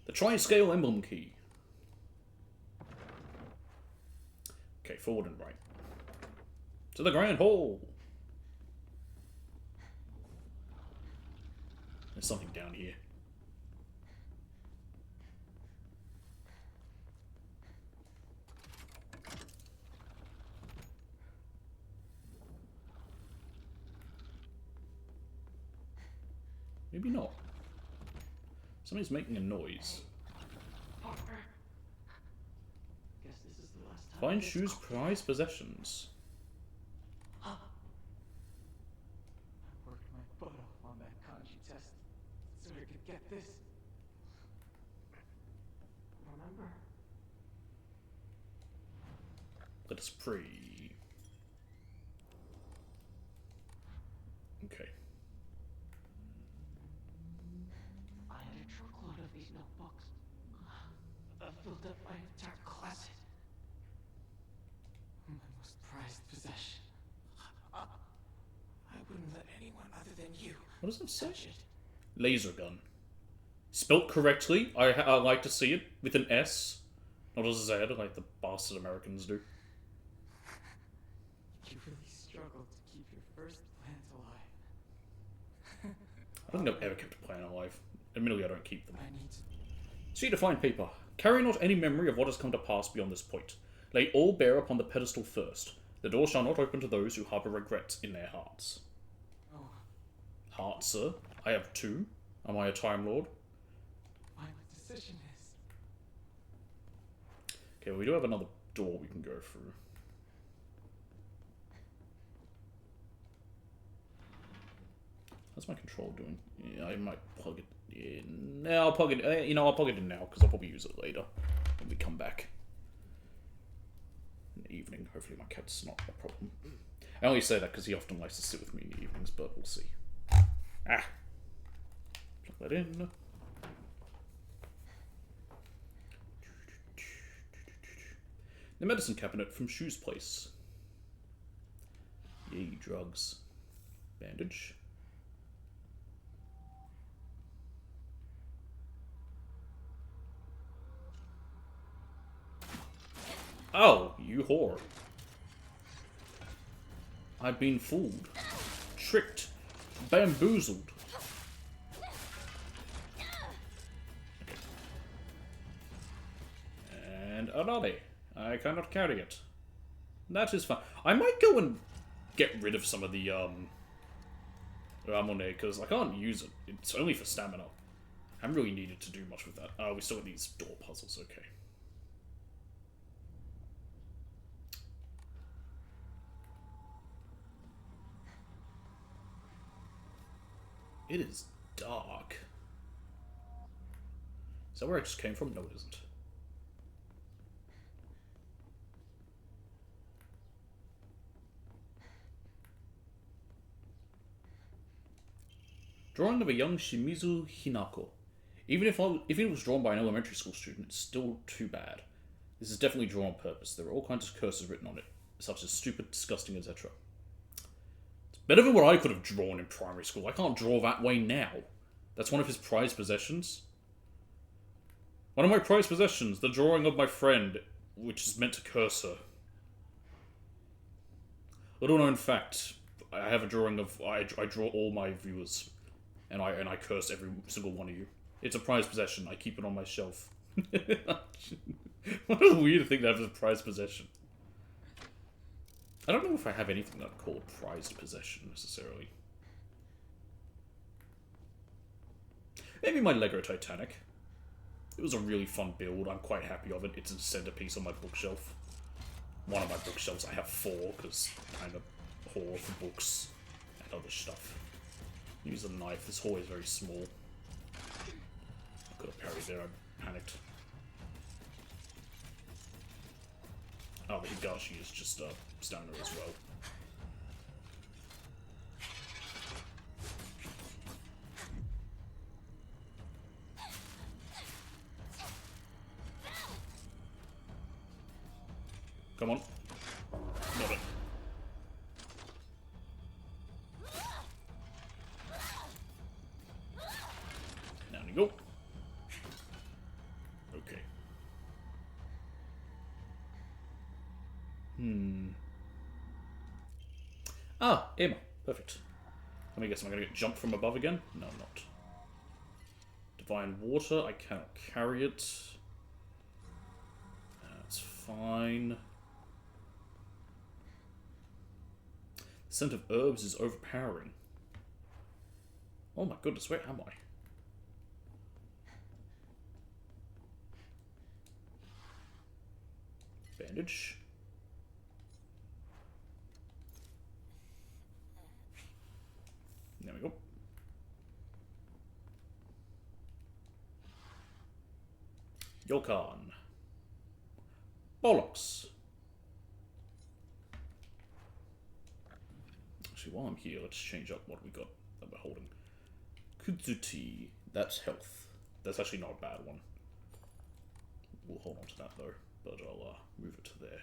The Tri-Scale Emblem Key. Okay, forward and right. To the Grand Hall! There's something down here. Maybe not. Somebody's making a noise. Guess this is the last time. Find Shu's prized possessions. I worked my butt off on that kanji test so I could get this. Remember? Let us pray. Okay. I had a truckload of these notebooks. I filled up my entire closet. My most prized possession. I wouldn't let anyone other than you What does it say? touch it. Laser gun. Spelt correctly. I like to see it with an S, not a Z, like the bastard Americans do. You really struggled to keep your first plans alive. I don't think I've ever kept a plan alive. Admittedly, I don't keep them. I need to... See to find paper. Carry not any memory of what has come to pass beyond this point. Lay all bare upon the pedestal first. The door shall not open to those who harbour regret in their hearts. Oh, Heart, sir? I have two. Am I a Time Lord? my decision is... Okay, well, we do have another door we can go through. How's my control doing? Yeah, I might plug it in. No, I'll plug it. You know, I'll plug it in now because I'll probably use it later when we come back in the evening. Hopefully, my cat's not a problem. I only say that because he often likes to sit with me in the evenings, but we'll see. Ah, plug that in. The medicine cabinet from Shu's place. Yay, drugs. Bandage. Oh, you whore. I've been fooled. Tricked. Bamboozled. And Anani, I cannot carry it. That is fine. I might go and get rid of some of the Ramone, because I can't use it. It's only for stamina. I haven't really needed to do much with that. We still got these door puzzles, okay. It is dark. Is that where I just came from? No, it isn't. Drawing of a young Shimizu Hinako. Even if it was drawn by an elementary school student, it's still too bad. This is definitely drawn on purpose. There are all kinds of curses written on it, such as stupid, disgusting, etc. It's better than what I could have drawn in primary school. I can't draw that way now. That's one of his prized possessions. One of my prized possessions, the drawing of my friend, which is meant to curse her. Little known fact, I have a drawing of... I draw all my viewers. And I curse every single one of you. It's a prized possession. I keep it on my shelf. What a weird thing to have as a prized possession. I don't know if I have anything that I'd call a prized possession, necessarily. Maybe my Lego Titanic. It was a really fun build. I'm quite happy of it. It's a centerpiece on my bookshelf. One of my bookshelves. I have 4, because I'm kind of whore for books and other stuff. Use a knife. This hole is very small. I could have parried there. I panicked. Oh, the Higashi is just a stoner as well. Come on. Got it. Down you go. Okay. Ah, Emma. Perfect. Let me guess, am I going to get jumped from above again? No, I'm not. Divine Water, I cannot carry it. That's fine. The scent of herbs is overpowering. Oh my goodness, where am I? Bandage. There we go. Yokan. Bollocks. Actually, while I'm here, let's change up what we got that we're holding. Kudzuti. That's health. That's actually not a bad one. We'll hold on to that though, but I'll move it to there.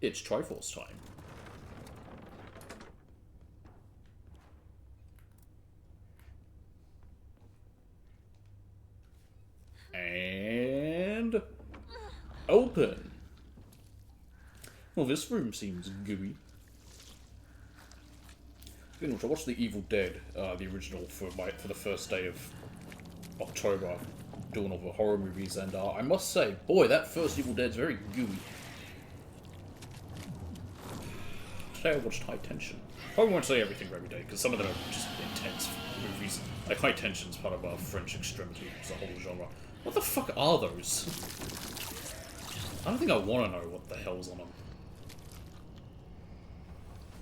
It's Triforce time. And open. Well, this room seems gooey. Speaking of which, I watched The Evil Dead, the original, for the first day of October, doing all the horror movies, and I must say, boy, that first Evil Dead's very gooey. Today I watched High Tension. Probably won't say everything for every day, because some of them are just intense movies. Like High Tension's part of French Extremity, which is a whole genre. What the fuck are those? I don't think I want to know what the hell's on them.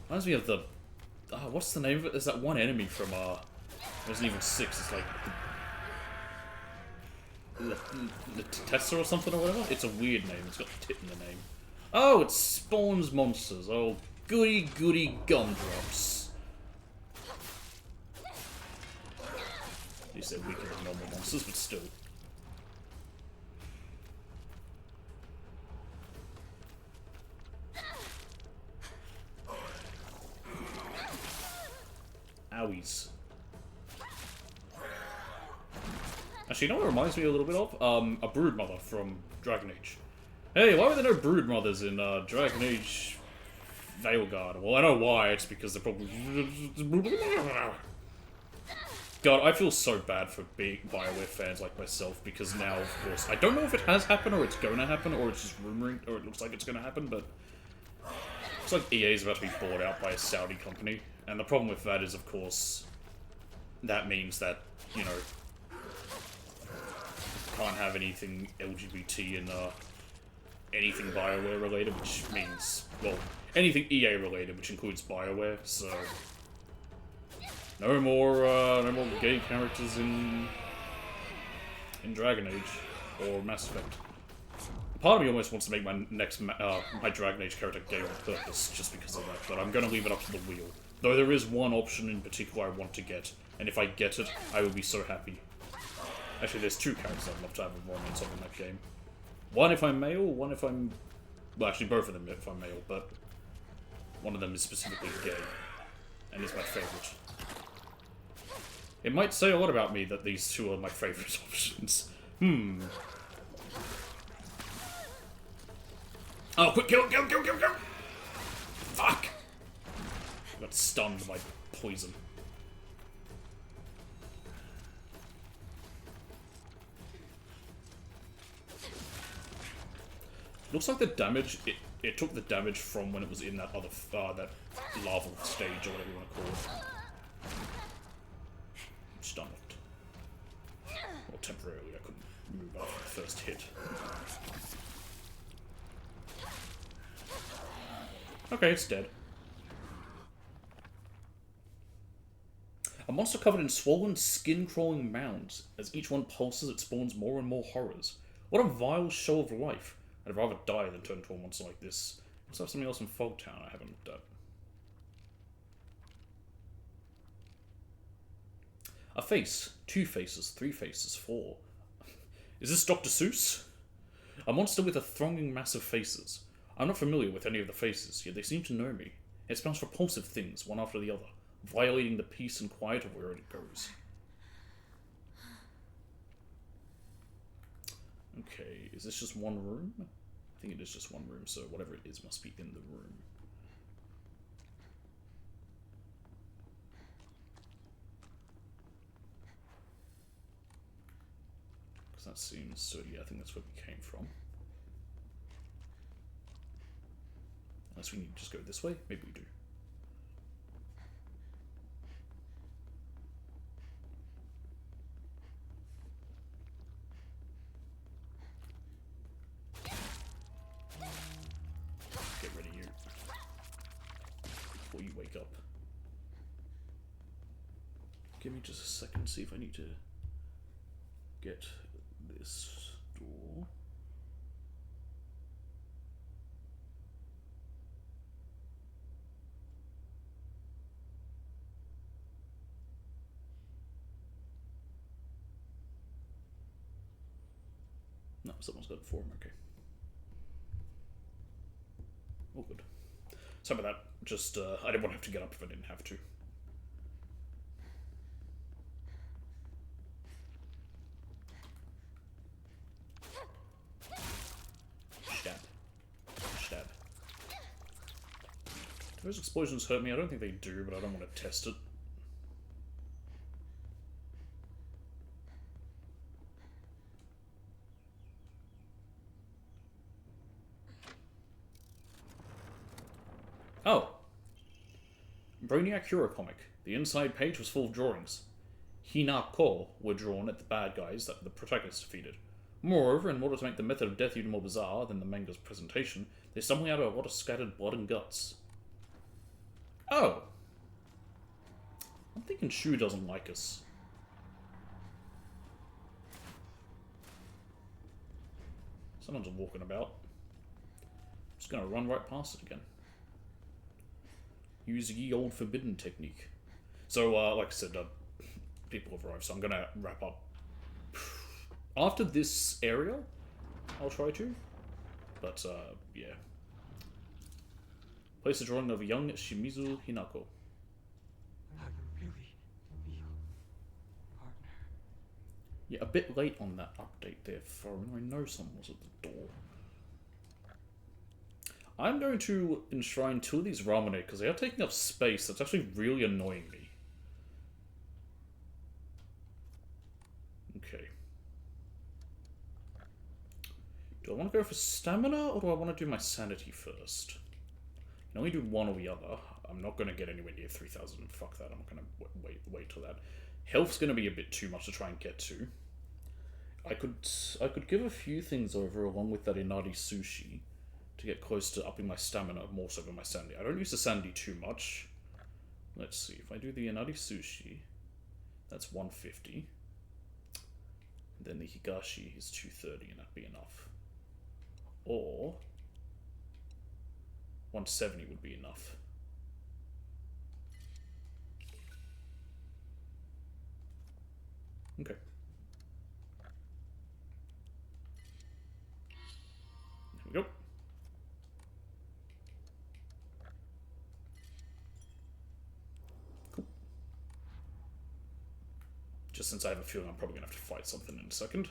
Reminds me of the... what's the name of it? There's that one enemy from Resident Evil 6. It's like... the Tessa or something or whatever? It's a weird name. It's got tit in the name. Oh, it spawns monsters. Oh, goody goody gumdrops. At least they're weaker than normal monsters, but still. Owies. Actually, you know what it reminds me a little bit of? A Broodmother from Dragon Age. Hey, why were there no Broodmothers in Dragon Age Veilguard? Well, I know why. It's because they're probably... God, I feel so bad for being BioWare fans like myself, because now, of course, I don't know if it has happened, or it's going to happen, or it's just rumoring, or it looks like it's going to happen, but it's like EA is about to be bought out by a Saudi company, and the problem with that is, of course, that means that, you know, can't have anything LGBT in anything BioWare related, which means, well, anything EA related, which includes BioWare, so no more gay characters in Dragon Age or Mass Effect. Part of me almost wants to make my next my Dragon Age character gay on purpose, just because of that, but I'm gonna leave it up to the wheel. Though there is one option in particular I want to get, and if I get it, I will be so happy. Actually, there's two characters I'd love to have a romance on in that game. One if I'm male, one if I'm... Well, actually, both of them if I'm male, but one of them is specifically gay, and is my favourite. It might say a lot about me that these two are my favourite options. Oh, quick, kill! Fuck! I got stunned by poison. Looks like the damage, it took the damage from when it was in that other, that lava stage, or whatever you want to call it. Stunned. Or temporarily, I couldn't move after the first hit. Okay, it's dead. A monster covered in swollen, skin-crawling mounds. As each one pulses, it spawns more and more horrors. What a vile show of life. I'd rather die than turn into a monster like this. Let's have something else in Fogtown I haven't looked at. A face, 2 faces, 3 faces, 4. Is this Dr. Seuss? A monster with a thronging mass of faces. I'm not familiar with any of the faces, yet they seem to know me. It spells repulsive things, one after the other, violating the peace and quiet of wherever it goes. Okay, is this just one room? I think it is just one room, so whatever it is must be in the room. Because that seems... so yeah, I think that's where we came from. Unless we need to just go this way? Maybe we do. Get rid of you. Before you wake up. Give me just a second, see if I need to get this door. No, someone's got it for him, okay. All good. Sorry about that. Just, I didn't want to have to get up if I didn't have to. Stab. Stab. Do those explosions hurt me? I don't think they do, but I don't want to test it. Oh! Brainiac Hero comic. The inside page was full of drawings. Hinako were drawn at the bad guys that the protagonist defeated. Moreover, in order to make the method of death even more bizarre than the manga's presentation, they stumbled out a lot of scattered blood and guts. Oh! I'm thinking Shu doesn't like us. Someone's walking about. I'm just gonna run right past it again. Use ye old forbidden technique. So, like I said, people have arrived, so I'm gonna wrap up. After this area, I'll try to. But, yeah. Place a drawing of a young Shimizu Hinako. Now you really feel, partner. Yeah, a bit late on that update there, phone. I know someone was at the door. I'm going to enshrine 2 of these Ramonade because they are taking up space that's actually really annoying me. Do I want to go for stamina, or do I want to do my sanity first? You can only do one or the other. I'm not going to get anywhere near 3,000. Fuck that. I'm not going to wait till that. Health's going to be a bit too much to try and get to. I could give a few things over along with that Inari Sushi to get close to upping my stamina more so than my sanity. I don't use the sanity too much. Let's see. If I do the Inari Sushi, that's 150. Then the Higashi is 230, and that'd be enough. Or 170 would be enough. Okay. There we go. Cool. Just since I have a feeling I'm probably going to have to fight something in a second.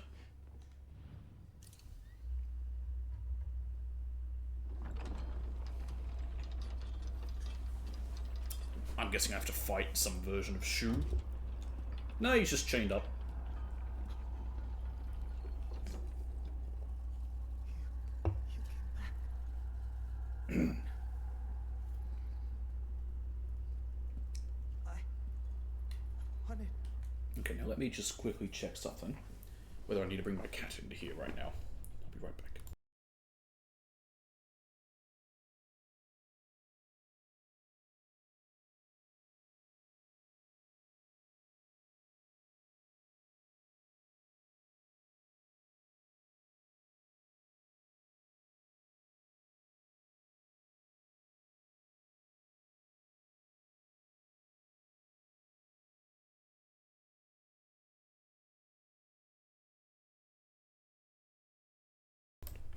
I'm guessing I have to fight some version of Shu. No, he's just chained up. Okay, now let me just quickly check something. Whether I need to bring my cat into here right now. I'll be right back.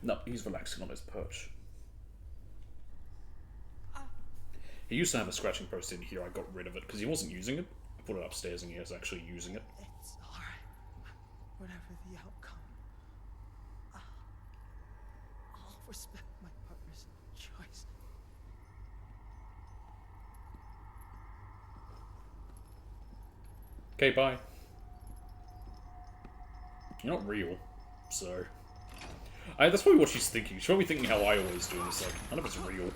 No, he's relaxing on his perch. He used to have a scratching post in here. I got rid of it because he wasn't using it. I put it upstairs and he was actually using it. It's alright. Whatever the outcome, I'll respect my partner's choice. Okay, bye. You're not real, so... that's probably what she's thinking. She's probably thinking how I always do. It's like, none of it's real.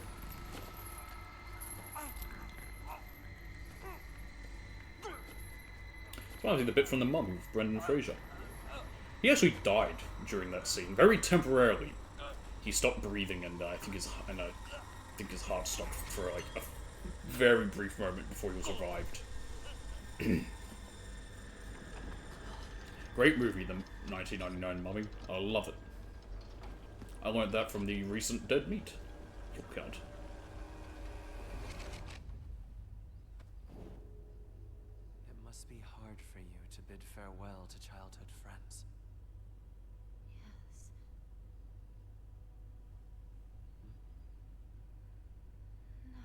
Well, I think the bit from The Mummy with Brendan Fraser. He actually died during that scene, very temporarily. He stopped breathing, and I think his heart stopped for like a very brief moment before he was revived. Great movie, the 1999 Mummy. I love it. I learned that from the recent Dead Meat kill count. It must be hard for you to bid farewell to childhood friends. Yes. No.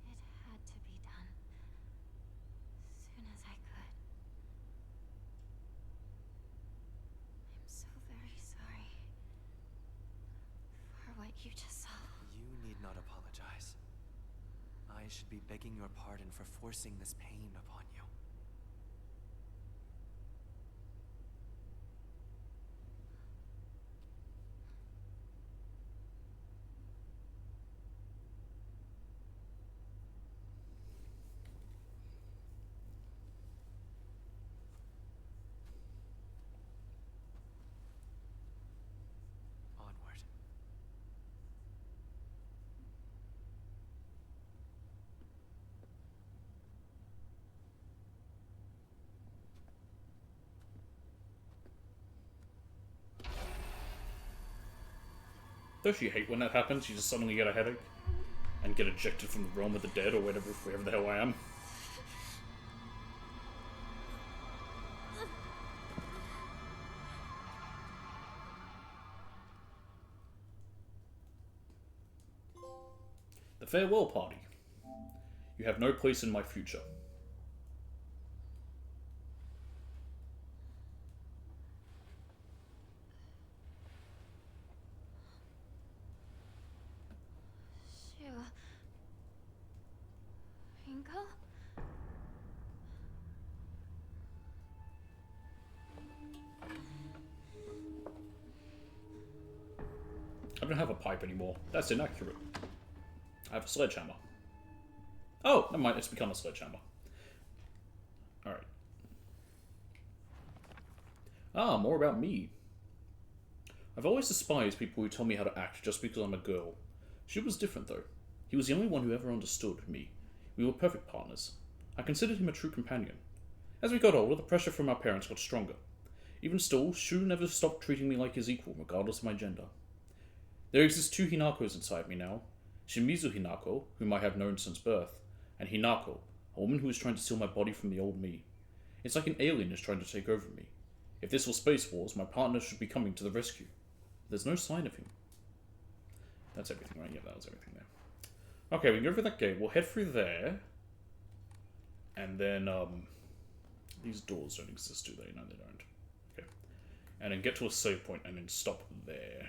It had to be done. Soon as I could. I'm so very sorry for what you just saw. You need not apologize. I should be begging your pardon for forcing this pain upon you. Onward. Don't you hate when that happens? You just suddenly get a headache and get ejected from the realm of the dead or wherever the hell I am. The farewell party. You have no place in my future. Shu. Ringo? I don't have a pipe anymore. That's inaccurate. I have a sledgehammer. Oh, never mind. It's become a sledgehammer. Alright. Ah, more about me. I've always despised people who tell me how to act just because I'm a girl. She was different, though. He was the only one who ever understood me. We were perfect partners. I considered him a true companion. As we got older, the pressure from our parents got stronger. Even still, Shu never stopped treating me like his equal, regardless of my gender. There exist two Hinakos inside me now. Shimizu Hinako, whom I have known since birth, and Hinako, a woman who is trying to steal my body from the old me. It's like an alien is trying to take over me. If this was Space Wars, my partner should be coming to the rescue. There's no sign of him. That's everything, right? Yeah, that was everything there. Okay, we can go through that gate. We'll head through there. And then, these doors don't exist, do they? No, they don't. Okay. And then get to a save point and then stop there.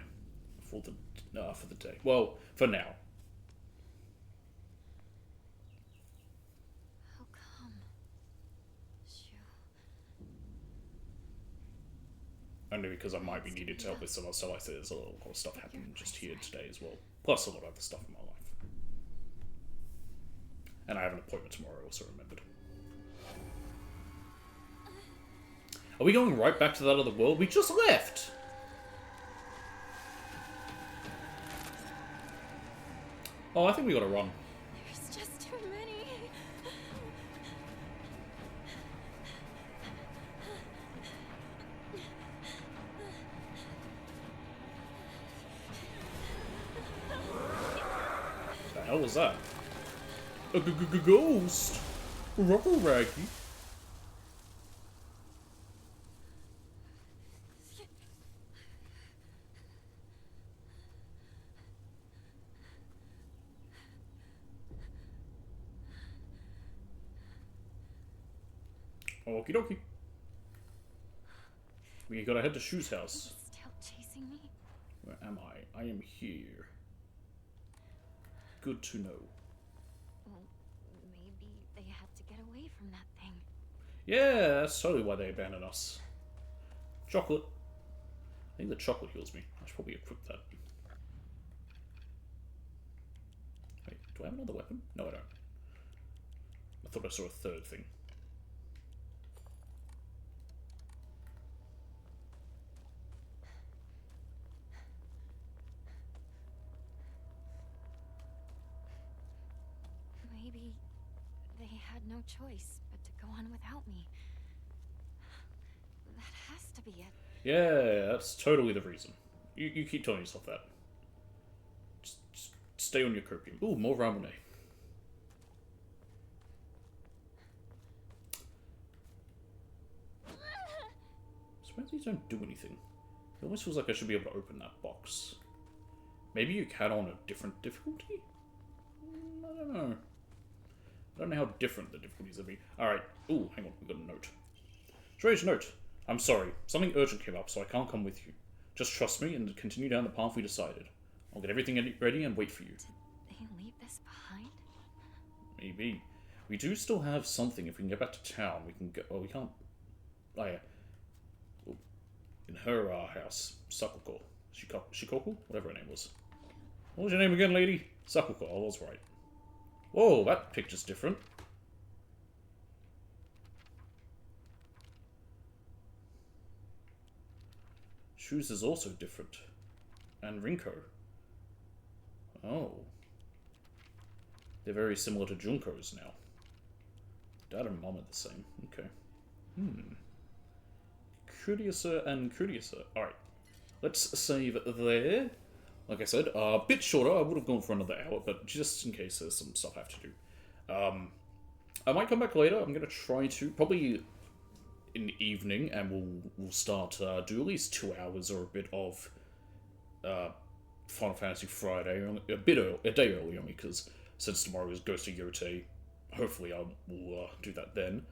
For the day. Well, for now. How come? Shu. Only because I might be needed to help with some other stuff. Like I said, there's a lot of stuff happening just here today as well. Plus a lot of other stuff in my life. And I have an appointment tomorrow, I also remembered. Are we going right back to that other world? We just left! Oh, I think we gotta run. There's just too many. What the hell was that? A ghost! Rubber Raggy. Okie dokie. We gotta head to Shu's house. Still chasing me? Where am I? I am here. Good to know. Well, maybe they had to get away from that thing. Yeah, that's totally why they abandoned us. Chocolate. I think the chocolate heals me. I should probably equip that. Wait, do I have another weapon? No, I don't. I thought I saw a third thing. Maybe they had no choice but to go on without me. That has to be it. Yeah, that's totally the reason. You keep telling yourself that. Just stay on your copium. Ooh, more ramen. Suppose these don't do anything. It almost feels like I should be able to open that box. Maybe you can on a different difficulty? I don't know. I don't know how different the difficulties would be. Alright. Ooh, hang on. We've got a note. Strange note. I'm sorry. Something urgent came up, so I can't come with you. Just trust me and continue down the path we decided. I'll get everything ready and wait for you. Did they leave this behind? Maybe. We do still have something. If we can get back to town, we can go... Oh, we can't... Oh, yeah. Ooh. In her house. Sakuko. Shikoku? Whatever her name was. What was your name again, lady? Sakuko. I was right. Whoa, that picture's different. Shu's is also different. And Rinko. Oh. They're very similar to Junko's now. Dad and Mom are the same. Okay. Courteouser and courteouser. Alright. Let's save there. Like I said, a bit shorter. I would have gone for another hour, but just in case there's some stuff I have to do. I might come back later. I'm going to try to. Probably in the evening, and we'll start do at least 2 hours or a bit of Final Fantasy Friday, a day early only, because since tomorrow is Ghost of Yote, hopefully I will do that then.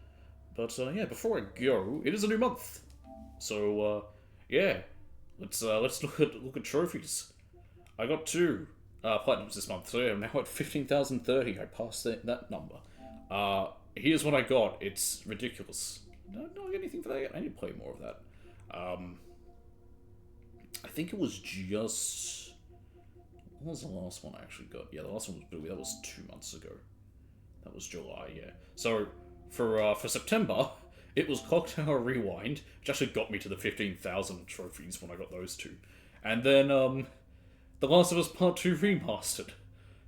But yeah, before I go, it is a new month, so yeah, let's look at trophies. I got 2 platinums this month, so yeah, I'm now at 15,030. I passed that number. Here's what I got. It's ridiculous. I don't get anything for that yet. I need to play more of that. I think it was just What was the last one I actually got? Yeah, the last one was Billy. That was 2 months ago. That was July, yeah. So, for September, it was Clock Tower Rewind, which actually got me to the 15,000 trophies when I got those two. And then, The Last of Us Part 2 Remastered.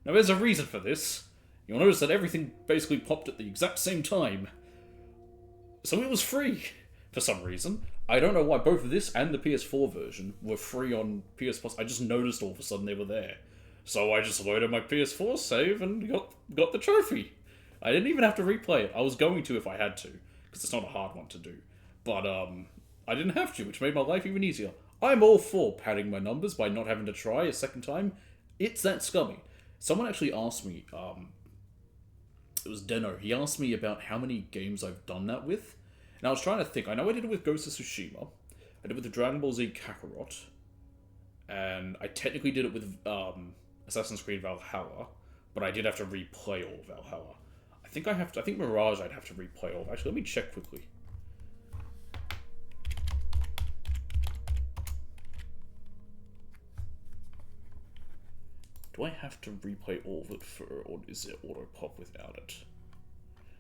Now, there's a reason for this. You'll notice that everything basically popped at the exact same time. So it was free, for some reason. I don't know why both this and the PS4 version were free on PS Plus. I just noticed all of a sudden they were there. So I just loaded my PS4 save and got the trophy. I didn't even have to replay it. I was going to if I had to, because it's not a hard one to do. But I didn't have to, which made my life even easier. I'm all for padding my numbers by not having to try a second time. It's that scummy. Someone actually asked me, it was Deno, he asked me about how many games I've done that with. And I was trying to think. I know I did it with Ghost of Tsushima. I did it with the Dragon Ball Z Kakarot. And I technically did it with Assassin's Creed Valhalla. But I did have to replay all of Valhalla. I think Mirage I'd have to replay all of. Actually, let me check quickly. Do I have to replay all of it or is it auto pop without it?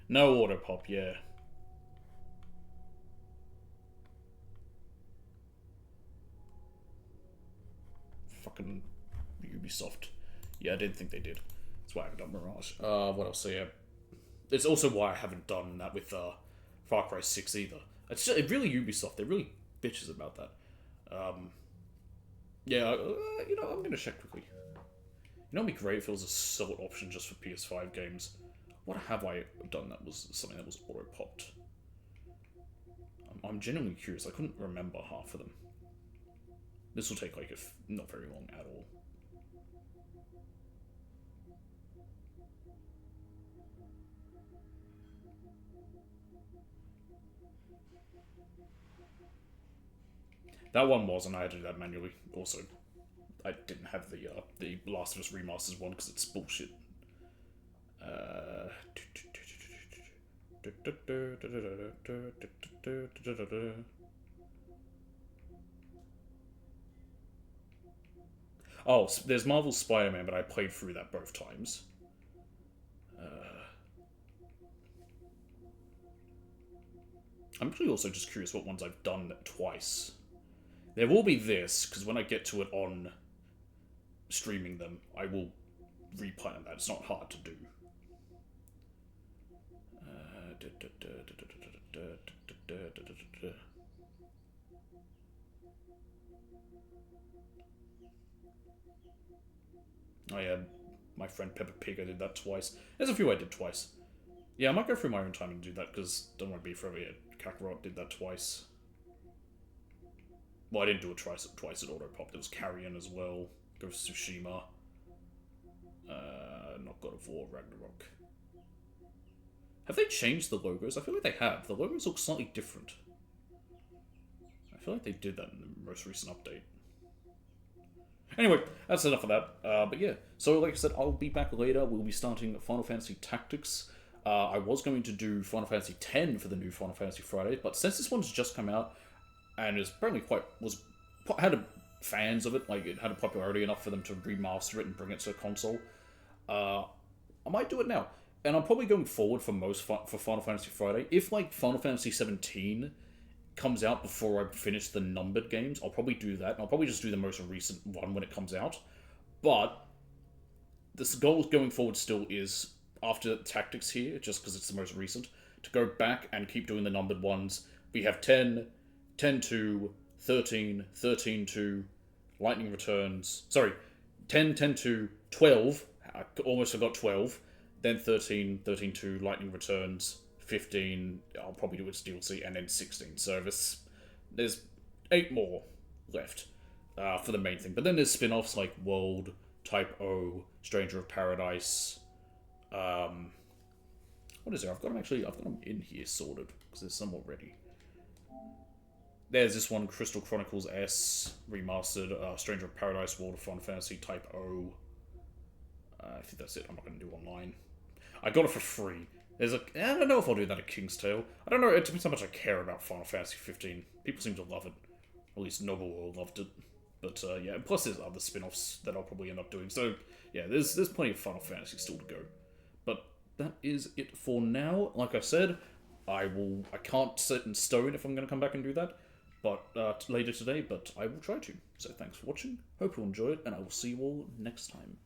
No auto pop, yeah. Fucking Ubisoft. Yeah, I didn't think they did. That's why I haven't done Mirage. What else? So yeah, it's also why I haven't done that with Far Cry 6 either. It's just, really Ubisoft. They're really bitches about that. Yeah, I'm gonna check quickly. You know, it'd be great if it was a solid option just for PS5 games. What have I done that was something that was auto popped? I'm genuinely curious. I couldn't remember half of them. This will take like not very long at all. That one was, and I had to do that manually. Also, I didn't have the Last of Us Remasters one because it's bullshit. Oh, there's Marvel's Spider-Man, but I played through that both times. I'm actually also just curious what ones I've done twice. There will be this, because when I get to it on streaming them, I will replay that. It's not hard to do. Oh yeah, my friend Peppa Pig, I did that twice. There's a few I did twice. Yeah, I might go through my own time and do that, because don't want to be forever yet. Kakarot did that twice. Well, I didn't do it twice at Autopop. There was Carrion as well. Ghost of Tsushima. Not God of War, Ragnarok. Have they changed the logos? I feel like they have. The logos look slightly different. I feel like they did that in the most recent update. Anyway, that's enough of that. But yeah, so like I said, I'll be back later. We'll be starting Final Fantasy Tactics. I was going to do Final Fantasy X for the new Final Fantasy Friday, but since this one's just come out and is apparently had fans of it, like it had a popularity enough for them to remaster it and bring it to a console, I might do it now. And I'm probably going forward for Final Fantasy Friday. If like Final Fantasy 17 comes out before I finish the numbered games, I'll probably do that. And I'll probably just do the most recent one when it comes out. But this goal going forward still is, after Tactics here, just because it's the most recent, to go back and keep doing the numbered ones. We have 10, 10-2, 13, 13-2, Lightning Returns. Sorry, 10, 10-2, 12. I almost forgot 12. Then 13, 13-2, Lightning Returns. 15, I'll probably do its DLC, and then 16. So there's 8 more left for the main thing. But then there's spin-offs like World, Type O, Stranger of Paradise. What is there? I've got them in here sorted because there's some already. There's this one, Crystal Chronicles S remastered, Stranger of Paradise, World of Final Fantasy Type O. I think that's it. I'm not going to do online. I got it for free. I don't know if I'll do that at King's Tale. I don't know. It depends how much I care about Final Fantasy 15. People seem to love it. At least Noble World loved it. But yeah, plus there's other spin-offs that I'll probably end up doing. So yeah, there's plenty of Final Fantasy still to go. But that is it for now. Like I said, I can't set in stone if I'm going to come back and do that, but later today. But I will try to. So thanks for watching. Hope you enjoyed, and I will see you all next time.